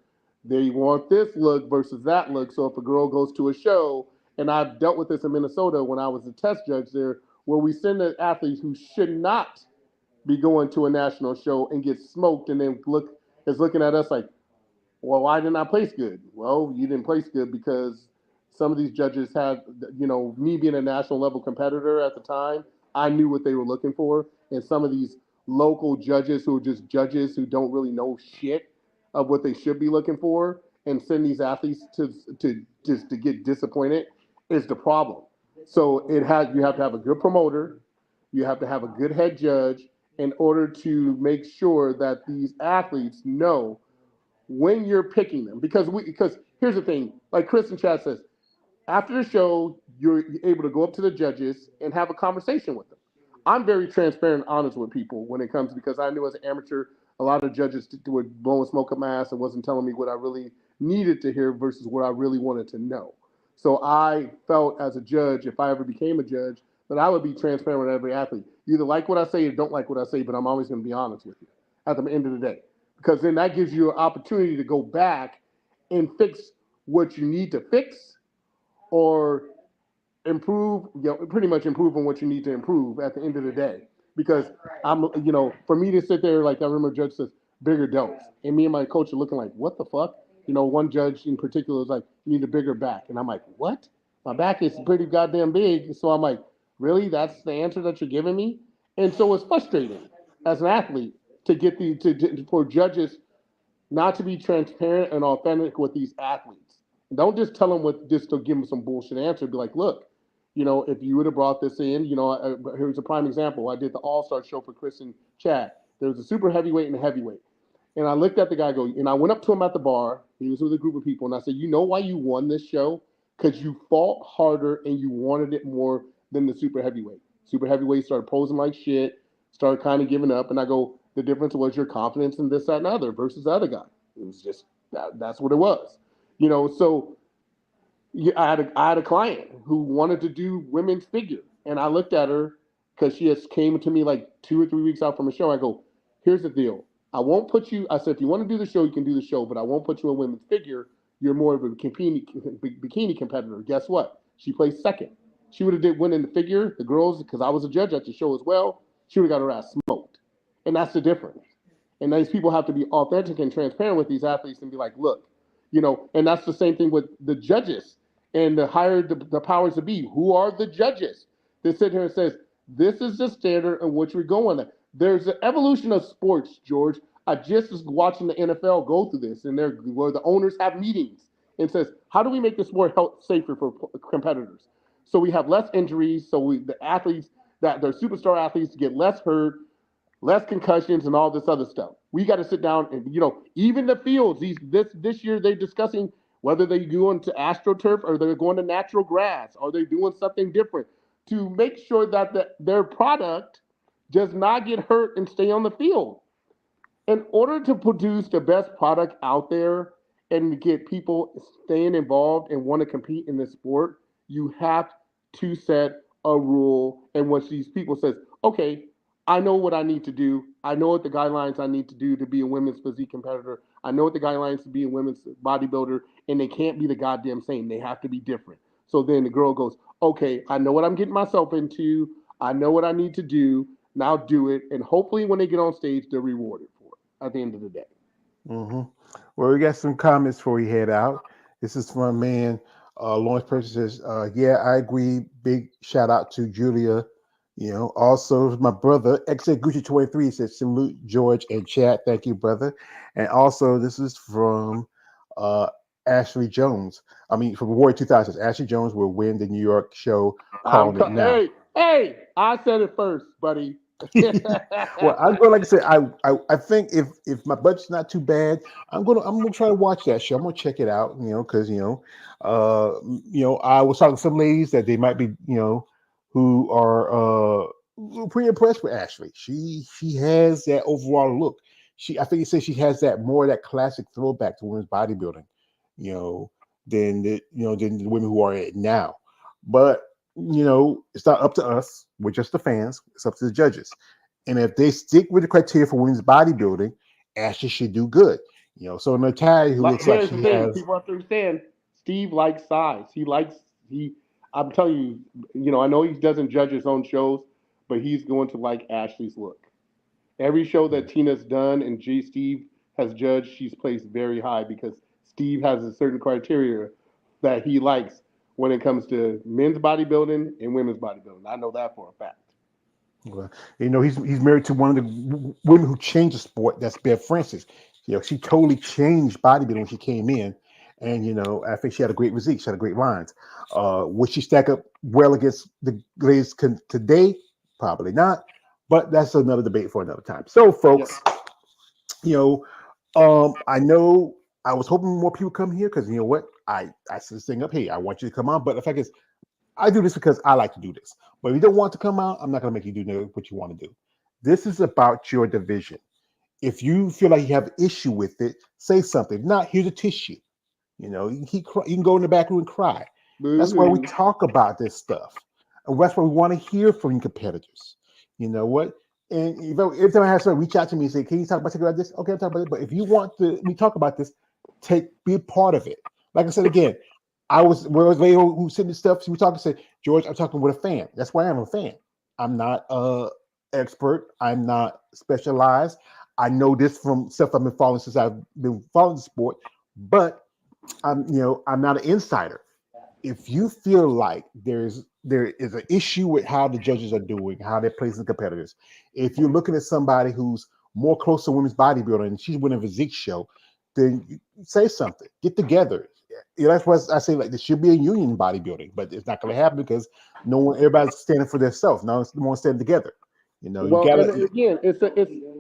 They want this look versus that look. So if a girl goes to a show, and I've dealt with this in Minnesota when I was a test judge there, where we send the athletes who should not be going to a national show and get smoked and then looking at us like, well, why didn't I place good? Well, you didn't place good because some of these judges had, me being a national level competitor at the time, I knew what they were looking for. And some of these local judges who are just judges who don't really know shit of what they should be looking for and send these athletes to just to get disappointed is the problem. So you have to have a good promoter, you have to have a good head judge in order to make sure that these athletes know when you're picking them. Because here's the thing, like Chris and Chad says, after the show, you're able to go up to the judges and have a conversation with them. I'm very transparent and honest with people when it comes because I knew as an amateur, a lot of judges were blowing smoke up my ass and wasn't telling me what I really needed to hear versus what I really wanted to know. So I felt as a judge, if I ever became a judge, that I would be transparent with every athlete. You either like what I say or don't like what I say, but I'm always going to be honest with you at the end of the day. Because then that gives you an opportunity to go back and fix what you need to fix or improve, pretty much improve on what you need to improve at the end of the day. Because for me to sit there, like I remember a judge says, bigger dose. And me and my coach are looking like, what the fuck? One judge in particular was like, you need a bigger back. And I'm like, what? My back is pretty goddamn big. So I'm like, Really, that's the answer that you're giving me? And so it's frustrating as an athlete to get for judges not to be transparent and authentic with these athletes. Don't just tell them what just to give them some bullshit answer. Be like, look, if you would have brought this in, here's a prime example. I did the All Star show for Chris and Chad. There was a super heavyweight and a heavyweight. And I looked at the guy, and I went up to him at the bar. He was with a group of people, and I said, "You know why you won this show? Because you fought harder and you wanted it more than the super heavyweight. Super heavyweight started posing like shit, started kind of giving up, and I go, the difference was your confidence in this, that, and other versus the other guy. It was just that's what it was, So yeah, I had a client who wanted to do women's figure, and I looked at her because she has came to me like 2 or 3 weeks out from a show. I go, here's the deal. I won't put you. I said, if you want to do the show, you can do the show, but I won't put you in women's figure. You're more of a bikini competitor. Guess what? She placed second. She would have did win in the figure. The girls, because I was a judge at the show as well, she would have got her ass smoked, and that's the difference. And these people have to be authentic and transparent with these athletes and be like, look, and that's the same thing with the judges and the higher the powers to be. Who are the judges that sit here and says, this is the standard in which we're going? There's an evolution of sports, George. I just was watching the NFL go through this, and where the owners have meetings and says, how do we make the sport safer for competitors? So we have less injuries, so the athletes, that their superstar athletes get less hurt, less concussions, and all this other stuff. We got to sit down and even the fields. This year they're discussing whether they're going to AstroTurf or they're going to natural grass or they're doing something different to make sure that their product does not get hurt and stay on the field. In order to produce the best product out there and get people staying involved and want to compete in this sport, you have to set a rule in which these people says, okay, I know what I need to do. I know what the guidelines I need to do to be a women's physique competitor. I know what the guidelines to be a women's bodybuilder, and they can't be the goddamn same. They have to be different. So then the girl goes, okay, I know what I'm getting myself into. I know what I need to do. Now do it. And hopefully when they get on stage, they're rewarded for it at the end of the day. Mm-hmm. Well, we got some comments before we head out. This is from a man, Lawrence Person says, yeah, I agree. Big shout out to Julia. Also my brother, XA Gucci 23 says, salute George and Chad. Thank you, brother. And also this is from Ashley Jones. I mean, from Warrior 2000. Ashley Jones will win the New York show. Calling it now. Hey, I said it first, buddy. Well, I'm going, like I said, I think if my budget's not too bad, I'm gonna try to watch that show. I'm gonna check it out, because I was talking to some ladies that they might be, who are pretty impressed with Ashley. She has that overall look. I think you said she has that more of that classic throwback to women's bodybuilding, than the women who are it now. But it's not up to us. We're just the fans. It's up to the judges. And if they stick with the criteria for women's bodybuilding, Ashley should do good. So Natalia, who looks like she has, people have to understand, Steve likes size. I'm telling you, I know he doesn't judge his own shows, but he's going to like Ashley's look. Every show that Tina's done and Steve has judged, she's placed very high because Steve has a certain criteria that he likes when it comes to men's bodybuilding and women's bodybuilding. I know that for a fact. well, he's married to one of the women who changed the sport. That's Bev Francis. She totally changed bodybuilding when she came in, and I think she had a great physique. She had a great lines. Would she stack up well against the ladies today? Probably not. But that's another debate for another time. So, folks, I know I was hoping more people come here because you know what? I set this thing up. Hey, I want you to come on. But the fact is, I do this because I like to do this. But if you don't want to come out, I'm not going to make you do what you want to do. This is about your division. If you feel like you have an issue with it, say something. If not, here's a tissue. You can go in the back room and cry. That's why we talk about this stuff. And that's why we want to hear from competitors. You know what? And every time I have someone reach out to me and say, can you talk about this? Okay, I'm talking about it. But if you want we talk about this, be a part of it. Like I said again, where was lady who sent me stuff, she was talking, said, George, I'm talking with a fan. That's why I'm a fan. I'm not an expert. I'm not specialized. I know this from stuff I've been following since I've been following the sport, but I'm not an insider. If you feel like there's there is an issue with how the judges are doing, how they're placing competitors. If you're looking at somebody who's more close to women's bodybuilding and she's winning a physique show, then you say something, get together. You know, that's what I say. Like there should be a union in bodybuilding, but it's not going to happen because no one, everybody's standing for themselves. No one's standing together. You know, you Well, and gotta. again, it's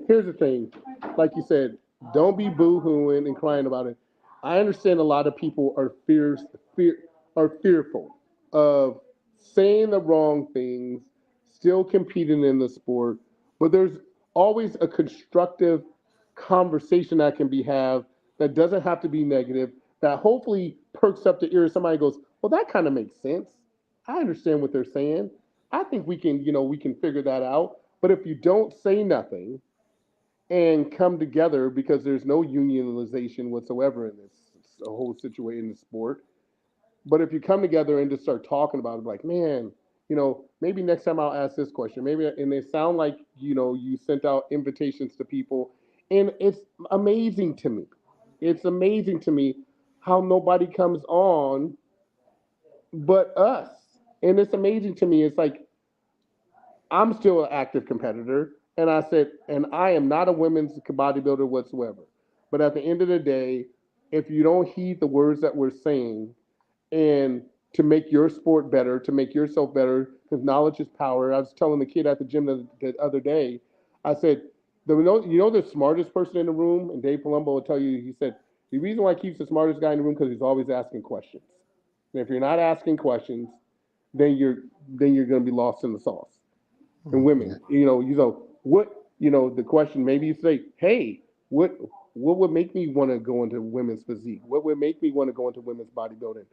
here's the thing, like you said, don't be boo-hooing and crying about it. I understand a lot of people are fearful of saying the wrong things, still competing in the sport, but there's always a constructive conversation that can be had that doesn't have to be negative. That hopefully perks up the ear. Somebody goes, well, that kind of makes sense. I understand what they're saying. I think we can figure that out. But if you don't say nothing and come together because there's no unionization whatsoever in this whole situation in the sport, but if you come together and just start talking about it, like, man, maybe next time I'll ask this question. Maybe, and they sound like, you sent out invitations to people. And it's amazing to me. It's amazing to me how nobody comes on but us. And it's amazing to me. It's like, I'm still an active competitor, and I said, and I am not a women's bodybuilder whatsoever. But at the end of the day, if you don't heed the words that we're saying, and to make your sport better, to make yourself better, because knowledge is power. I was telling the kid at the gym the other day, I said, the smartest person in the room, and Dave Palumbo will tell you, he said, the reason why he keeps the smartest guy in the room because he's always asking questions. And if you're not asking questions, then you're going to be lost in the sauce. And Yeah. women, what, the question, maybe you say, hey, what would make me want to go into women's physique? What would make me want to go into women's bodybuilding?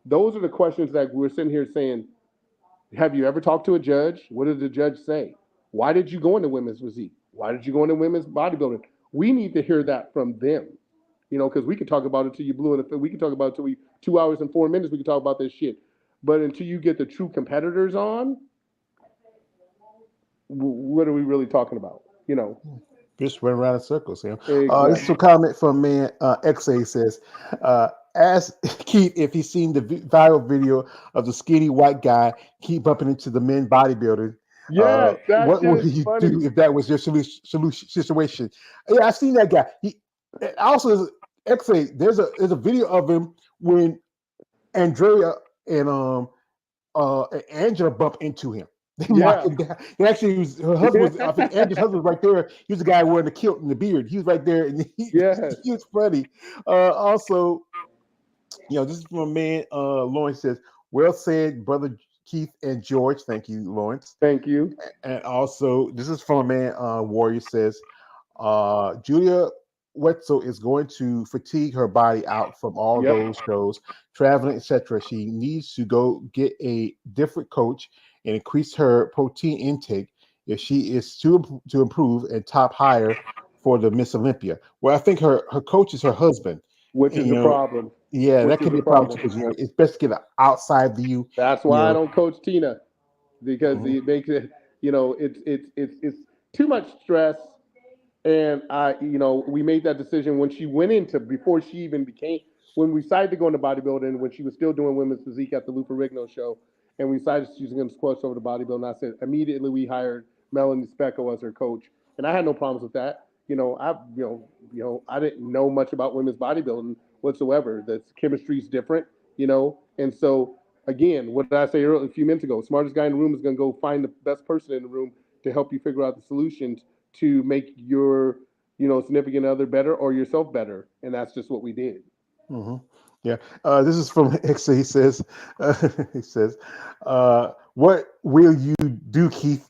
Those are the questions that we're sitting here saying, have you ever talked to a judge? What did the judge say? Why did you go into women's physique? Why did you go into women's bodybuilding? We need to hear that from them, because we can talk about it till you blue in the face. We can talk about it till 2 hours and 4 minutes. We can talk about this shit. But until you get the true competitors on, what are we really talking about? Just went around in circles. This is a Exactly. comment from man XA says, ask Keith if he's seen the viral video of the skinny white guy keep bumping into the men bodybuilding. Yes, that What shit would is you funny. do if that was your solution situation? Yeah, I've seen that guy. He also XA. There's a video of him when Andrea and Angela bump into him. They knock Yeah. him down. And actually, her husband was, I think Angela's husband was right there. He was the guy wearing the kilt and the beard. He was right there, and Yes. he was funny. Also, this is from a man, Lawrence says, well said, brother Keith and George. Thank you, Lawrence. Thank you. And also, this is from a man, Warrior says, Julia Wetzel is going to fatigue her body out from all Yep. those shows, traveling, etc. She needs to go get a different coach and increase her protein intake if she is to improve and top higher for the Miss Olympia. Well, I think her coach is her husband. Which And, is the problem. yeah, Which that is could the be a problem problem. too because it's best to get outside view. That's You why I know, don't coach Tina, because mhm. it makes it, it's too much stress. And we made that decision when she went into before she even became when we decided to go into bodybuilding when she was still doing women's physique at the Lupa Rigno show, and we decided she was going to squash over to bodybuilding. I said immediately we hired Melanie Specco as her coach, and I had no problems with that. I didn't know much about women's bodybuilding whatsoever. The chemistry is different, and so again, what did I say earlier, a few minutes ago? Smartest guy in the room is going to go find the best person in the room to help you figure out the solutions to make your significant other better or yourself better, and that's just what we did. Hmm. Yeah. This is from X. He says, he says, what will you do, Keith?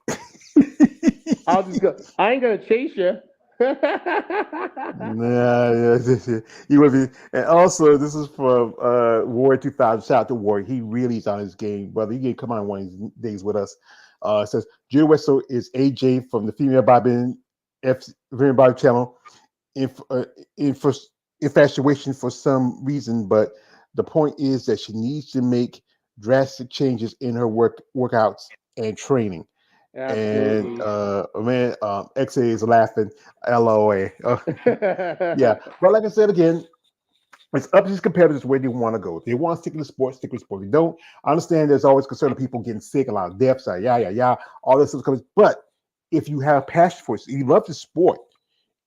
I'll just go. I ain't gonna chase you. Nah, yeah, he would be. And also, this is from War 2000. Shout out to War. He really is on his game, brother. You can come on one of these days with us. It says, Jill Wessel is AJ from the Female Bobbin Female Bobby channel. If for infatuation for some reason, but the point is that she needs to make drastic changes in her workouts and training. And Absolutely. man, XA is laughing, LOA. Yeah, but like I said again, It's up to these competitors where they want to go. If they want to stick in the sport, stick with sport. If they don't, I understand there's always concern of people getting sick, a lot of deaths, all this stuff comes. But if you have passion for it, you love the sport,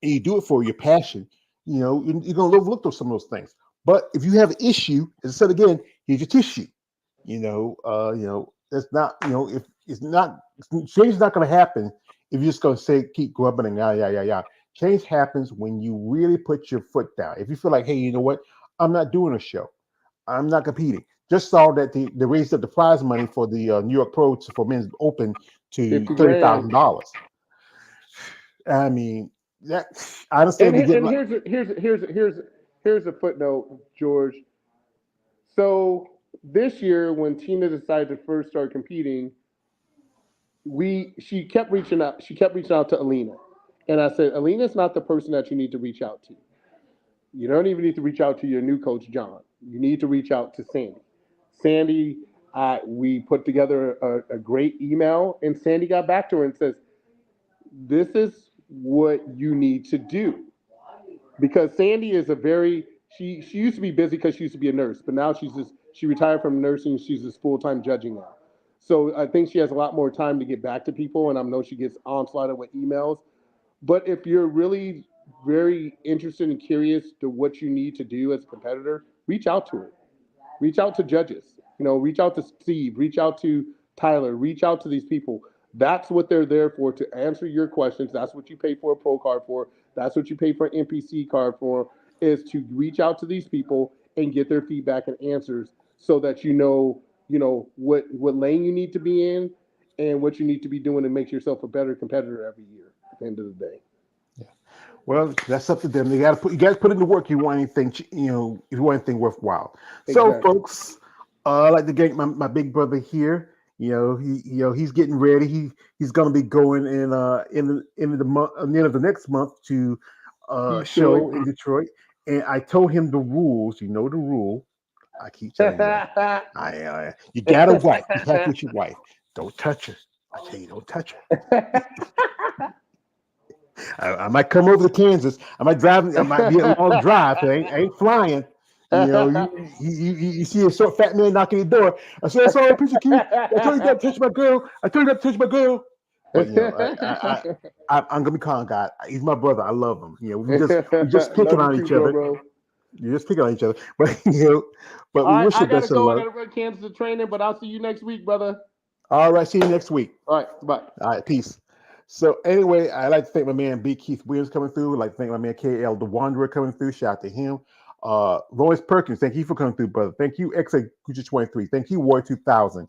and you do it for your passion, you're going to overlook some of those things. But if you have an issue, as I said again, here's your tissue. It's not, if it's not, change is not going to happen if you're just going to say, keep grubbing and yeah. Change happens when you really put your foot down. If you feel like, hey, you know what? I'm not doing a show. I'm not competing. Just saw that they raised up the prize money for the New York Pro for Men's Open to 50 grand. $30,000. I mean, that I And understand they get here's a footnote, George. So this year, when Tina decided to first start competing, she kept reaching out. She kept reaching out to Alina, and I said, Alina's not the person that you need to reach out to. You don't even need to reach out to your new coach, John. You need to reach out to Sandy. Sandy, we put together a great email, and Sandy got back to her and says, this is what you need to do. Because Sandy is she used to be busy because she used to be a nurse, but now she retired from nursing. She's just full-time judging now. So I think she has a lot more time to get back to people, and I know she gets onslaughted with emails. But if you're really very interested and curious to what you need to do as a competitor, reach out to her. Reach out to judges. Reach out to Steve. Reach out to Tyler. Reach out to these people. That's what they're there for, to answer your questions. That's what you pay for a pro card for. That's what you pay for an NPC card for, is to reach out to these people and get their feedback and answers so that what lane you need to be in and what you need to be doing to make yourself a better competitor every year at the end of the day. Well, that's up to them. You got to put in the work. You want anything, if you want anything worthwhile. So, Exactly. folks, I like to get my big brother here. He's getting ready. He's going to be going in the month, the end of the next month to Detroit. show in Detroit. And I told him the rules. You know the rule. I keep telling you that. You got a wife. Be happy with your wife. Don't touch her. I tell you, don't touch her. I might come over to Kansas. I might drive. I might be a long drive. I ain't flying. You see a short fat man knocking the door. I said, "Sorry, piece of Keith. I told you not to touch my girl. I told you not to touch my girl." But I'm gonna be calm, God. He's my brother. I love him. We just picking Love on you each too, other. bro. You're just picking on each other. But but All we right, wish I you gotta best of go. I luck. gotta run Kansas to training, but I'll see you next week, brother. All right, see you next week. All right, bye. All right, peace. So anyway, I'd like to thank my man B. Keith Williams coming through. I'd like to thank my man KL the Wanderer coming through. Shout out to him. Lawrence Perkins, thank you for coming through, brother. Thank you, XA23. Thank you, War 2000.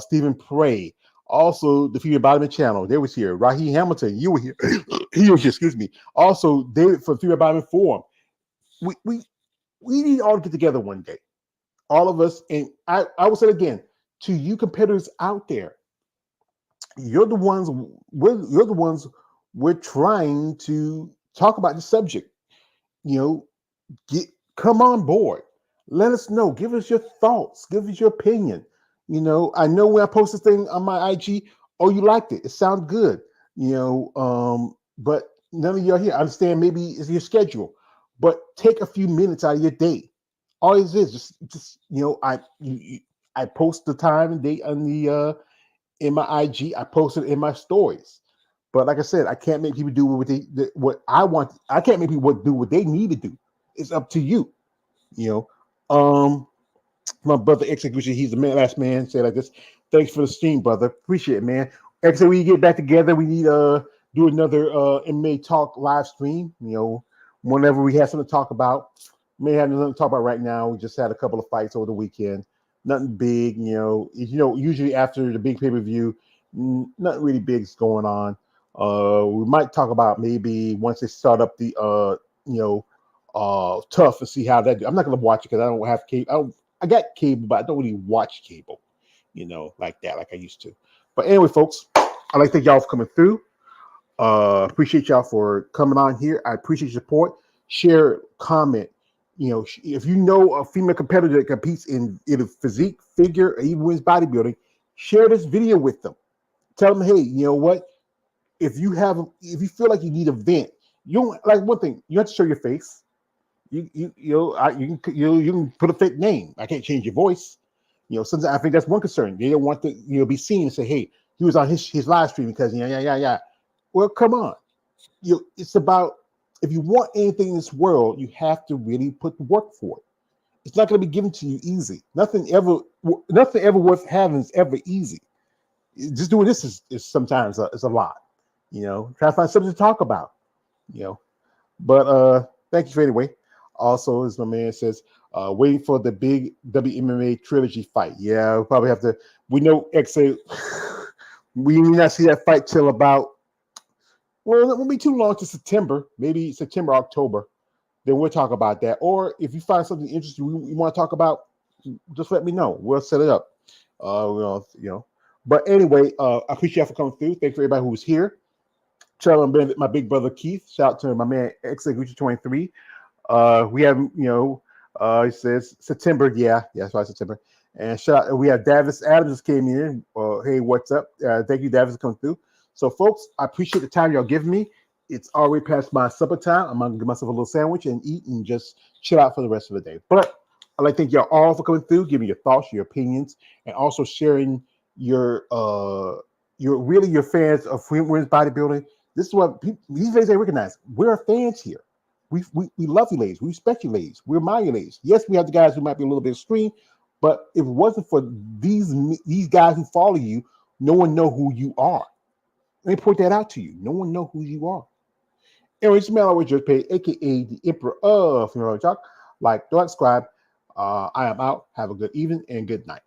Stephen Prey. Also, the Female Bottom Channel. They was here. Raheem Hamilton, you were here. He was here, excuse me. Also, David from Female Bottom Forum. We need all to get together one day. All of us. And I will say it again, to you competitors out there, you're the ones we're trying to talk about the subject. Come on board. Let us know. Give us your thoughts. Give us your opinion. I know when I post this thing on my IG, oh, you liked it. It sounded good. But none of y'all here. I understand maybe it's your schedule, but take a few minutes out of your day. All it is just I post the time and date on the in my IG. I post it in my stories. But like I said, I can't make people do what I want. I can't make people do what they need to do. It's up to you. My brother Execution, he's the last man. Said like this. Thanks for the stream, brother. Appreciate it, man. Execution, we get back together. We need do another MMA talk live stream. Whenever we have something to talk about. May have nothing to talk about right now. We just had a couple of fights over the weekend. Nothing big. Usually after the big pay-per-view, nothing really big is going on. We might talk about maybe once they start up the Tough and see how that do. I'm not gonna watch it because I don't have cable. I got cable, but I don't really watch cable, like that, like I used to. But anyway, folks, I'd like to thank y'all for coming through. Appreciate y'all for coming on here. I appreciate your support. Share, comment. If you know a female competitor that competes in either physique, figure, or even women's bodybuilding, share this video with them. Tell them, hey, you know what? If you feel like you need a vent, you don't like one thing, you have to show your face. You can put a fake name. I can't change your voice. Sometimes I think that's one concern. They don't want to be seen and say, hey, he was on his live stream because yeah. Well, come on. It's about, if you want anything in this world, you have to really put the work for it. It's not going to be given to you easy. Nothing ever worth having is ever easy. Just doing this is sometimes is a lot. Try to find something to talk about. You know, but thank you for anyway. Also, as my man says, waiting for the big WMMA trilogy fight. Yeah, we'll probably have to. We know XA. We may not see that fight till about. Well, it won't be too long to September. Maybe September, October. Then we'll talk about that. Or if you find something interesting you want to talk about, just let me know. We'll set it up. But anyway, I appreciate you for coming through. Thanks for everybody who was here. Shout out to my big brother Keith. Shout out to my man XA23. We have, he says September. Yeah, that's right, September. And shout out, we have Davis Adams came in. Hey, what's up? Thank you, Davis, for coming through. So, folks, I appreciate the time y'all giving me. It's already past my supper time. I'm gonna give myself a little sandwich and eat and just chill out for the rest of the day. But I'd like to thank y'all all for coming through, giving your thoughts, your opinions, and also sharing your fans of women's bodybuilding. This is what these ladies they recognize. We're fans here. We love you ladies. We respect you ladies. We admire you ladies. Yes, we have the guys who might be a little bit extreme, but if it wasn't for these guys who follow you, no one know who you are. Let me point that out to you. No one know who you are. Anyway, it's Mel with your page, aka the Emperor of Talk. Like, don't subscribe. I am out. Have a good evening and good night.